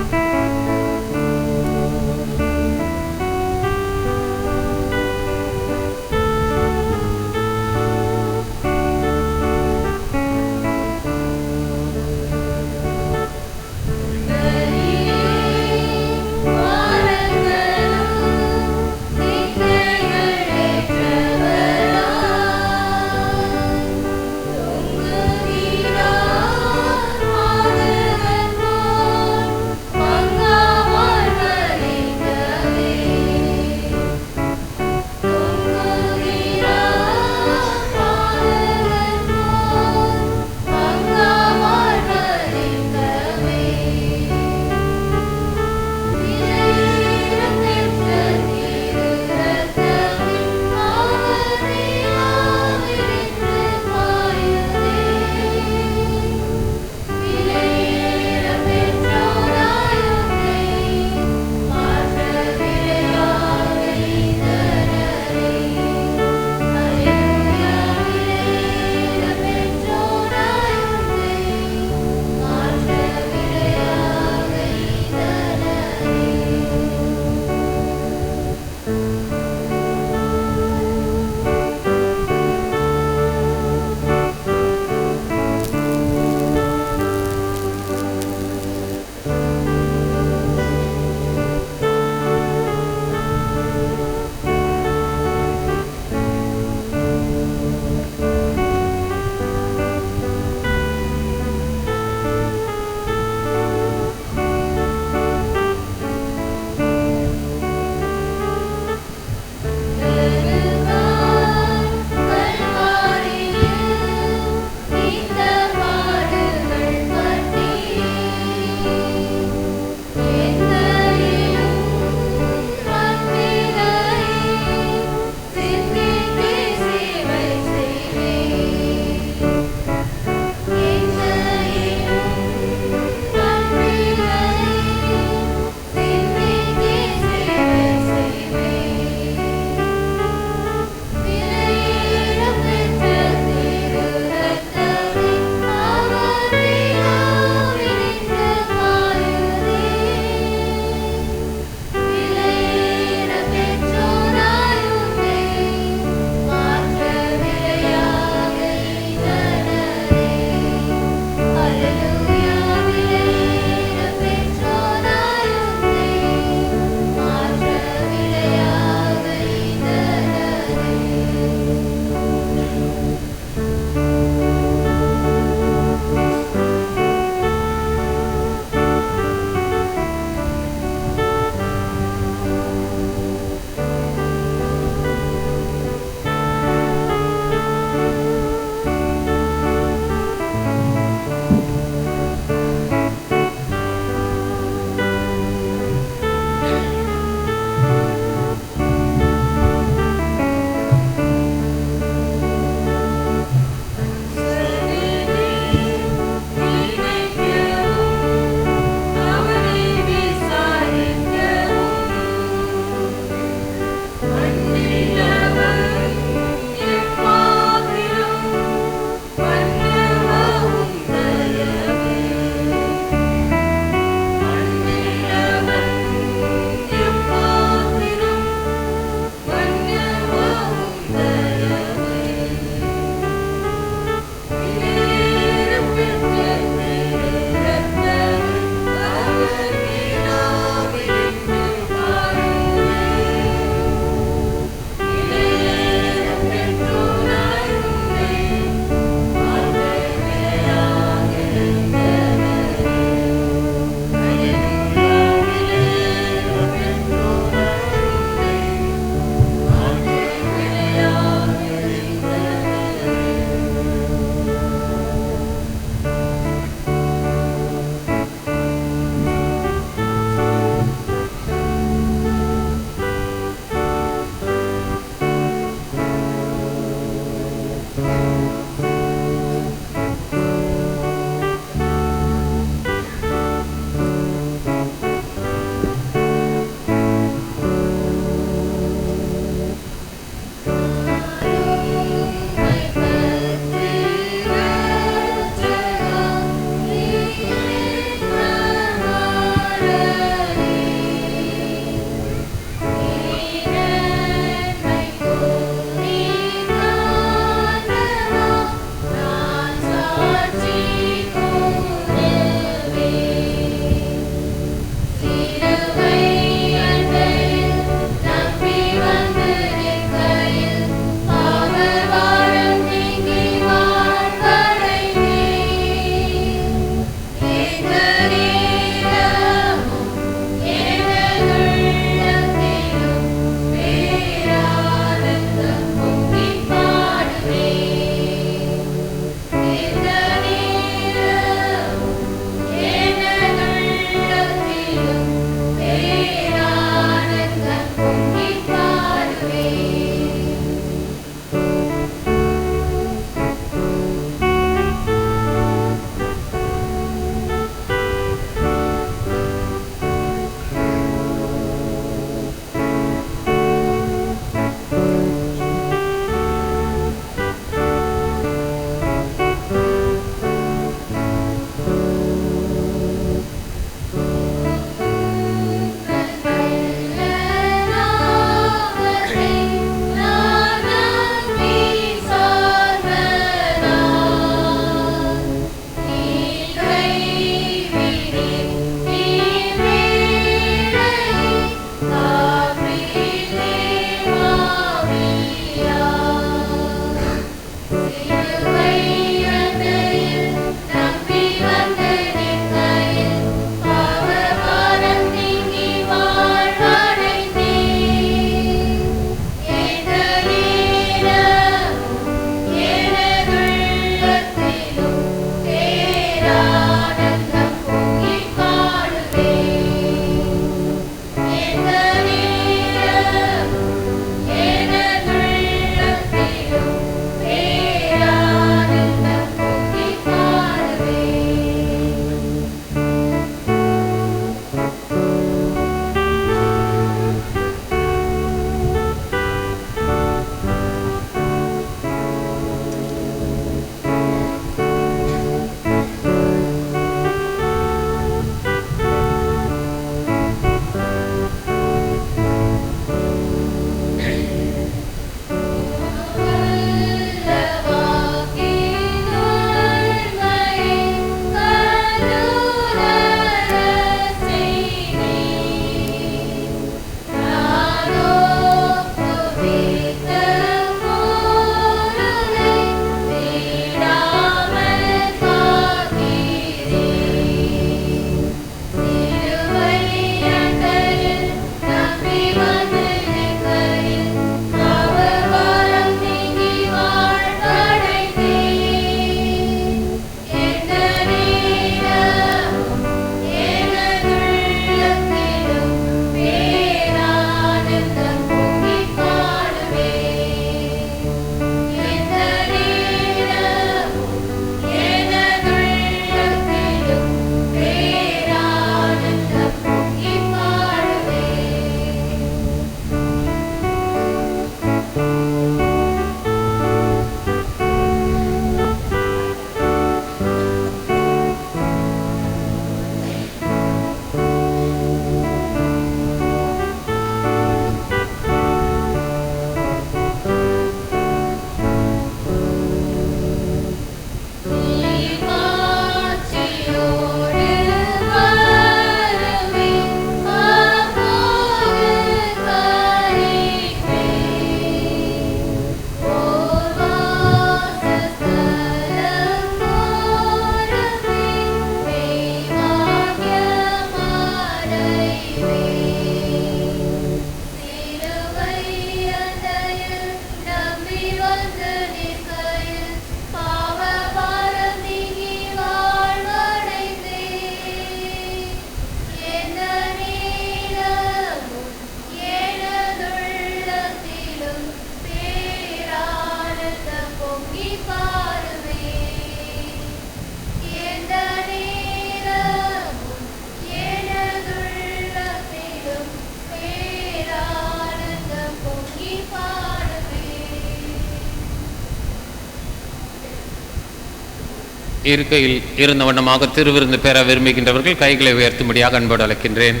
[SPEAKER 1] இருக்கையில் இருந்த வண்ணமாக திருவிருந்து பெற விரும்புகின்றவர்கள் கைகளை உயர்த்தும்படியாக அன்போடு அழைக்கின்றேன்.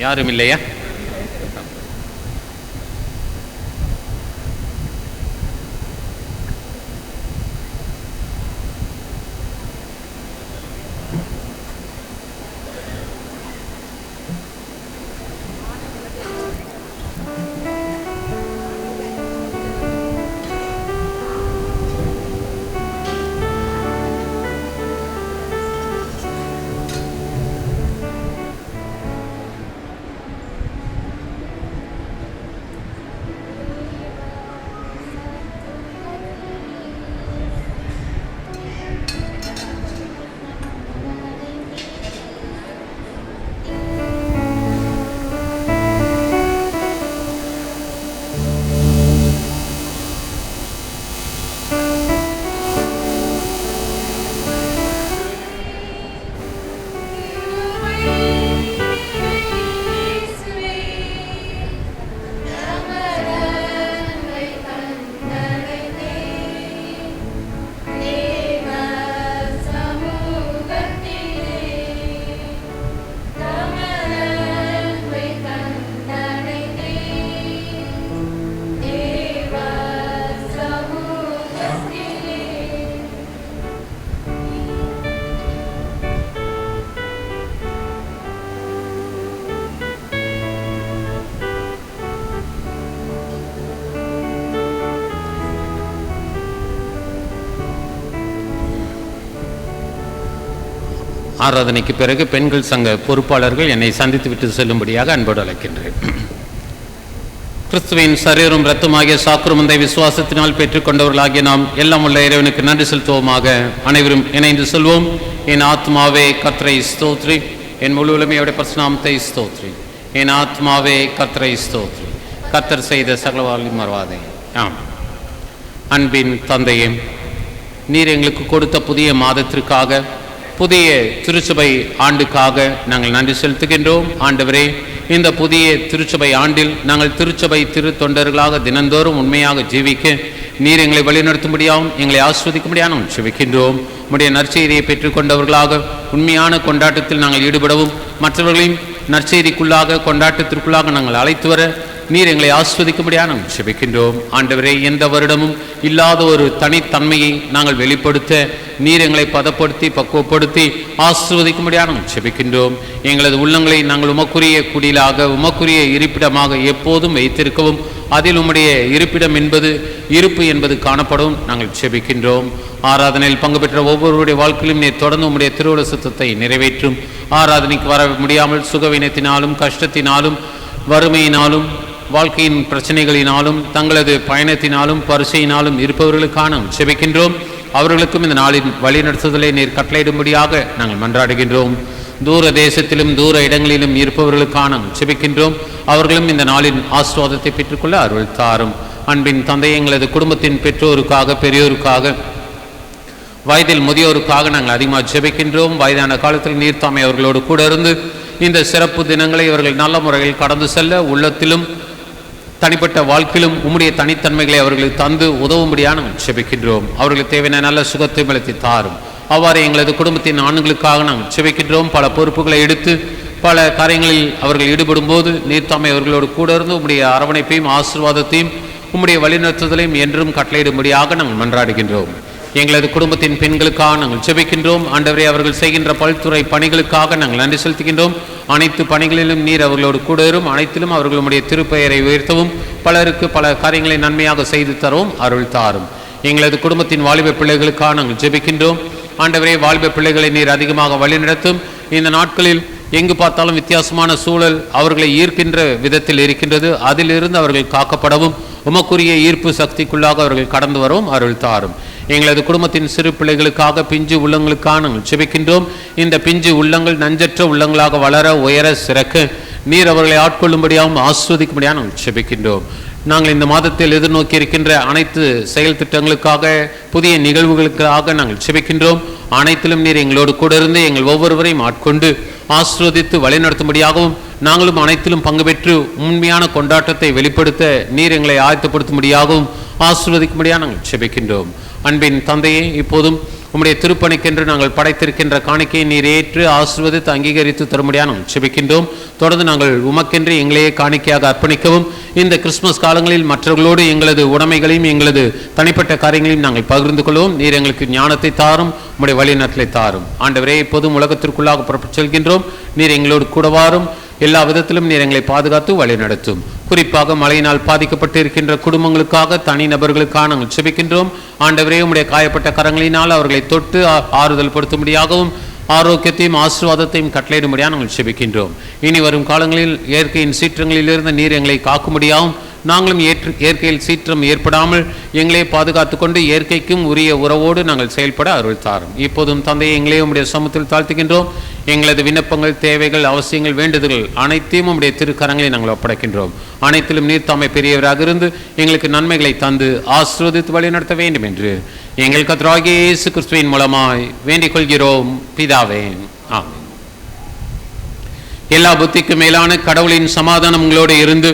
[SPEAKER 1] யாரும் இல்லையா? ஆராதனைக்கு பிறகு பெண்கள் சங்க பொறுப்பாளர்கள் என்னை சந்தித்து விட்டு செல்லும்படியாக அன்போடு அழைக்கின்றேன். கிறிஸ்துவின் சரீரம் இரத்தமாகிய சாக்கிரமந்தை விசுவாசத்தினால் பெற்றுக்கொண்டவர்களாகிய நாம் எல்லாம் உள்ள இறைவனுக்கு நன்றி செலுத்துவோமாக. அனைவரும் இணைந்து சொல்வோம். என் ஆத்மாவே கர்த்தரை ஸ்தோத்ரி, என் முழு உலமையோட பரிசுநாமத்தை ஸ்தோத்ரி. என் ஆத்மாவே கர்த்தரை ஸ்தோத்ரி, கர்த்தர் செய்த சகலவாழ்வை மறவாதே. ஆம். அன்பின் தந்தையே, நீர் எங்களுக்கு கொடுத்த புதிய மாதத்திற்காக, புதிய திருச்சபை ஆண்டுக்காக நாங்கள் நன்றி செலுத்துகின்றோம். ஆண்டவரே, இந்த புதிய திருச்சபை ஆண்டில் நாங்கள் திருச்சபை திரு தொண்டர்களாக தினந்தோறும் உண்மையாக ஜீவிக்க நீர் எங்களை வழிநடத்தும்படியாகவும் எங்களை ஆஸ்வதிக்கும்படியாகவும் செபிக்கின்றோம். உம்முடைய நற்செய்தியை பெற்றுக்கொண்டவர்களாக உண்மையான கொண்டாட்டத்தில் நாங்கள் ஈடுபடவும், மற்றவர்களையும் நற்செய்திக்குள்ளாக கொண்டாட்டத்திற்குள்ளாக நாங்கள் அழைத்து வர நீர் எங்களை ஆஸ்வதிக்கும்படியாக நாங்கள் செபிக்கின்றோம். ஆண்டவரே, எந்த வருடமும் இல்லாத ஒரு தனித்தன்மையை நாங்கள் வெளிப்படுத்த நீர் எங்களை பதப்படுத்தி பக்குவப்படுத்தி ஆஸ்வதிக்கும்படியாக நாங்கள் செபிக்கின்றோம். எங்களது உள்ளங்களை நாங்கள் உமக்குரிய குடிலாக, உமக்குரிய இருப்பிடமாக எப்போதும் வைத்திருக்கவும், அதில் உம்முடைய இருப்பிடம் என்பது, இருப்பு என்பது காணப்படவும் நாங்கள் செபிக்கின்றோம். ஆராதனையில் பங்கு பெற்ற ஒவ்வொருவருடைய வாழ்க்கையிலும் நீர் தொடர்ந்து உம்முடைய திருவுள சித்தத்தை நிறைவேற்றும். ஆராதனைக்கு வர முடியாமல் சுகவீனத்தினாலும் கஷ்டத்தினாலும் வறுமையினாலும் வாழ்க்கையின் பிரச்சனைகளினாலும் தங்களது பயணத்தினாலும் பரிசையினாலும் இருப்பவர்களுக்கான செபிக்கின்றோம். அவர்களுக்கும் இந்த நாளின் வழிநடத்துதலை நீர் கட்டளையிடும்படியாக நாங்கள் மன்றாடுகின்றோம். தூர தேசத்திலும் தூர இடங்களிலும் இருப்பவர்களுக்கான செபிக்கின்றோம். அவர்களும் இந்த நாளின் ஆசீர்வாதத்தை பெற்றுக்கொள்ள அருள் தாரும். அன்பின் தந்தை, எங்களது குடும்பத்தின் பெற்றோருக்காக, பெரியோருக்காக, வயதில் முதியோருக்காக நாங்கள் அதிகமாக ஜெபிக்கின்றோம். வயதான காலத்தில் நீர்த்தாமை அவர்களோடு கூட இருந்து இந்த சிறப்பு தினங்களை இவர்கள் நல்ல முறையில் கடந்து செல்ல, உள்ளத்திலும் தனிப்பட்ட வாழ்க்கையிலும் உம்முடைய தனித்தன்மைகளை அவர்களுக்கு தந்து உதவும்படியாக நாங்கள் ஜெபிக்கின்றோம். அவர்களுக்கு தேவையான நல்ல சுகத்தை வளர்த்தி தாரும். அவ்வாறு எங்களது குடும்பத்தின் ஆண்களுக்காக நாங்கள் ஜெபிக்கின்றோம். பல பொறுப்புகளை எடுத்து பல காரியங்களில் அவர்கள் ஈடுபடும் போது நீர்த்தாமை அவர்களோடு கூட இருந்து உம்முடைய அரவணைப்பையும் ஆசீர்வாதத்தையும் உம்முடைய வழிநடத்துதலையும் என்றும் கட்டளையிடும்படியாக நாங்கள் மன்றாடுகின்றோம். எங்களது குடும்பத்தின் பெண்களுக்காக நாங்கள் ஜெபிக்கின்றோம். ஆண்டவரே, அவர்கள் செய்கின்ற பல்துறை பணிகளுக்காக நாங்கள் நன்றி செலுத்துகின்றோம். அனைத்து பணிகளிலும் நீர் அவர்களோடு கூட இரும். அனைத்திலும் அவர்களுடைய திருப்பெயரை உயர்த்தவும், பலருக்கு பல காரியங்களை நன்மையாக செய்து தரவும் அருள் தாரும். எங்களது குடும்பத்தின் வாலிப பிள்ளைகளுக்காக நாங்கள் ஜெபிக்கின்றோம். ஆண்டவரே, வாலிப பிள்ளைகளை நீர் அதிகமாக வழிநடத்தும். இந்த நாட்களில் எங்கு பார்த்தாலும் வித்தியாசமான சூழல் அவர்களை ஈர்க்கின்ற விதத்தில் இருக்கின்றது. அதிலிருந்து அவர்கள் காக்கப்படவும், உமக்குரிய ஈர்ப்பு சக்திக்குள்ளாக அவர்கள் கடந்து வரவும் அருள் தாரும். எங்களது குடும்பத்தின் சிறு பிள்ளைகளுக்காக, பிஞ்சு உள்ளங்களுக்காக நாங்கள் ஜெபிக்கின்றோம். இந்த பிஞ்சு உள்ளங்கள் நஞ்சற்ற உள்ளங்களாக வளர, உயர, சிறக்க நீர் அவர்களை ஆட்கொள்ளும்படியாகவும் ஆஸ்வதிக்கும்படியாக நாங்கள் ஜெபிக்கின்றோம். நாங்கள் இந்த மாதத்தில் எதிர்நோக்கி இருக்கின்ற அனைத்து செயல் திட்டங்களுக்காக, புதிய நிகழ்வுகளுக்காக நாங்கள் ஜெபிக்கின்றோம். அனைத்திலும் நீர் எங்களோடு கூட இருந்து எங்கள் ஒவ்வொருவரையும் ஆட்கொண்டு ஆஸ்வதித்து வழிநடத்தும்படியாகவும் நாங்களும் அனைத்திலும் பங்கு பெற்று உண்மையான கொண்டாட்டத்தை வெளிப்படுத்த நீர் எங்களை ஆயத்தப்படுத்தும்படியாகவும் ஆசீர்வதிக்கும்படியாக நாங்கள் செபிக்கின்றோம். அன்பின் தந்தையே, இப்போதும் உம்முடைய திருப்பணிக்கென்று நாங்கள் படைத்திருக்கின்ற காணிக்கையை நீர் ஏற்று ஆசீர்வதித்து அங்கீகரித்து தரும்படியாக நாங்கள் செபிக்கின்றோம். தொடர்ந்து நாங்கள் உமக்கென்று எங்களையே காணிக்கையாக அர்ப்பணிக்கவும், இந்த கிறிஸ்துமஸ் காலங்களில் மற்றவர்களோடு எங்களது உடைமைகளையும் எங்களது தனிப்பட்ட காரியங்களையும் நாங்கள் பகிர்ந்து கொள்வோம். நீர் எங்களுக்கு ஞானத்தை தாரும், உம்முடைய வழிநடத்தலை தாரும். ஆண்டவரே, இப்போதும் உலகத்திற்குள்ளாக புறப்பட்டு செல்கின்றோம். நீர் எங்களோடு கூட வாரும். எல்லா விதத்திலும் நீர் எங்களை பாதுகாத்து வழி நடத்தும். குறிப்பாக மழையினால் பாதிக்கப்பட்டு இருக்கின்ற குடும்பங்களுக்காக, தனிநபர்களுக்காக நாங்கள் செபிக்கின்றோம். ஆண்டவரே, உம்முடைய காயப்பட்ட கரங்களினால் அவர்களை தொட்டு ஆறுதல் படுத்தும்படியாகவும் ஆரோக்கியத்தையும் ஆசீர்வாதத்தையும் கட்டளையிடும்படியாக நாங்கள் செபிக்கின்றோம். இனி வரும் காலங்களில் இயற்கையின் சீற்றங்களிலிருந்து நீர் எங்களை காக்கும்படியாகவும், நாங்களும் இயற்கையில் சீற்றம் ஏற்படாமல் எங்களே பாதுகாத்து கொண்டு இயற்கைக்கும் உரிய உறவோடு நாங்கள் செயல்பட அருள் தாரும். இப்போதும் தந்தையை எங்களே உம்முடைய சமூகத்தில் தாழ்த்துகின்றோம். எங்களது விண்ணப்பங்கள், தேவைகள், அவசியங்கள், வேண்டுதல்கள் அனைத்தையும் உம்முடைய திருக்கரங்களை நாங்கள் ஒப்படைக்கின்றோம். அனைத்திலும் நீர் தாமே பெரியவராக இருந்து எங்களுக்கு நன்மைகளை தந்து ஆசீர்வதித்து வழி நடத்த வேண்டும் என்று எங்கள் கர்த்தராகிய இயேசு கிறிஸ்துவின் மூலமாய் வேண்டிக் கொள்கிறோம் பிதாவே. ஆமென். எல்லா புத்திக்கும் மேலான கடவுளின் சமாதானம் உங்களோடு இருந்து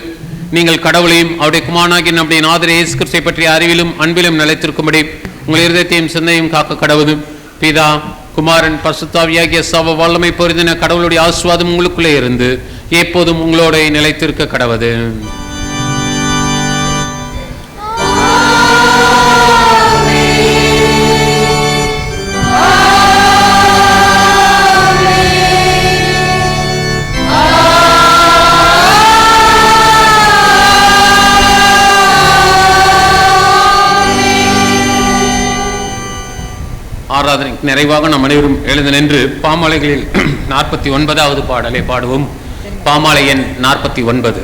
[SPEAKER 1] நீங்கள் கடவுளையும் அவருடைய குமாரனாகிய நம்முடைய நாதர் இயேசு கிறிஸ்துவை பற்றிய அறிவிலும் அன்பிலும் நிலைத்திருக்கும்படி உங்கள் இருதயத்தையும் சிந்தையும் காக்க கடவுது. பிதா, குமாரன், பரிசுத்தாவியாகிய சர்வ வல்லமை பொருந்தின கடவுளுடைய ஆசீர்வாதம் உங்களுக்குள்ளே இருந்து எப்போதும் உங்களோட நிலைத்திருக்க கடவுது. ஆராதனைக்கு நிறைவாக நாம் அனைவரும் எழுந்து நின்று பாமாலைகளில் 49வது பாடலை பாடுவோம். பாமாலை எண் 49.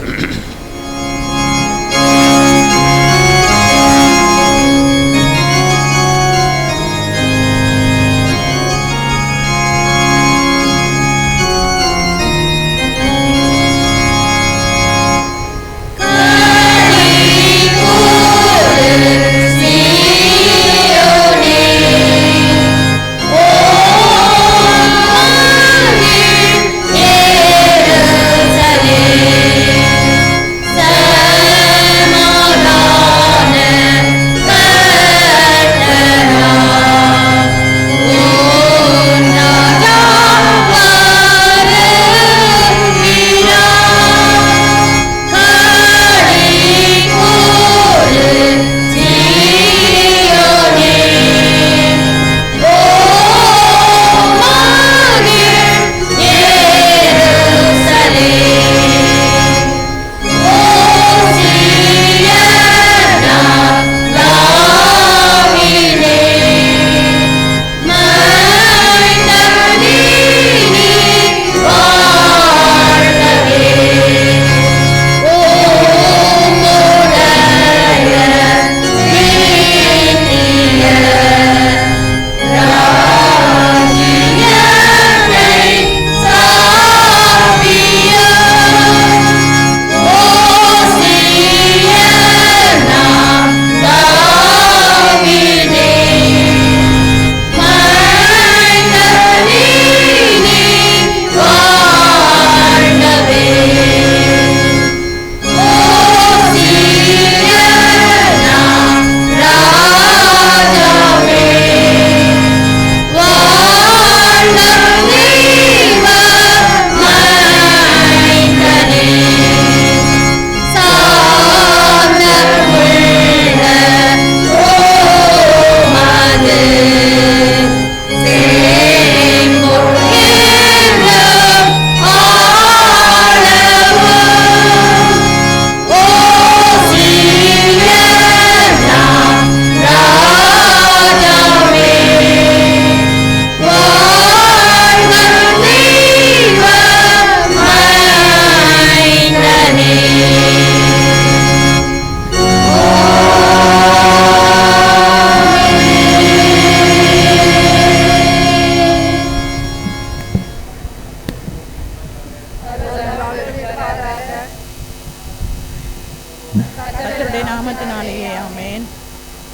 [SPEAKER 8] கர்த்தருடைய நாமத்தினாலேயே ஆமென்.